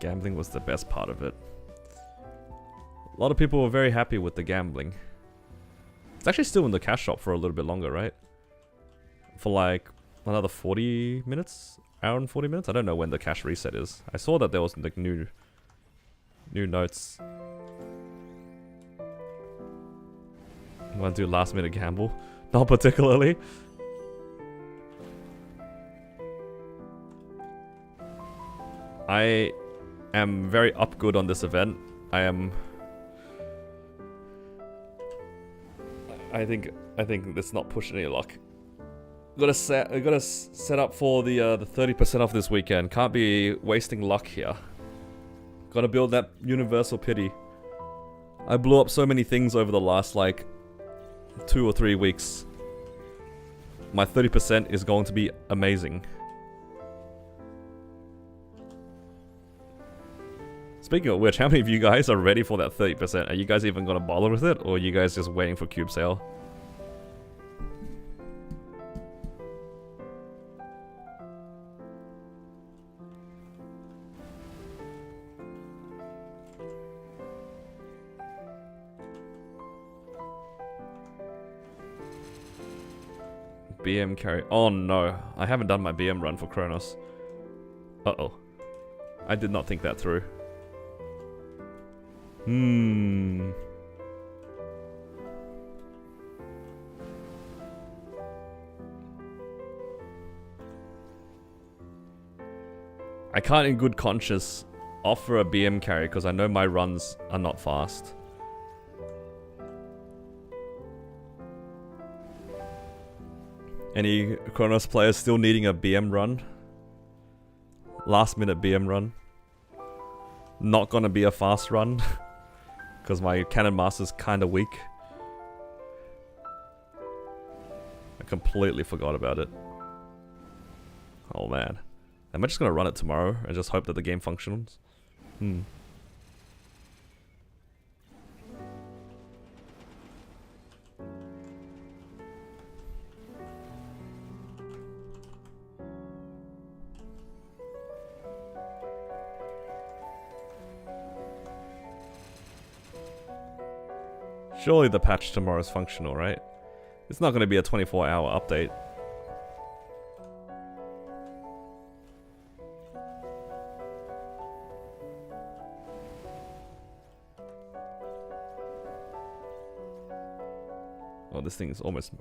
Gambling was the best part of it. A lot of people were very happy with the gambling. It's actually still in the cash shop for a little bit longer, right? For like another 40 minutes? Hour and 40 minutes? I don't know when the cash reset is. I saw that there was like new notes. Want to do last minute gamble? Not particularly. I am very up good on this event. I think let's not push any luck. Gotta set up for the 30% off this weekend. Can't be wasting luck here. Gotta build that universal pity. I blew up so many things over the last like 2 or 3 weeks. My 30% is going to be amazing. Speaking of which, how many of you guys are ready for that 30%? Are you guys even gonna bother with it, or are you guys just waiting for cube sale? BM carry. Oh no, I haven't done my BM run for Kronos. Uh-oh. I did not think that through. I can't in good conscience offer a BM carry because I know my runs are not fast. Any Kronos players still needing a BM run? Last minute BM run. Not gonna be a fast run. Because my Cannon Master's kinda weak. I completely forgot about it. Oh man. Am I just gonna run it tomorrow and just hope that the game functions? Surely the patch tomorrow is functional, right? It's not going to be a 24-hour update. Oh, this thing is almost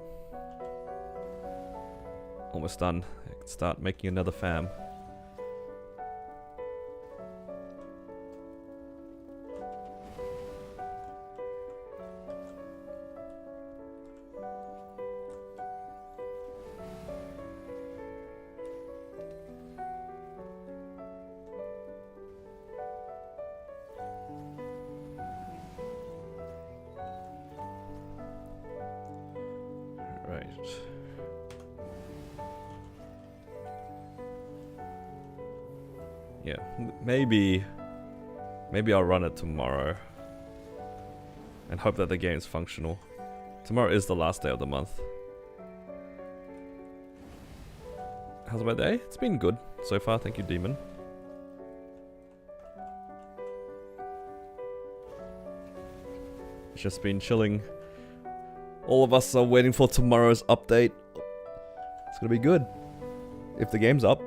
done. I can start making another fam. Yeah, maybe I'll run it tomorrow and hope that the game's functional. Tomorrow is the last day of the month. How's my day? It's been good so far, thank you, Demon. It's just been chilling. All of us are waiting for tomorrow's update. It's gonna be good. If the game's up.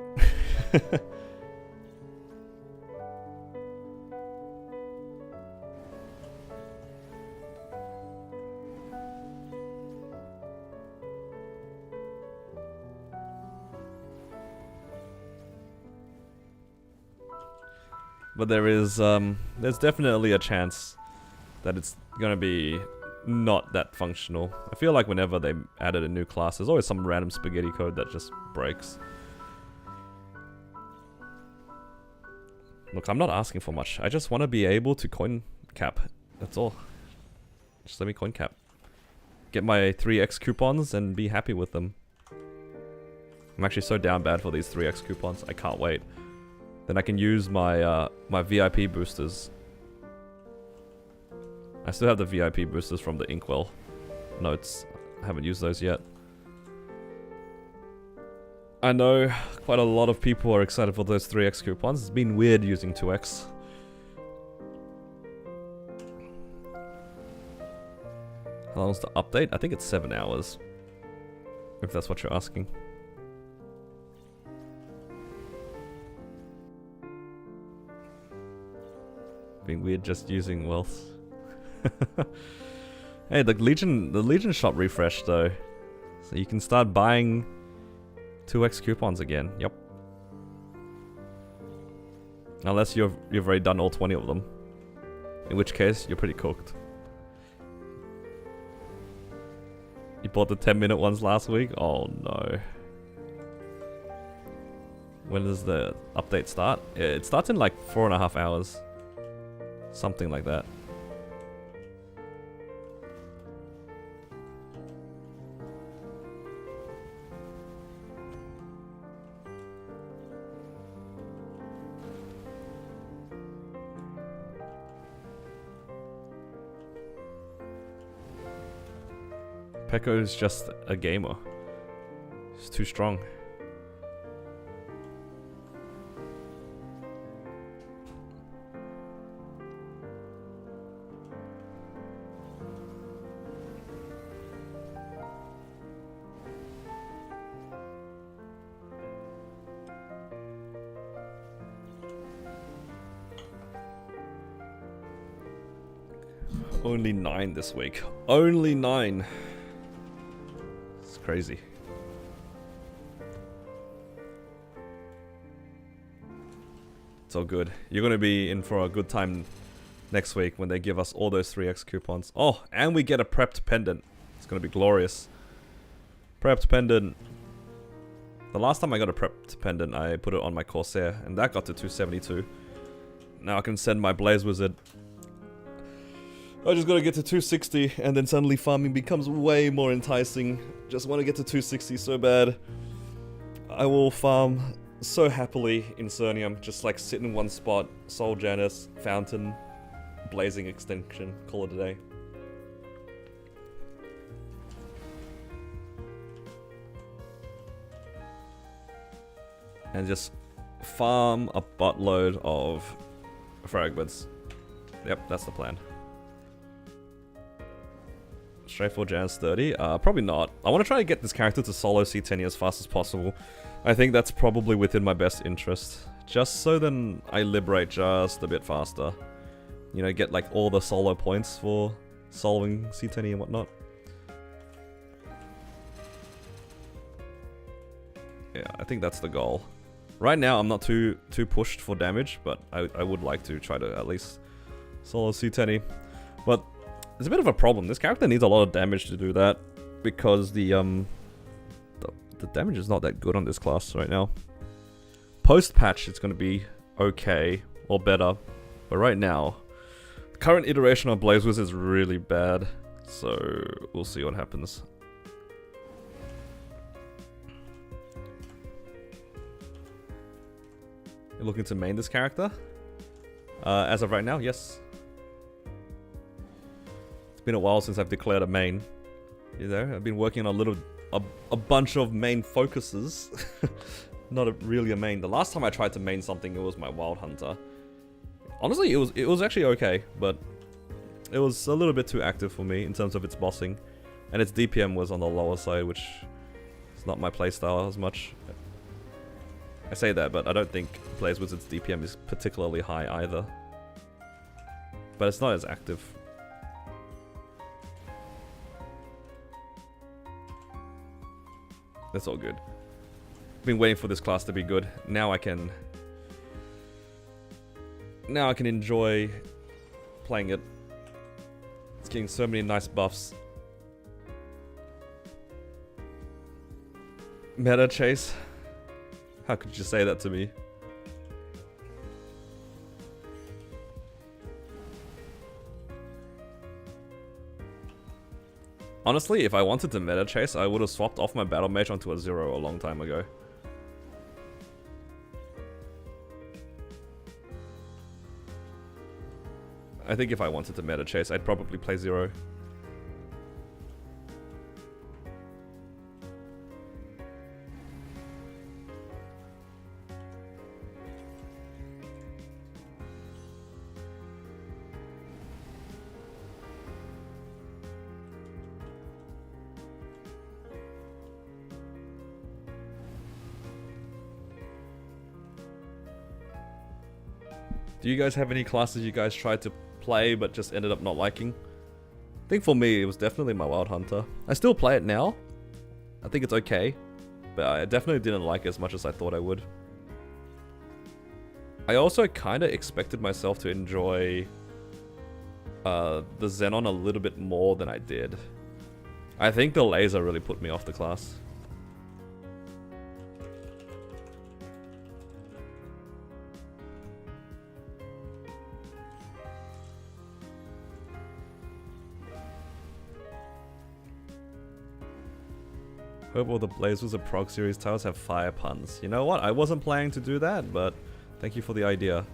But there's definitely a chance that it's gonna be not that functional. I feel like whenever they added a new class, there's always some random spaghetti code that just breaks. Look, I'm not asking for much. I just want to be able to coin cap. That's all. Just let me coin cap. Get my 3x coupons and be happy with them. I'm actually so down bad for these 3x coupons. I can't wait. Then I can use my my VIP boosters. I still have the VIP boosters from the Inkwell notes. I haven't used those yet. I know quite a lot of people are excited for those 3x coupons. It's been weird using 2x. How long is the update? I think it's 7 hours. If that's what you're asking. Being weird just using wealth. Hey, the Legion shop refreshed though. So you can start buying 2x coupons again. Yep. Unless you've already done all 20 of them. In which case, you're pretty cooked. You bought the 10-minute ones last week? Oh no. When does the update start? It starts in like 4.5 hours. Something like that. Pekko is just a gamer. He's too strong. Only 9 this week. Only 9. It's crazy. It's all good. You're gonna be in for a good time next week when they give us all those 3x coupons. Oh, and we get a prepped pendant. It's gonna be glorious. Prepped pendant. The last time I got a prepped pendant, I put it on my Corsair, and that got to 272. Now I can send my Blaze Wizard. I just gotta get to 260, and then suddenly farming becomes way more enticing. Just want to get to 260 so bad. I will farm so happily in Cernium, just like sit in one spot, Soul Janus, Fountain, Blazing Extinction, call it a day. And just farm a buttload of fragments. Yep, that's the plan. Straight for Janus 30? Probably not. I want to try to get this character to solo C10 as fast as possible. I think that's probably within my best interest. Just so then I liberate just a bit faster. You know, get like all the solo points for solving C10 and whatnot. Yeah, I think that's the goal. Right now, I'm not too pushed for damage, but I would like to try to at least solo C10. But there's a bit of a problem. This character needs a lot of damage to do that because the damage is not that good on this class right now. Post patch, it's going to be okay or better, but right now, the current iteration of Blaze Wizard is really bad. So we'll see what happens. You're looking to main this character? As of right now, yes. It's been a while since I've declared a main. You know, I've been working on a bunch of main focuses. Not really a main. The last time I tried to main something, it was my Wild Hunter. Honestly, it was actually okay, but it was a little bit too active for me in terms of its bossing. And its DPM was on the lower side, which is not my playstyle as much. I say that, but I don't think Blaze Wizard's DPM is particularly high either. But it's not as active. That's all good. I've been waiting for this class to be good. Now I can enjoy playing it. It's getting so many nice buffs. Meta Chase? How could you say that to me? Honestly, if I wanted to meta chase, I would have swapped off my battle mage onto a 0 a long time ago. I think if I wanted to meta chase, I'd probably play 0. Do you guys have any classes you guys tried to play but just ended up not liking? I think for me, it was definitely my Wild Hunter. I still play it now. I think it's okay, but I definitely didn't like it as much as I thought I would. I also kind of expected myself to enjoy the Xenon a little bit more than I did. I think the laser really put me off the class. Hope all the Blaze Wizard Prog series titles have fire puns. You know what? I wasn't planning to do that, but thank you for the idea.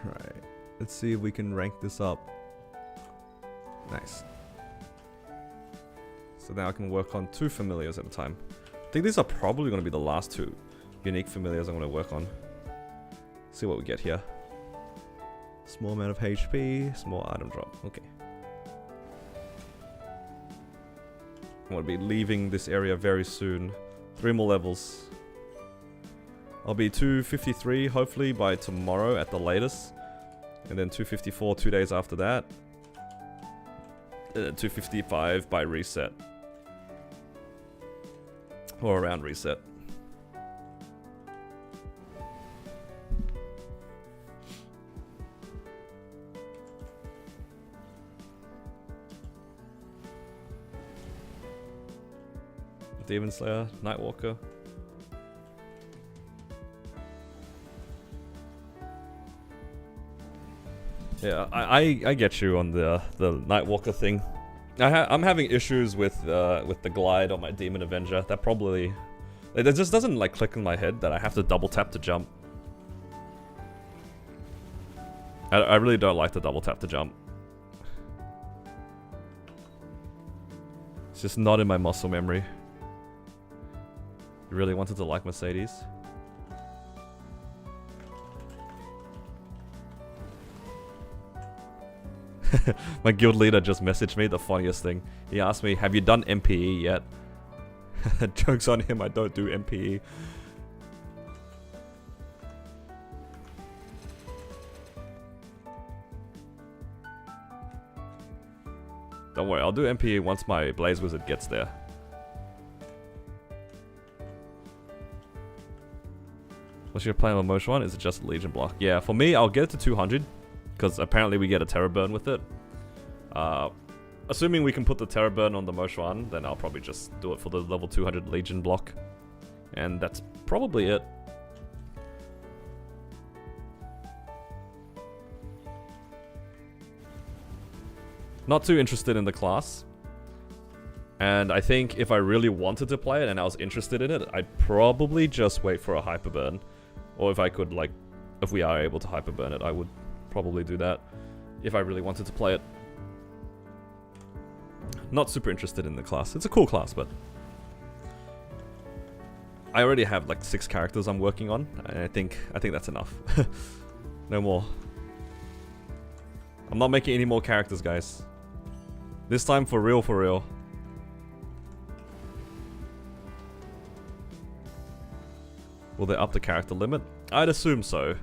Alright, let's see if we can rank this up. Nice. So now I can work on 2 familiars at a time. I think these are probably going to be the last 2 unique familiars I'm going to work on. See what we get here. Small amount of HP, small item drop. Okay. I'm going to be leaving this area very soon. 3 more levels. I'll be 253 hopefully by tomorrow at the latest. And then 254 2 days after that. 255 by reset. Or around reset. Demon Slayer, Nightwalker. Yeah, I get you on the Nightwalker thing. I'm having issues with the glide on my Demon Avenger. That probably it just doesn't like click in my head that I have to double tap to jump. I really don't like the double tap to jump. It's just not in my muscle memory. You really wanted to like Mercedes? My guild leader just messaged me the funniest thing. He asked me, have you done MPE yet? Joke's on him, I don't do MPE. Don't worry, I'll do MPE once my Blaze Wizard gets there. What's your plan on Mosh 1? Is it just Legion block? Yeah, for me, I'll get it to 200. Because apparently we get a Terror Burn with it. Assuming we can put the Terror Burn on the Mosh 1, then I'll probably just do it for the level 200 Legion block. And that's probably it. Not too interested in the class. And I think if I really wanted to play it and I was interested in it, I'd probably just wait for a Hyper Burn. Or if I could, like, if we are able to Hyper Burn it, I would probably do that if I really wanted to play it. Not super interested in the class. It's a cool class, but I already have like 6 characters I'm working on, and I think that's enough. No more. I'm not making any more characters, guys. This time for real, for real. Will they up the character limit? I'd assume so.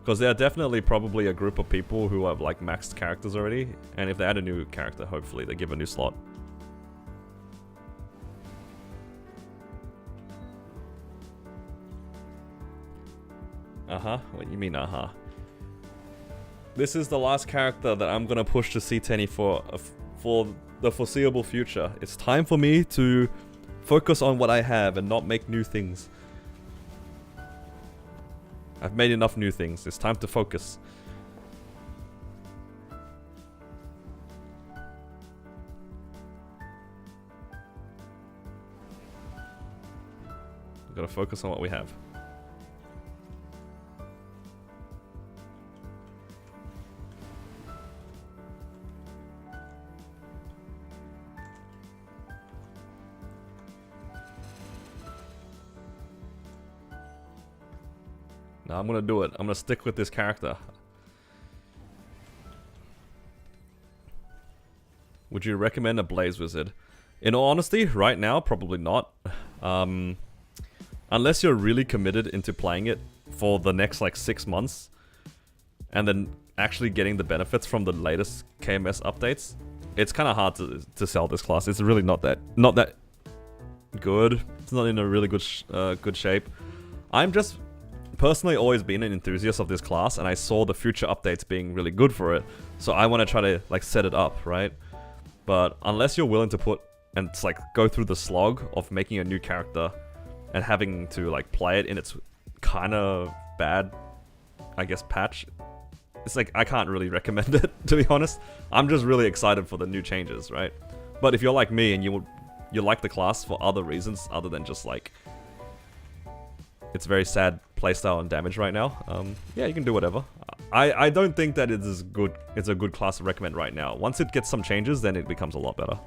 Because there are definitely probably a group of people who have like maxed characters already, and if they add a new character, hopefully they give a new slot. What do you mean This is the last character that I'm gonna push to C10 for the foreseeable future. It's time for me to focus on what I have and not make new things. I've made enough new things. It's time to focus. We've got to focus on what we have. No, I'm gonna do it. I'm gonna stick with this character. Would you recommend a Blaze Wizard? In all honesty, right now, probably not. Unless you're really committed into playing it for the next like 6 months, and then actually getting the benefits from the latest KMS updates, it's kind of hard to sell this class. It's really not that good. It's not in a really good shape. I'm just personally always been an enthusiast of this class, and I saw the future updates being really good for it, so I want to try to like set it up, right? But unless you're willing to put and like go through the slog of making a new character and having to like play it in its kind of bad, I guess, patch, it's like I can't really recommend it, to be honest. I'm just really excited for the new changes, right? But if you're like me and you like the class for other reasons other than just like it's very sad playstyle and damage right now, yeah, you can do whatever. I don't think that it is good. It's a good class to recommend right now. Once it gets some changes, then it becomes a lot better.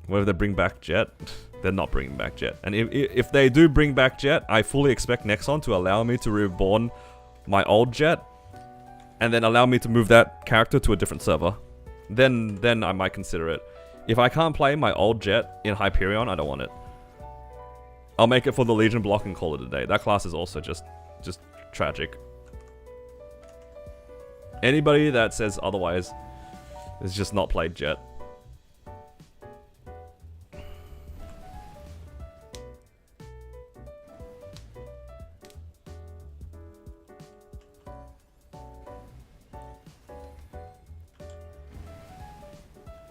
Whether they bring back Jet, they're not bringing back Jet. And if they do bring back Jet, I fully expect Nexon to allow me to reborn my old Jet, and then allow me to move that character to a different server. Then I might consider it. If I can't play my old Jet in Hyperion, I don't want it. I'll make it for the Legion block and call it a day. That class is also just tragic. Anybody that says otherwise is just not played Jet.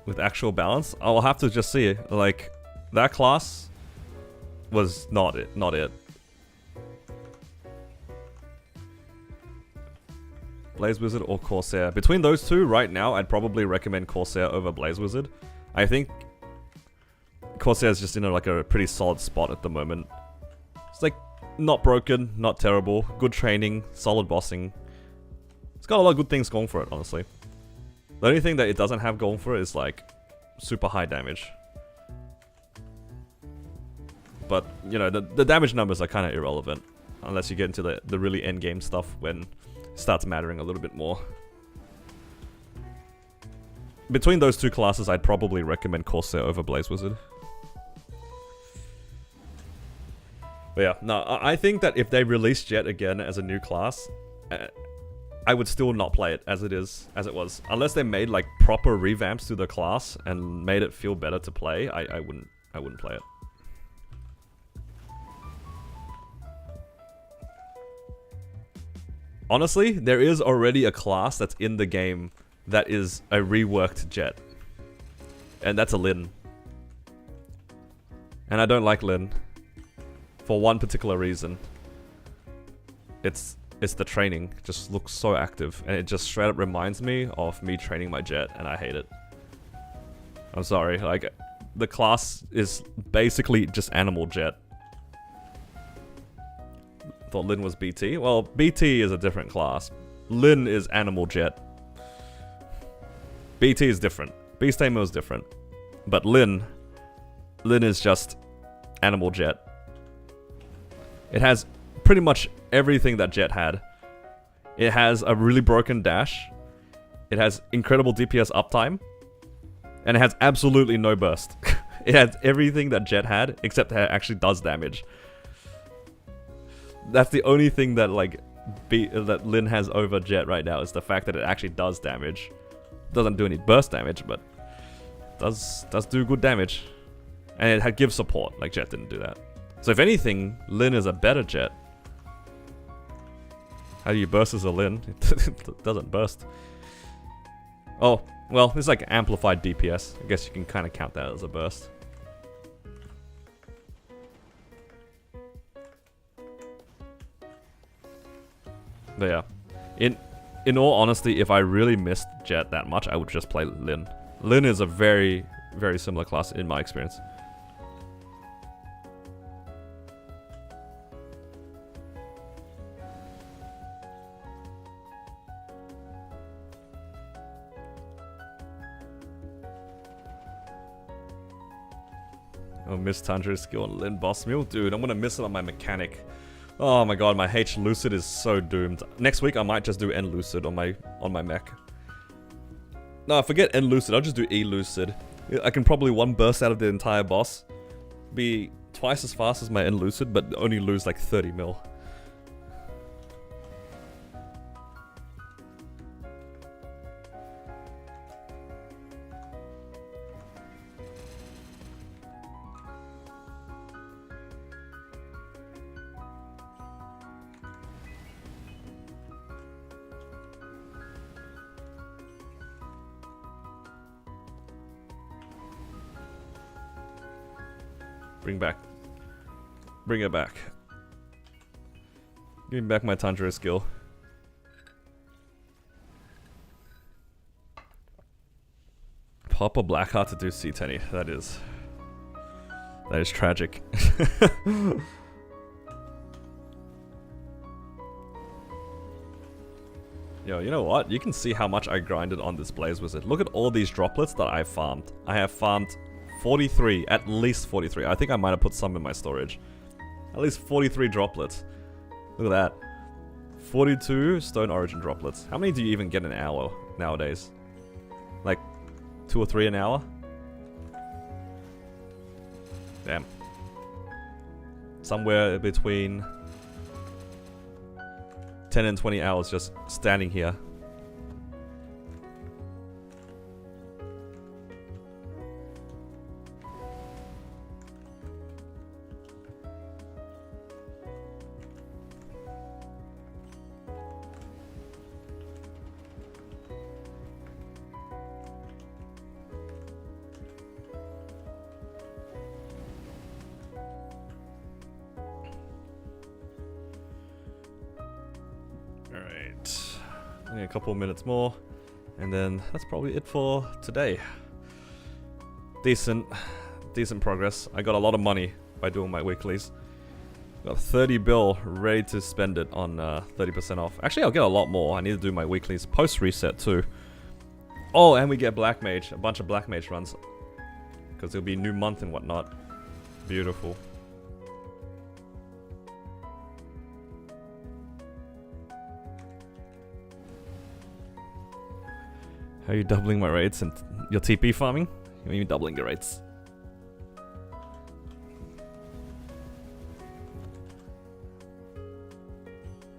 With actual balance, I'll have to just see. Like, that class was not it. Blaze Wizard or Corsair. Between those two, right now, I'd probably recommend Corsair over Blaze Wizard. I think Corsair is just in like a pretty solid spot at the moment. It's like not broken, not terrible, good training, solid bossing. It's got a lot of good things going for it, honestly. The only thing that it doesn't have going for it is like super high damage. But, you know, the damage numbers are kind of irrelevant. Unless you get into the really endgame stuff when it starts mattering a little bit more. Between those two classes, I'd probably recommend Corsair over Blaze Wizard. But yeah, no, I think that if they release Jet again as a new class, I would still not play it as it was. Unless they made like proper revamps to the class and made it feel better to play, I wouldn't play it. Honestly, there is already a class that's in the game that is a reworked Jet. And that's a Lin. And I don't like Lin. For one particular reason. It's the training. It just looks so active. And it just straight up reminds me of me training my Jet. And I hate it. I'm sorry. Like, the class is basically just animal Jet. Thought Lin was BT. Well, BT is a different class. Lin is animal Jet. BT is different. Beast Tamer is different. But Lin is just animal Jet. It has pretty much everything that Jet had. It has a really broken dash. It has incredible DPS uptime. And it has absolutely no burst. It has everything that Jet had, except that it actually does damage. That's the only thing that like that Lin has over Jet right now, is the fact that it actually does damage. Doesn't do any burst damage, but does do good damage. And it gives support, like Jet didn't do that. So if anything, Lin is a better Jet. How do you burst as a Lin? It doesn't burst. Oh, well, it's like amplified DPS. I guess you can kind of count that as a burst. But yeah, in all honesty, if I really missed Jet that much, I would just play Lin. Lin is a very, very similar class in my experience. Oh, miss Tandra's skill on Lin Boss Meal? Dude, I'm gonna miss it on my mechanic. Oh my god, my H Lucid is so doomed. Next week I might just do N Lucid on my mech. No, forget N Lucid, I'll just do E Lucid. I can probably one burst out of the entire boss. Be twice as fast as my N Lucid, but only lose like 30 mil. Bring it back. Give me back my Tanjiro skill. Pop a Blackheart to do C10. That is tragic. Yo, you know what? You can see how much I grinded on this Blaze Wizard. Look at all these droplets that I farmed. I have farmed 43, at least 43. I think I might have put some in my storage. At least 43 droplets. Look at that. 42 Stone Origin droplets. How many do you even get an hour nowadays? Like 2 or 3 an hour? Damn. Somewhere between 10 and 20 hours just standing here. A couple of minutes more, and then that's probably it for today. Decent progress. I got a lot of money by doing my weeklies. Got 30 bill ready to spend it on 30% off. Actually, I'll get a lot more. I need to do my weeklies post reset too. Oh, and we get Black Mage, a bunch of Black Mage runs, because it'll be new month and whatnot. Beautiful. Are you doubling my rates and your TP farming? Are you doubling your rates?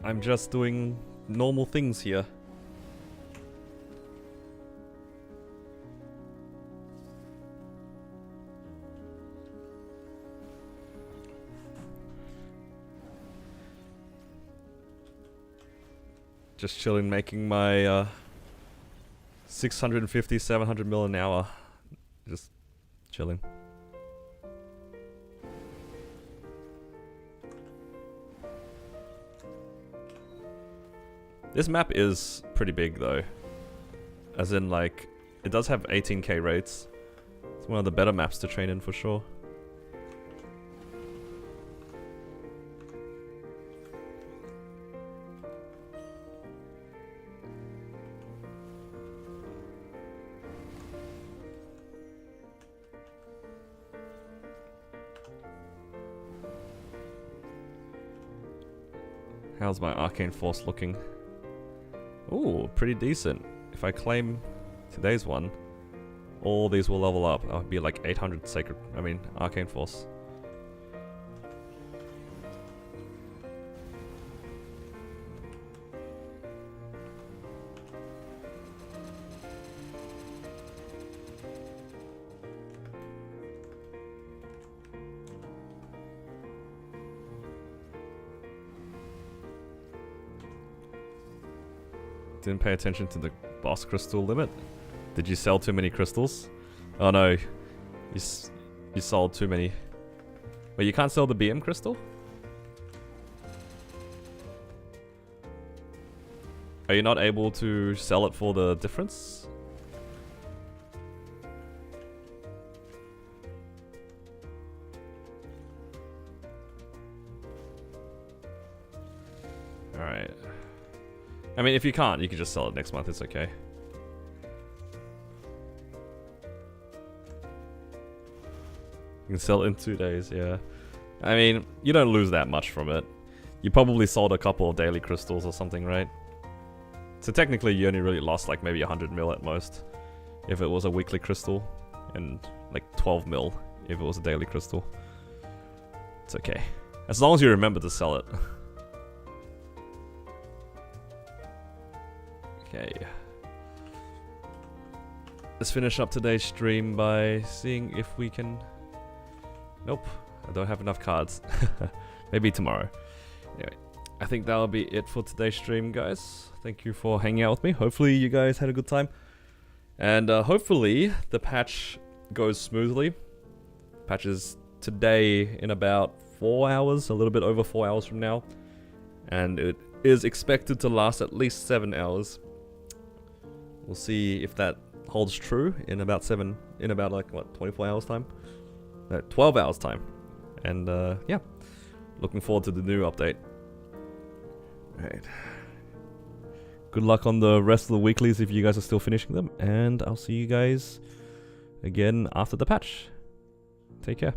I'm just doing normal things here. Just chilling, making my 650, 700 mil an hour. Just chilling. This map is pretty big though. As in like, it does have 18k rates. It's one of the better maps to train in for sure. How's my Arcane Force looking? Ooh, pretty decent. If I claim today's one, all these will level up. I'll be like 800 Arcane Force. Didn't pay attention to the boss crystal limit. Did you sell too many crystals? Oh no, you sold too many. Wait, you can't sell the BM crystal? Are you not able to sell it for the difference? Alright. I mean, if you can't, you can just sell it next month, it's okay. You can sell it in 2 days, yeah. I mean, you don't lose that much from it. You probably sold a couple of daily crystals or something, right? So technically, you only really lost like maybe 100 mil at most, if it was a weekly crystal, and like 12 mil if it was a daily crystal. It's okay. As long as you remember to sell it. Okay. Let's finish up today's stream by seeing if we can... Nope, I don't have enough cards. Maybe tomorrow. Anyway, I think that'll be it for today's stream, guys. Thank you for hanging out with me. Hopefully you guys had a good time. And hopefully the patch goes smoothly. Patch is today in about 4 hours, a little bit over 4 hours from now. And it is expected to last at least 7 hours. We'll see if that holds true in about like, what, 24 hours time? No, 12 hours time. And yeah, looking forward to the new update. Alright. Good luck on the rest of the weeklies if you guys are still finishing them. And I'll see you guys again after the patch. Take care.